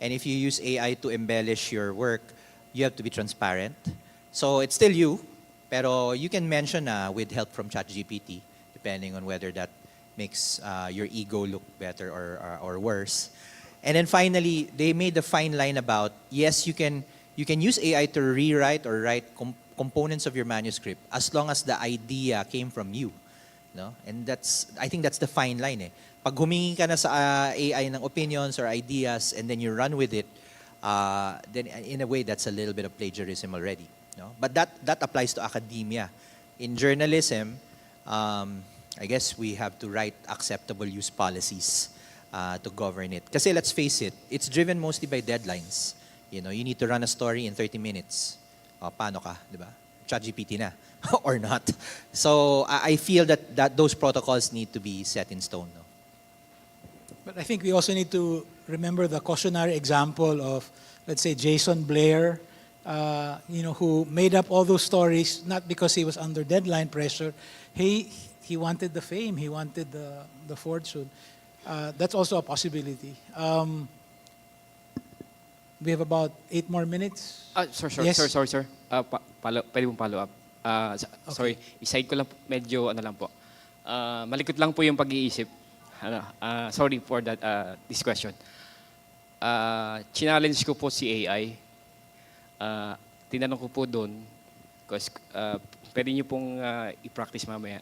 And if you use AI to embellish your work, you have to be transparent. So it's still you, pero you can mention with help from ChatGPT, depending on whether that makes your ego look better or worse. And then finally, they made the fine line about, yes, you can use AI to rewrite or write components of your manuscript as long as the idea came from you. No? And I think that's the fine line. Pag humingi ka na sa AI ng opinions or ideas and then you run with it, then in a way, that's a little bit of plagiarism already. No? But that applies to academia. In journalism, I guess we have to write acceptable use policies to govern it. Kasi let's face it, it's driven mostly by deadlines. You need to run a story in 30 minutes. Paano ka, di ba? ChatGPT na or not. So I feel that those protocols need to be set in stone. No? But I think we also need to remember the cautionary example of, let's say, Jason Blair, who made up all those stories not because he was under deadline pressure. He wanted the fame. He wanted the fortune. That's also a possibility. We have about 8 more minutes. Sorry, Yes? sir. Pwede mong follow up. Sorry, iside ko lang, medyo lang po. Malikot lang po yung pag-iisip. Sorry for that this question. Challenge ko po si AI. Tinanong ko po doon, because pwede niyo pong i-practice mamaya.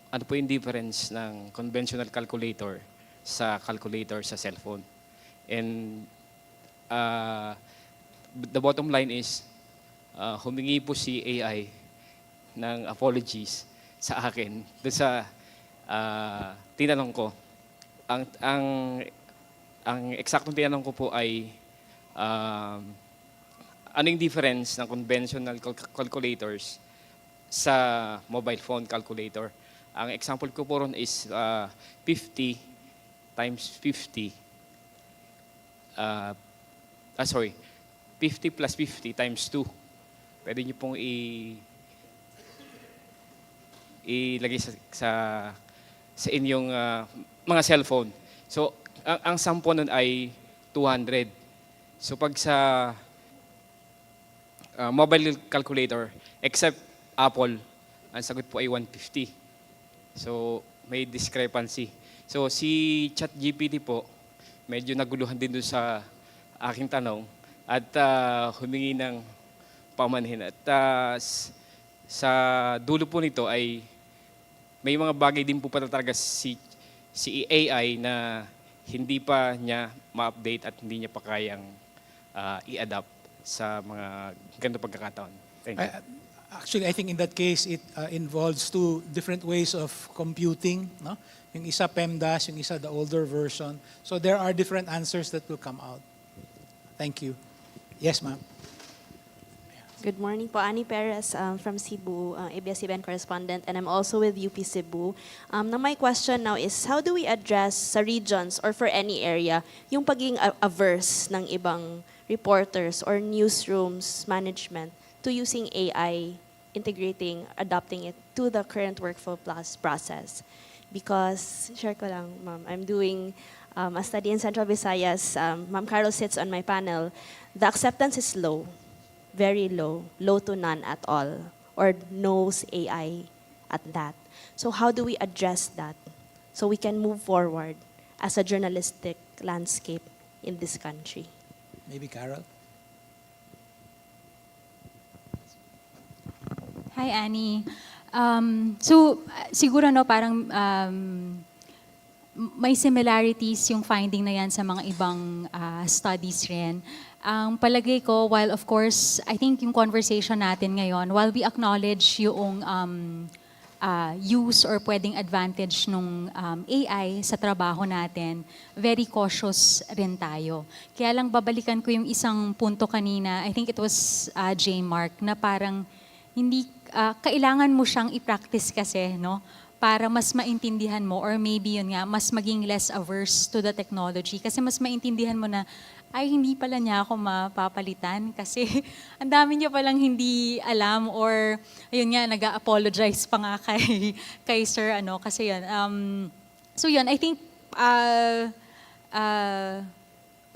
Ano po yung difference ng conventional calculator sa calculator sa cellphone? And the bottom line is, humingi po si AI ng apologies sa akin doon sa tinanong ko. Ang eksaktong tinanong ko po ay ano yung difference ng conventional calculators sa mobile phone calculator. Ang example ko po ron is 50 times 50. 50 plus 50 times 2. Pwede niyo pong ilagay sa inyong mga cellphone. So, ang sampo nun ay 200. So, pag sa mobile calculator, except Apple, ang sagot po ay 150. So, may discrepancy. So, si ChatGPT po, medyo naguluhan din doon sa aking tanong at humingi ng pamanhin. At sa dulo po nito ay may mga bagay din po pala talaga si AI na hindi pa niya ma-update at hindi niya pa kayang i-adapt sa mga ganito pagkakataon. Thank you. Actually, I think in that case, it involves two different ways of computing. No? Yung isa PEMDAS, yung isa the older version. So there are different answers that will come out. Thank you. Yes, ma'am. Good morning po, Annie Perez from Cebu, ABS-CBN correspondent, and I'm also with UP Cebu. Now my question now is, how do we address sa regions or for any area yung pagiging averse ng ibang reporters or newsrooms management to using AI, integrating, adopting it to the current workflow process? Because, share ko lang, ma'am, I'm doing a study in Central Visayas. Ma'am Carol sits on my panel. The acceptance is low. Very low, low to none at all, or knows AI at that. So how do we address that so we can move forward as a journalistic landscape in this country? Maybe Carol? Hi, Annie. Siguro no, parang may similarities yung finding na yan sa mga ibang studies rin. Ang palagay ko, while of course, I think yung conversation natin ngayon, while we acknowledge yung use or pwedeng advantage ng AI sa trabaho natin, very cautious rin tayo. Kaya lang babalikan ko yung isang punto kanina, I think it was J. Mark, na parang hindi, kailangan mo siyang i-practice kasi, no? Para mas maintindihan mo or maybe yun nga, mas maging less averse to the technology. Kasi mas maintindihan mo na, ay hindi pala niya ako mapapalitan kasi ang dami niya palang hindi alam or ayun nga, nag-apologize pa nga kay sir, ano, kasi yun. So yun, I think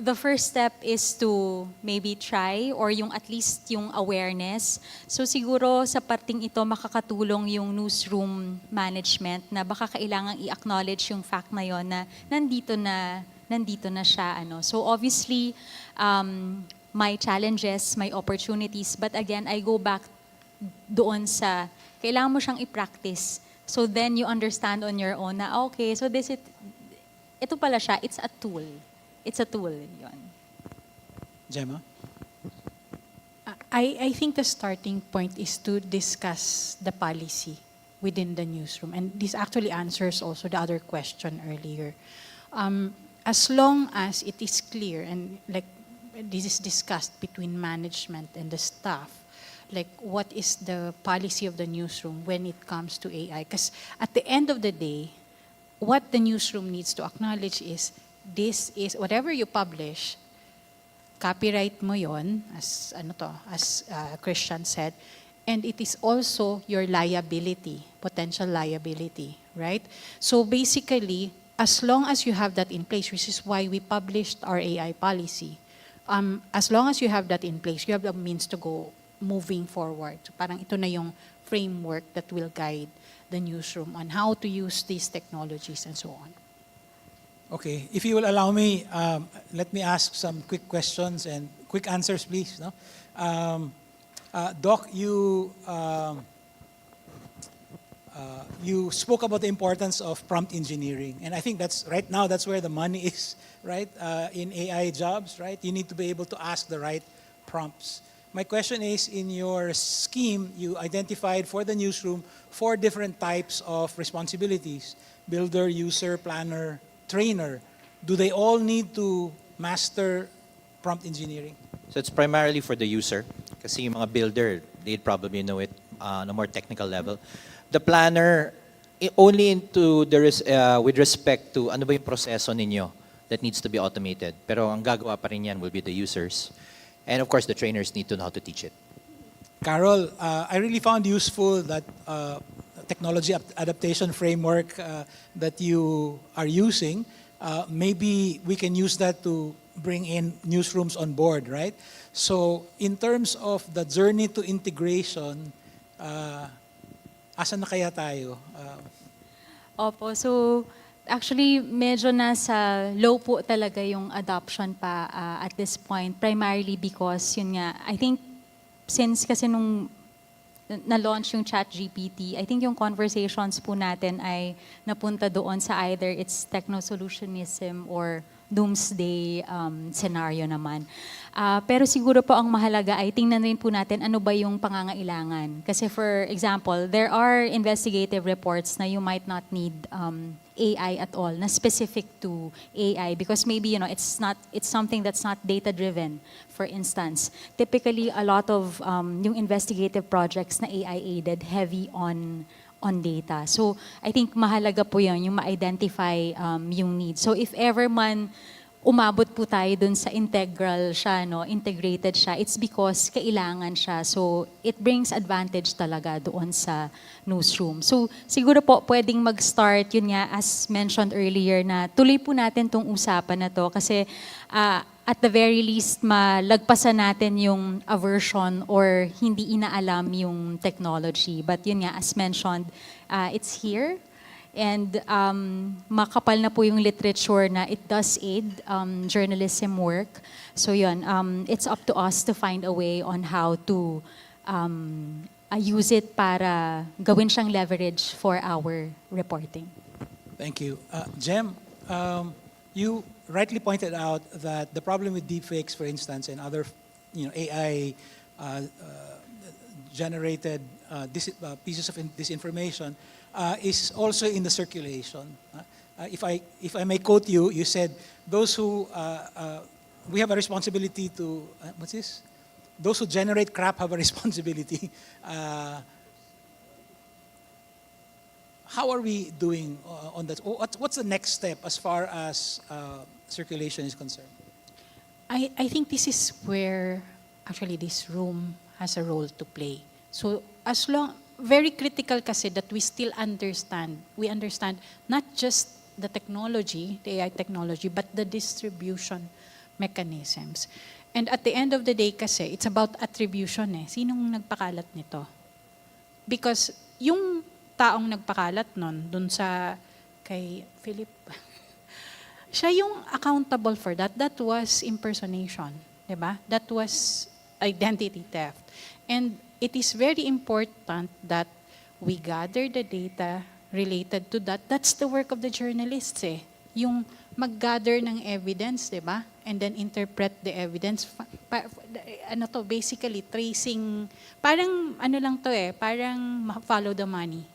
the first step is to maybe try or yung at least yung awareness. So siguro sa parting ito makakatulong yung newsroom management na baka kailangang i-acknowledge yung fact na yon na nandito na siya. Ano. So obviously, my challenges, my opportunities, but again, I go back doon sa kailangan mo siyang i-practice. So then you understand on your own na okay, so ito pala siya, it's a tool. It's a tool, yun. Gemma? I think the starting point is to discuss the policy within the newsroom. And this actually answers also the other question earlier. As long as it is clear and like this is discussed between management and the staff, like what is the policy of the newsroom when it comes to AI? Because at the end of the day, what the newsroom needs to acknowledge is this is whatever you publish, copyright mo yon as Christian said, and it is also your liability, potential liability, right? So basically, as long as you have that in place, which is why we published our AI policy, as long as you have that in place, you have the means to go moving forward. So parang ito na yung framework that will guide the newsroom on how to use these technologies and so on. Okay, if you will allow me, let me ask some quick questions and quick answers, please. No? Doc, you spoke about the importance of prompt engineering, and I think that's right now that's where the money is, right? In AI jobs, right? You need to be able to ask the right prompts. My question is, in your scheme, you identified for the newsroom 4 different types of responsibilities: builder, user, planner, trainer. Do they all need to master prompt engineering? So it's primarily for the user. Kasi yung mga builder, they'd probably know it on a more technical level. The planner, only with respect to ano ba yung proseso ninyo that needs to be automated. Pero ang gagawa pa rin yan will be the users. And of course, the trainers need to know how to teach it. Carol, I really found useful that technology adaptation framework that you are using, maybe we can use that to bring in newsrooms on board, right? So in terms of the journey to integration, asan na kaya tayo? Opo, so actually medyo nasa low po talaga yung adoption pa at this point, primarily because yun nga, I think since kasi nung na-launch yung ChatGPT, I think yung conversations po natin ay napunta doon sa either it's techno-solutionism or doomsday scenario naman. Pero siguro po ang mahalaga ay tingnan rin po natin ano ba yung pangangailangan. Kasi for example, there are investigative reports na you might not need AI at all, na specific to AI because maybe it's something that's not data driven. For instance, typically a lot of yung investigative projects na AI aided heavy on data. So I think mahalaga po yun, yung ma-identify yung need. So if ever man umabot po tayo dun sa integral siya, no, integrated siya, it's because kailangan siya. So it brings advantage talaga doon sa newsroom. So siguro po pwedeng mag-start, yun nga, as mentioned earlier, na tuloy po natin tong usapan na to kasi at the very least, malagpasan natin yung aversion or hindi inaalam yung technology. But yun nga, as mentioned, it's here. And makapal na po yung literature na it does aid journalism work. So yun, it's up to us to find a way on how to use it para gawin siyang leverage for our reporting. Thank you. Jem, you rightly pointed out that the problem with deepfakes, for instance, and other AI generated pieces of disinformation is also in the circulation. If I may quote you, you said, those who, we have a responsibility to, what's this? Those who generate crap have a responsibility. How are we doing on that? What's the next step as far as circulation is concerned? I think this is where actually this room has a role to play. So as long, very critical kasi that we still understand, not just the technology, the AI technology, but the distribution mechanisms. And at the end of the day kasi, it's about attribution eh. Sinong nagpakalat nito? Because yung taong nagpakalat nun, dun sa kay Philip, siya yung accountable for that. That was impersonation, di ba? That was identity theft. And it is very important that we gather the data related to that. That's the work of the journalists eh. Yung mag-gather ng evidence, di ba? And then interpret the evidence. Basically tracing, parang ano lang to eh, parang follow the money.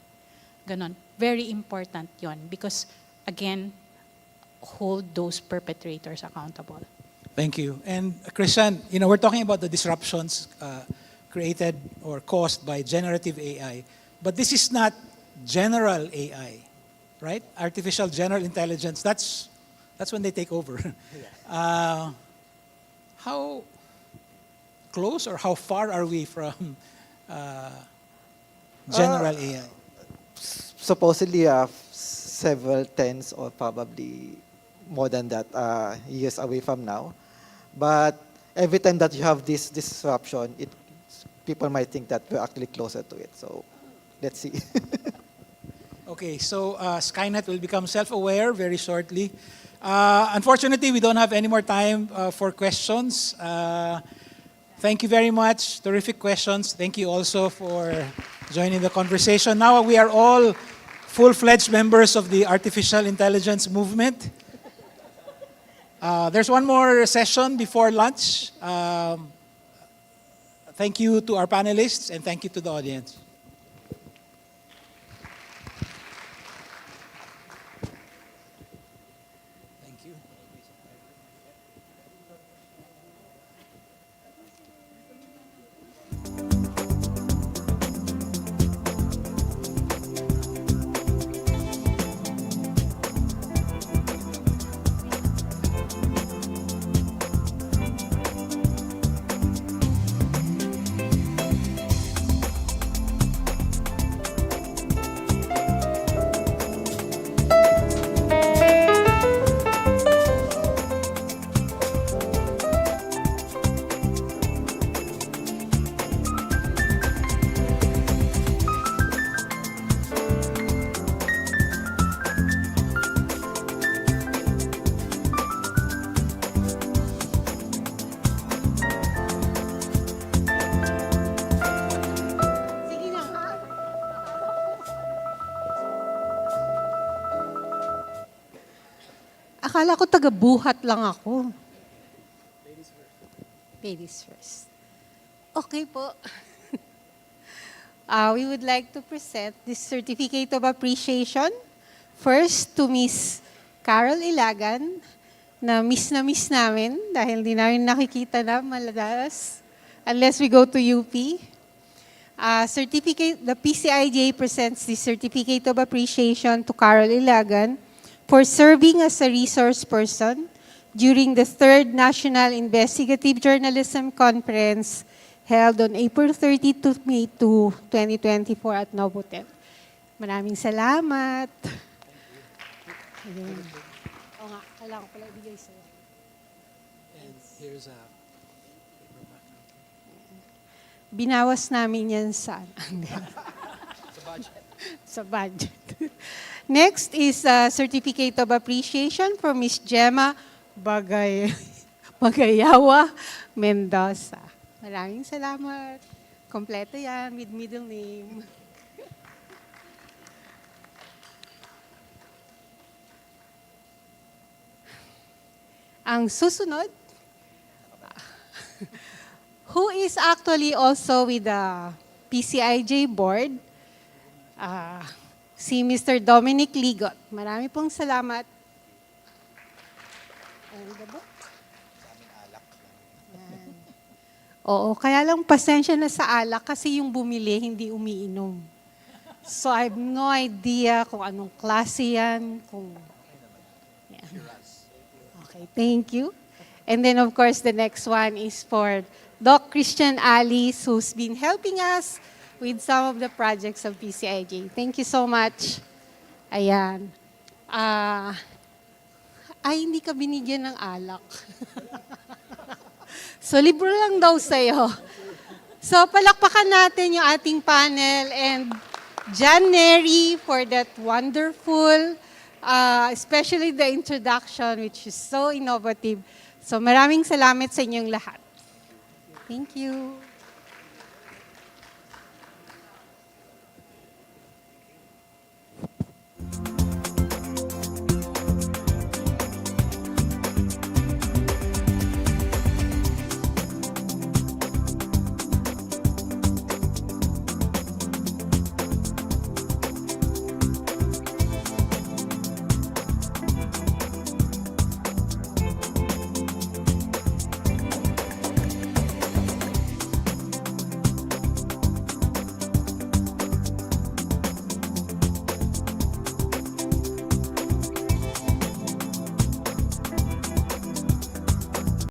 Ganon. Very important yon because, again, hold those perpetrators accountable. Thank you. And Christian, we're talking about the disruptions created or caused by generative AI, but this is not general AI, right? Artificial general intelligence, that's when they take over. How close or how far are we from general AI? Supposedly several tens or probably more than that years away from now. But every time that you have this disruption, people might think that we're actually closer to it. So let's see. Okay, so Skynet will become self-aware very shortly. Unfortunately, we don't have any more time for questions. Thank you very much. Terrific questions. Thank you also for joining the conversation. Now we are all full-fledged members of the artificial intelligence movement. There's one more session before lunch. Thank you to our panelists and thank you to the audience. Akala ko taga-buhat lang ako. Ladies first. Okay po. We would like to present this certificate of appreciation first to Miss Carol Ilagan, na miss namin dahil di namin nakikita na maladas unless we go to UP. The PCIJ presents the certificate of appreciation to Carol Ilagan for serving as a resource person during the 3rd National Investigative Journalism Conference held on April 30 to May 2, 2024 at Novotel. Maraming salamat. Ayan. Oo nga, kailangan ko pala ibigay sa'yo. And here's a Binawas namin yan sa sa budget. Next is a certificate of appreciation for Miss Gemma Bagayawa Mendoza. Maraming salamat. Kompleto yan with middle name. Ang susunod, who is actually also with the PCIJ board, si Mr. Dominic Ligot. Marami pong salamat. And the book. Yan. Oo, kaya lang pasensya na sa alak kasi yung bumili hindi umiinom. So I have no idea kung anong klase yan, kung... Yan. Okay, thank you. And then of course the next one is for Doc Christian Alice, who's been helping us with some of the projects of PCIJ. Thank you so much. Ayan. Hindi ka binigyan ng alak. So, libre lang daw sa'yo. So, palakpakan natin yung ating panel and John Neri for that wonderful, especially the introduction, which is so innovative. So, maraming salamat sa inyong lahat. Thank you.